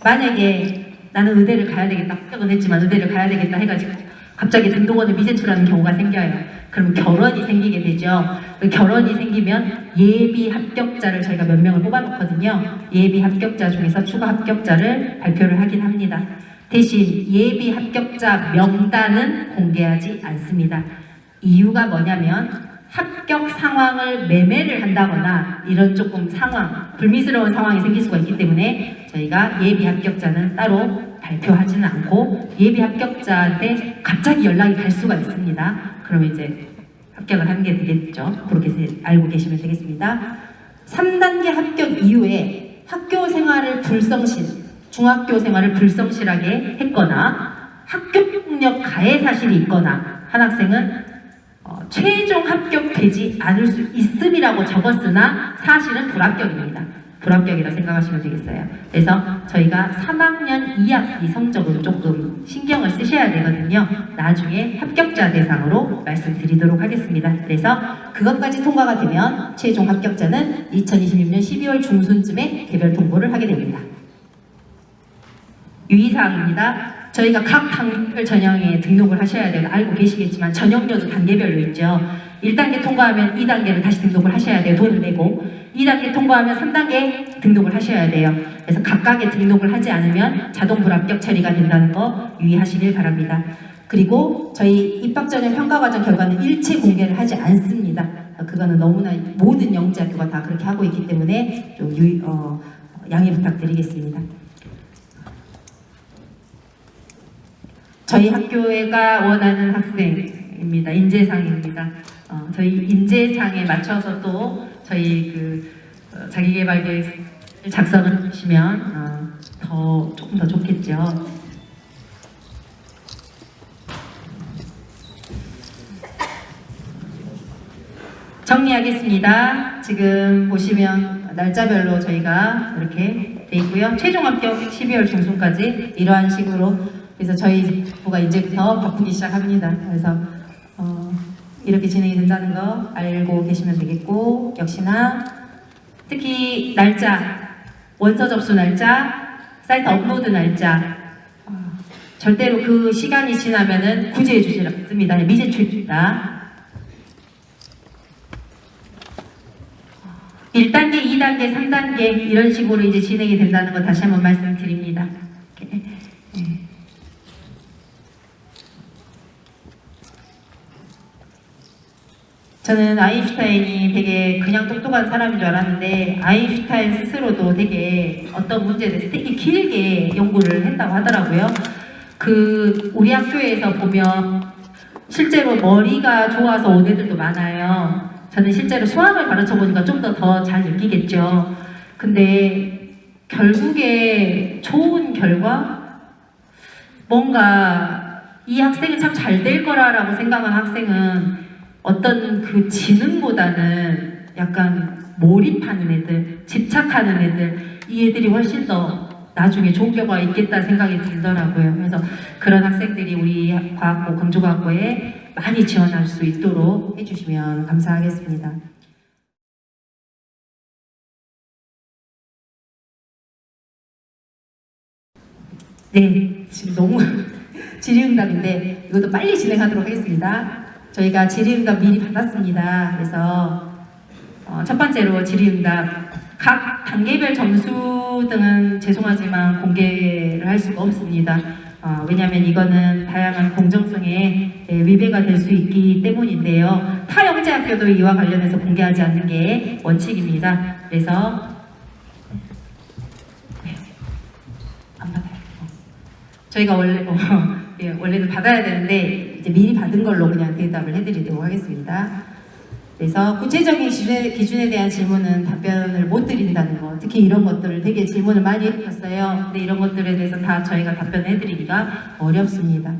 만약에 나는 의대를 가야 되겠다, 합격은 했지만 의대를 가야 되겠다 해가지고 갑자기 등록원을 미제출하는 경우가 생겨요. 그럼 결원이 생기게 되죠. 결원이 생기면 예비 합격자를 저희가 몇 명을 뽑아놓거든요. 예비 합격자 중에서 추가 합격자를 발표를 하긴 합니다. 대신 예비 합격자 명단은 공개하지 않습니다. 이유가 뭐냐면 합격 상황을 매매를 한다거나 이런 조금 불미스러운 상황이 생길 수가 있기 때문에 저희가 예비 합격자는 따로 발표하지는 않고 예비 합격자한테 갑자기 연락이 갈 수가 있습니다. 그러면 이제 합격을 하는 게 되겠죠. 그렇게 알고 계시면 되겠습니다. 3단계 합격 이후에 학교 생활을 중학교 생활을 불성실하게 했거나 학교폭력 가해 사실이 있거나 한 학생은 최종 합격되지 않을 수 있음이라고 적었으나 사실은 불합격입니다. 불합격이라 생각하시면 되겠어요. 그래서 저희가 3학년 2학기 성적은 조금 신경을 쓰셔야 되거든요. 나중에 합격자 대상으로 말씀드리도록 하겠습니다. 그래서 그것까지 통과가 되면 최종 합격자는 2026년 12월 중순쯤에 개별 통보를 하게 됩니다. 유의사항입니다. 저희가 각 단계별 전형에 등록을 하셔야 돼요. 알고 계시겠지만 전형료도 단계별로 있죠. 1단계 통과하면 2단계를 다시 등록을 하셔야 돼요. 돈을 내고 2단계 통과하면 3단계 등록을 하셔야 돼요. 그래서 각각의 등록을 하지 않으면 자동 불합격 처리가 된다는 거 유의하시길 바랍니다. 그리고 저희 입학전형 평가과정 결과는 일체 공개를 하지 않습니다. 그거는 너무나 모든 영재학교가 다 그렇게 하고 있기 때문에 좀 양해 부탁드리겠습니다. 저희 학교가 원하는 학생입니다. 인재상입니다. 저희 인재상에 맞춰서 또 저희 자기개발 계획 작성을 해주시면 조금 더 좋겠죠. 정리하겠습니다. 지금 보시면 날짜별로 저희가 이렇게 돼 있고요. 최종 합격 12월 중순까지 이러한 식으로. 그래서 저희 부가 이제부터 바쁘기 시작합니다. 그래서 이렇게 진행이 된다는 거 알고 계시면 되겠고, 역시나 특히 날짜, 원서 접수 날짜, 사이트 업로드 날짜, 절대로 그 시간이 지나면은 구제해 주지 않습니다. 미제출입니다. 1단계, 2단계, 3단계 이런 식으로 이제 진행이 된다는 거 다시 한번 말씀드립니다. 저는 아인슈타인이 되게 그냥 똑똑한 사람인 줄 알았는데 아인슈타인 스스로도 되게 어떤 문제에 대해서 되게 길게 연구를 했다고 하더라고요. 우리 학교에서 보면 실제로 머리가 좋아서 온 애들도 많아요. 저는 실제로 수학을 가르쳐 보니까 좀 더 잘 느끼겠죠. 근데 결국에 좋은 결과? 뭔가 이 학생은 참 잘 될 거라고 생각한 학생은 어떤 그 지능보다는 약간 몰입하는 애들, 집착하는 애들, 이 애들이 훨씬 더 나중에 좋은 결과가 있겠다 생각이 들더라고요. 그래서 그런 학생들이 우리 과학고, 강조과학고에 많이 지원할 수 있도록 해주시면 감사하겠습니다. 네, 지금 너무 질의응답인데 이것도 빨리 진행하도록 하겠습니다. 저희가 질의응답 미리 받았습니다. 그래서 첫 번째로 질의응답 각 단계별 점수 등은 죄송하지만 공개를 할 수가 없습니다. 왜냐하면 이거는 다양한 공정성에 위배가 될 수 있기 때문인데요. 타 영재학교도 이와 관련해서 공개하지 않는 게 원칙입니다. 그래서 안 받아요. 저희가 원래는 받아야 되는데 이제 미리 받은 걸로 그냥 대답을 해드리도록 하겠습니다. 그래서 구체적인 기준에 대한 질문은 답변을 못 드린다는 거, 특히 이런 것들을 되게 질문을 많이 해주셨어요. 근데 이런 것들에 대해서 다 저희가 답변해드리기가 어렵습니다.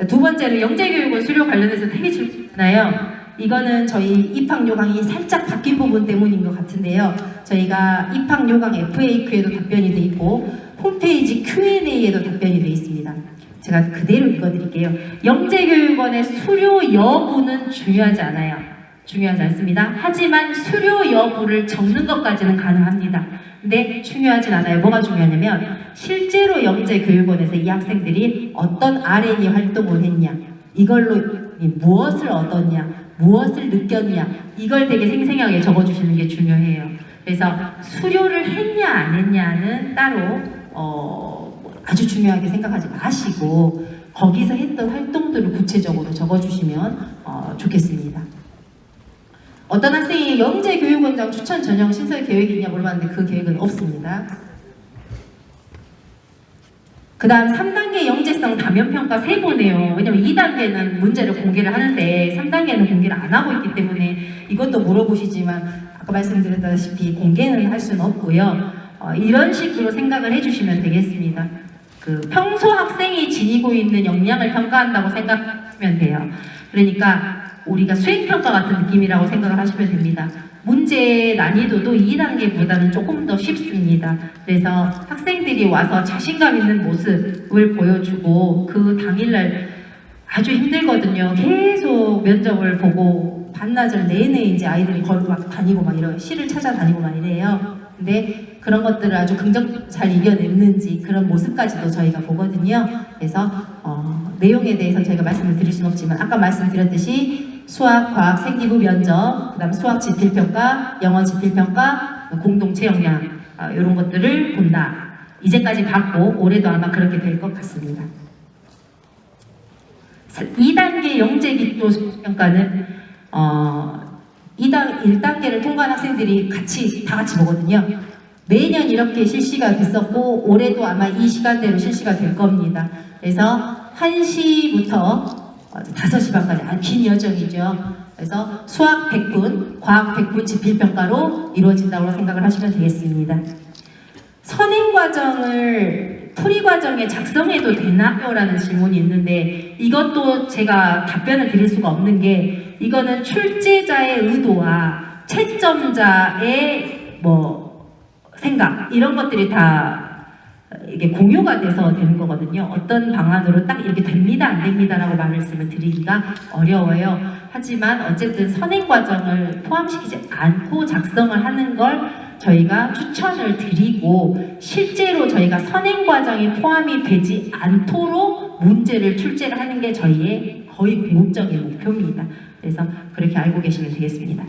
두 번째로 영재교육원 수료 관련해서 되게 질문이 많아요. 이거는 저희 입학 요강이 살짝 바뀐 부분 때문인 것 같은데요. 저희가 입학 요강 FAQ에도 답변이 돼 있고 홈페이지 Q&A에도 답변이 돼 있습니다. 제가 그대로 읽어드릴게요. 영재교육원의 수료 여부는 중요하지 않아요. 중요하지 않습니다. 하지만 수료 여부를 적는 것까지는 가능합니다. 근데 중요하진 않아요. 뭐가 중요하냐면 실제로 영재교육원에서 이 학생들이 어떤 R&D 활동을 했냐, 이걸로 무엇을 얻었냐, 무엇을 느꼈냐, 이걸 되게 생생하게 적어주시는 게 중요해요. 그래서 수료를 했냐 안 했냐는 따로 아주 중요하게 생각하지 마시고 거기서 했던 활동들을 구체적으로 적어주시면 좋겠습니다. 어떤 학생이 영재교육원장 추천 전형 신설 계획이 있냐 물어봤는데 그 계획은 없습니다. 그 다음 3단계 영재성 다면평가 3번이에요. 왜냐면 2단계는 문제를 공개를 하는데 3단계는 공개를 안 하고 있기 때문에 이것도 물어보시지만 아까 말씀드렸다시피 공개는 할 수는 없고요. 이런 식으로 생각을 해주시면 되겠습니다. 평소 학생이 지니고 있는 역량을 평가한다고 생각하면 돼요. 그러니까 우리가 수행평가 같은 느낌이라고 생각을 하시면 됩니다. 문제 난이도도 2단계보다는 조금 더 쉽습니다. 그래서 학생들이 와서 자신감 있는 모습을 보여주고 그 당일날 아주 힘들거든요. 계속 면접을 보고 반나절 내내 이제 아이들이 걸어 막 다니고 막 이런 시를 찾아다니고 막 이래요. 근데 그런 것들을 아주 긍정 잘 이겨냈는지 그런 모습까지도 저희가 보거든요. 그래서 내용에 대해서 저희가 말씀을 드릴 수는 없지만 아까 말씀드렸듯이 수학, 과학, 생기부 면접, 그다음 수학 지필평가, 영어 지필평가, 공동체 역량 이런 것들을 본다. 이제까지 봤고 올해도 아마 그렇게 될 것 같습니다. 2단계 영재기초 평가는 1단계를 통과한 학생들이 다 같이 보거든요. 매년 이렇게 실시가 됐었고 올해도 아마 이 시간대로 실시가 될 겁니다. 그래서 1시부터 5시 반까지 아주 긴 여정이죠. 그래서 수학 100분, 과학 100분 지필평가로 이루어진다고 생각을 하시면 되겠습니다. 선행과정을 풀이과정에 작성해도 되나요? 라는 질문이 있는데 이것도 제가 답변을 드릴 수가 없는 게 이거는 출제자의 의도와 채점자의 생각 이런 것들이 다 이게 공유가 돼서 되는 거거든요. 어떤 방안으로 딱 이렇게 됩니다, 안 됩니다라고 말씀을 드리기가 어려워요. 하지만 어쨌든 선행과정을 포함시키지 않고 작성을 하는 걸 저희가 추천을 드리고 실제로 저희가 선행과정이 포함이 되지 않도록 문제를 출제를 하는 게 저희의 거의 궁극적인 목표입니다. 그래서 그렇게 알고 계시면 되겠습니다.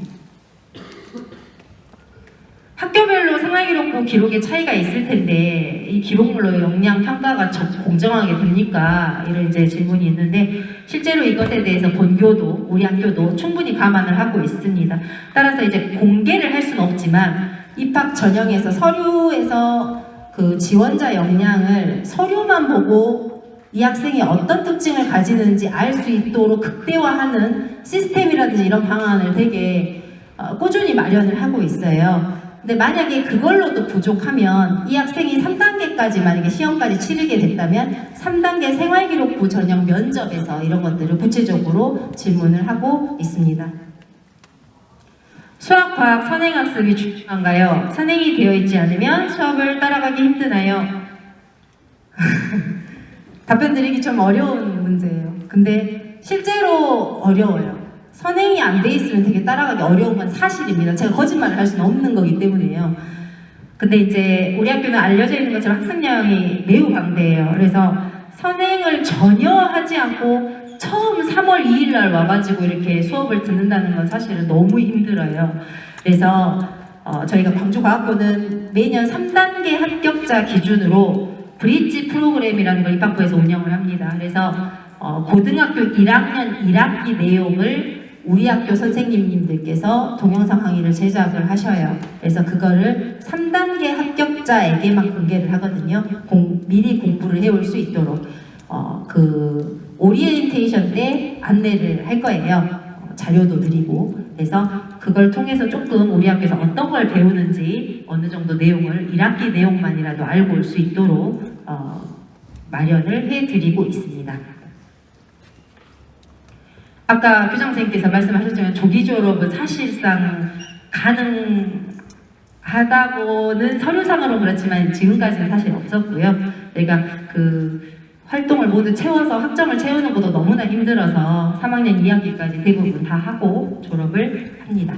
학교별로 생활기록부 기록의 차이가 있을 텐데 이 기록물로 역량 평가가 공정하게 됩니까? 이런 이제 질문이 있는데 실제로 이것에 대해서 본교도 우리 학교도 충분히 감안을 하고 있습니다. 따라서 이제 공개를 할 수는 없지만 입학 전형에서 서류에서 그 지원자 역량을 서류만 보고 이 학생이 어떤 특징을 가지는지 알 수 있도록 극대화하는 시스템이라든지 이런 방안을 되게 꾸준히 마련을 하고 있어요. 근데 만약에 그걸로도 부족하면 이 학생이 3단계까지 만약에 시험까지 치르게 됐다면 3단계 생활기록부 전형 면접에서 이런 것들을 구체적으로 질문을 하고 있습니다. 수학, 과학, 선행학습이 중요한가요? 선행이 되어 있지 않으면 수업을 따라가기 힘드나요? 답변 드리기 좀 어려운 문제예요. 근데 실제로 어려워요. 선행이 안 돼 있으면 되게 따라가기 어려운 건 사실입니다. 제가 거짓말을 할 수는 없는 거기 때문에요. 근데 이제 우리 학교는 알려져 있는 것처럼 학습량이 매우 방대해요. 그래서 선행을 전혀 하지 않고 처음 3월 2일 날 와가지고 이렇게 수업을 듣는다는 건 사실은 너무 힘들어요. 그래서 저희가 광주과학고는 매년 3단계 합격자 기준으로 브릿지 프로그램이라는 걸 입학부에서 운영을 합니다. 그래서 고등학교 1학년 1학기 내용을 우리 학교 선생님들께서 동영상 강의를 제작을 하셔요. 그래서 그거를 3단계 합격자에게만 공개를 하거든요. 미리 공부를 해올 수 있도록 그 오리엔테이션 때 안내를 할 거예요. 자료도 드리고. 그래서 그걸 통해서 조금 우리 학교에서 어떤 걸 배우는지 어느 정도 내용을 1학기 내용만이라도 알고 올 수 있도록 마련을 해드리고 있습니다. 아까 교장선생님께서 말씀하셨지만 조기 졸업은 사실상 가능하다고는 서류상으로 그렇지만 지금까지는 사실 없었고요. 저희가 그 활동을 모두 채워서 학점을 채우는 것도 너무나 힘들어서 3학년 2학기까지 대부분 다 하고 졸업을 합니다.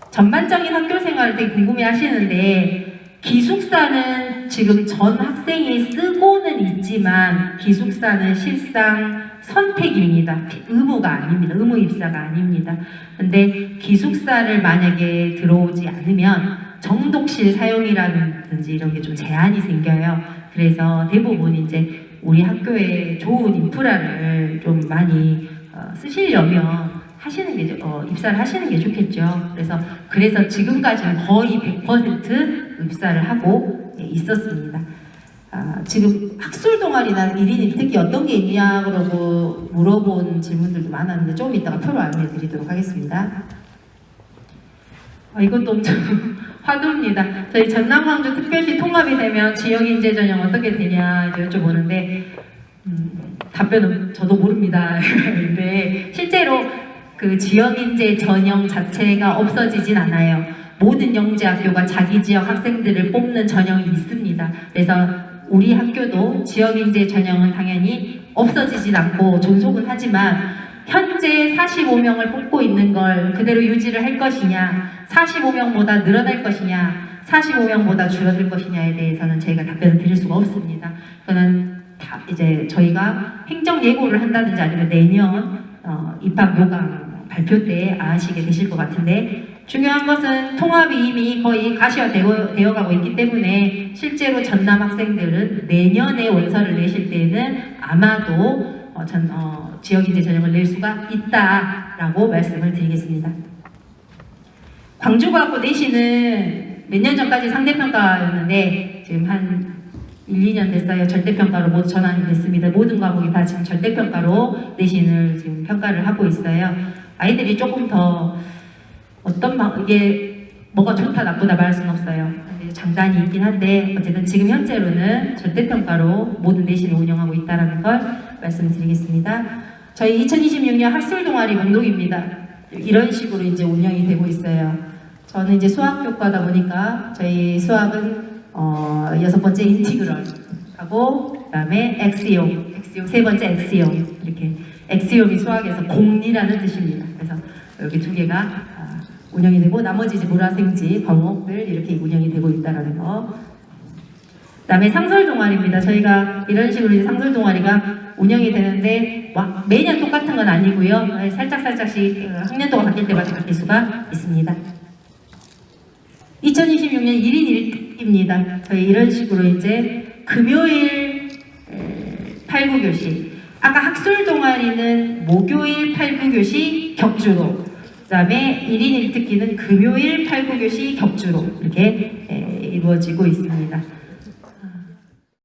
전반적인 학교 생활을 되게 궁금해 하시는데 기숙사는 지금 전 학생이 쓰고는 있지만 기숙사는 실상 선택입니다. 의무가 아닙니다. 의무 입사가 아닙니다. 근데 기숙사를 만약에 들어오지 않으면 정독실 사용이라든지 이런 게 좀 제한이 생겨요. 그래서 대부분 이제 우리 학교에 좋은 인프라를 좀 많이 쓰시려면 하시는 게 입사를 하시는 게 좋겠죠. 그래서 지금까지는 거의 100% 입사를 하고 있었습니다. 지금 학술 동아리나 1인 1특기 어떤 게 있냐 그러고 물어본 질문들도 많았는데 조금 이따가 표로 안내해 드리도록 하겠습니다. 이것도 엄청 화두입니다. 저희 전남 광주 특별시 통합이 되면 지역인재 전형 어떻게 되냐 여쭤보는데 답변은 저도 모릅니다. 근데 실제로 그 지역인재 전형 자체가 없어지진 않아요. 모든 영재학교가 자기 지역 학생들을 뽑는 전형이 있습니다. 그래서 우리 학교도 지역인재 전형은 당연히 없어지진 않고 존속은 하지만 현재 45명을 뽑고 있는 걸 그대로 유지를 할 것이냐, 45명보다 늘어날 것이냐, 45명보다 줄어들 것이냐에 대해서는 저희가 답변을 드릴 수가 없습니다. 그거는 다 이제 저희가 행정 예고를 한다든지 아니면 내년 입학 요강 발표 때 아시게 되실 것 같은데, 중요한 것은 통합이 이미 거의 가시화되어 가고 있기 때문에 실제로 전남 학생들은 내년에 원서를 내실 때는 아마도 지역인재 전형을 낼 수가 있다라고 말씀을 드리겠습니다. 광주과학고 내신은 몇 년 전까지 상대평가였는데 지금 한 1, 2년 됐어요. 절대평가로 모두 전환이 됐습니다. 모든 과목이 다 지금 절대평가로 내신을 지금 평가를 하고 있어요. 아이들이 조금 더 이게 뭐가 좋다 나쁘다 말할 수는 없어요. 장단이 있긴 한데 어쨌든 지금 현재로는 절대평가로 모든 내신을 운영하고 있다는 걸 말씀드리겠습니다. 저희 2026년 학술 동아리 목록입니다. 이런 식으로 이제 운영이 되고 있어요. 저는 이제 수학교과다 보니까 저희 수학은 6번째 인티그럴 하고 그다음에 엑시옴 세 번째 엑시옴, 이렇게 엑시옴이 수학에서 공리라는 뜻입니다. 그래서 여기 두 개가 운영이 되고 나머지 이제 문화생지 과목들 이렇게 운영이 되고 있다라는 거. 그다음에 상설 동아리입니다. 저희가 이런 식으로 이제 상설 동아리가 운영이 되는데 매년 똑같은 건 아니고요. 살짝씩 학년도가 바뀔 때마다 바뀔 수가 있습니다. 2026년 1인 1특입니다. 저희 이런 식으로 이제 금요일 8, 9교시, 아까 학술 동아리는 목요일 8, 9교시 격주로, 그 다음에 1인 1특기는 금요일 8, 9교시 격주로 이렇게 이루어지고 있습니다.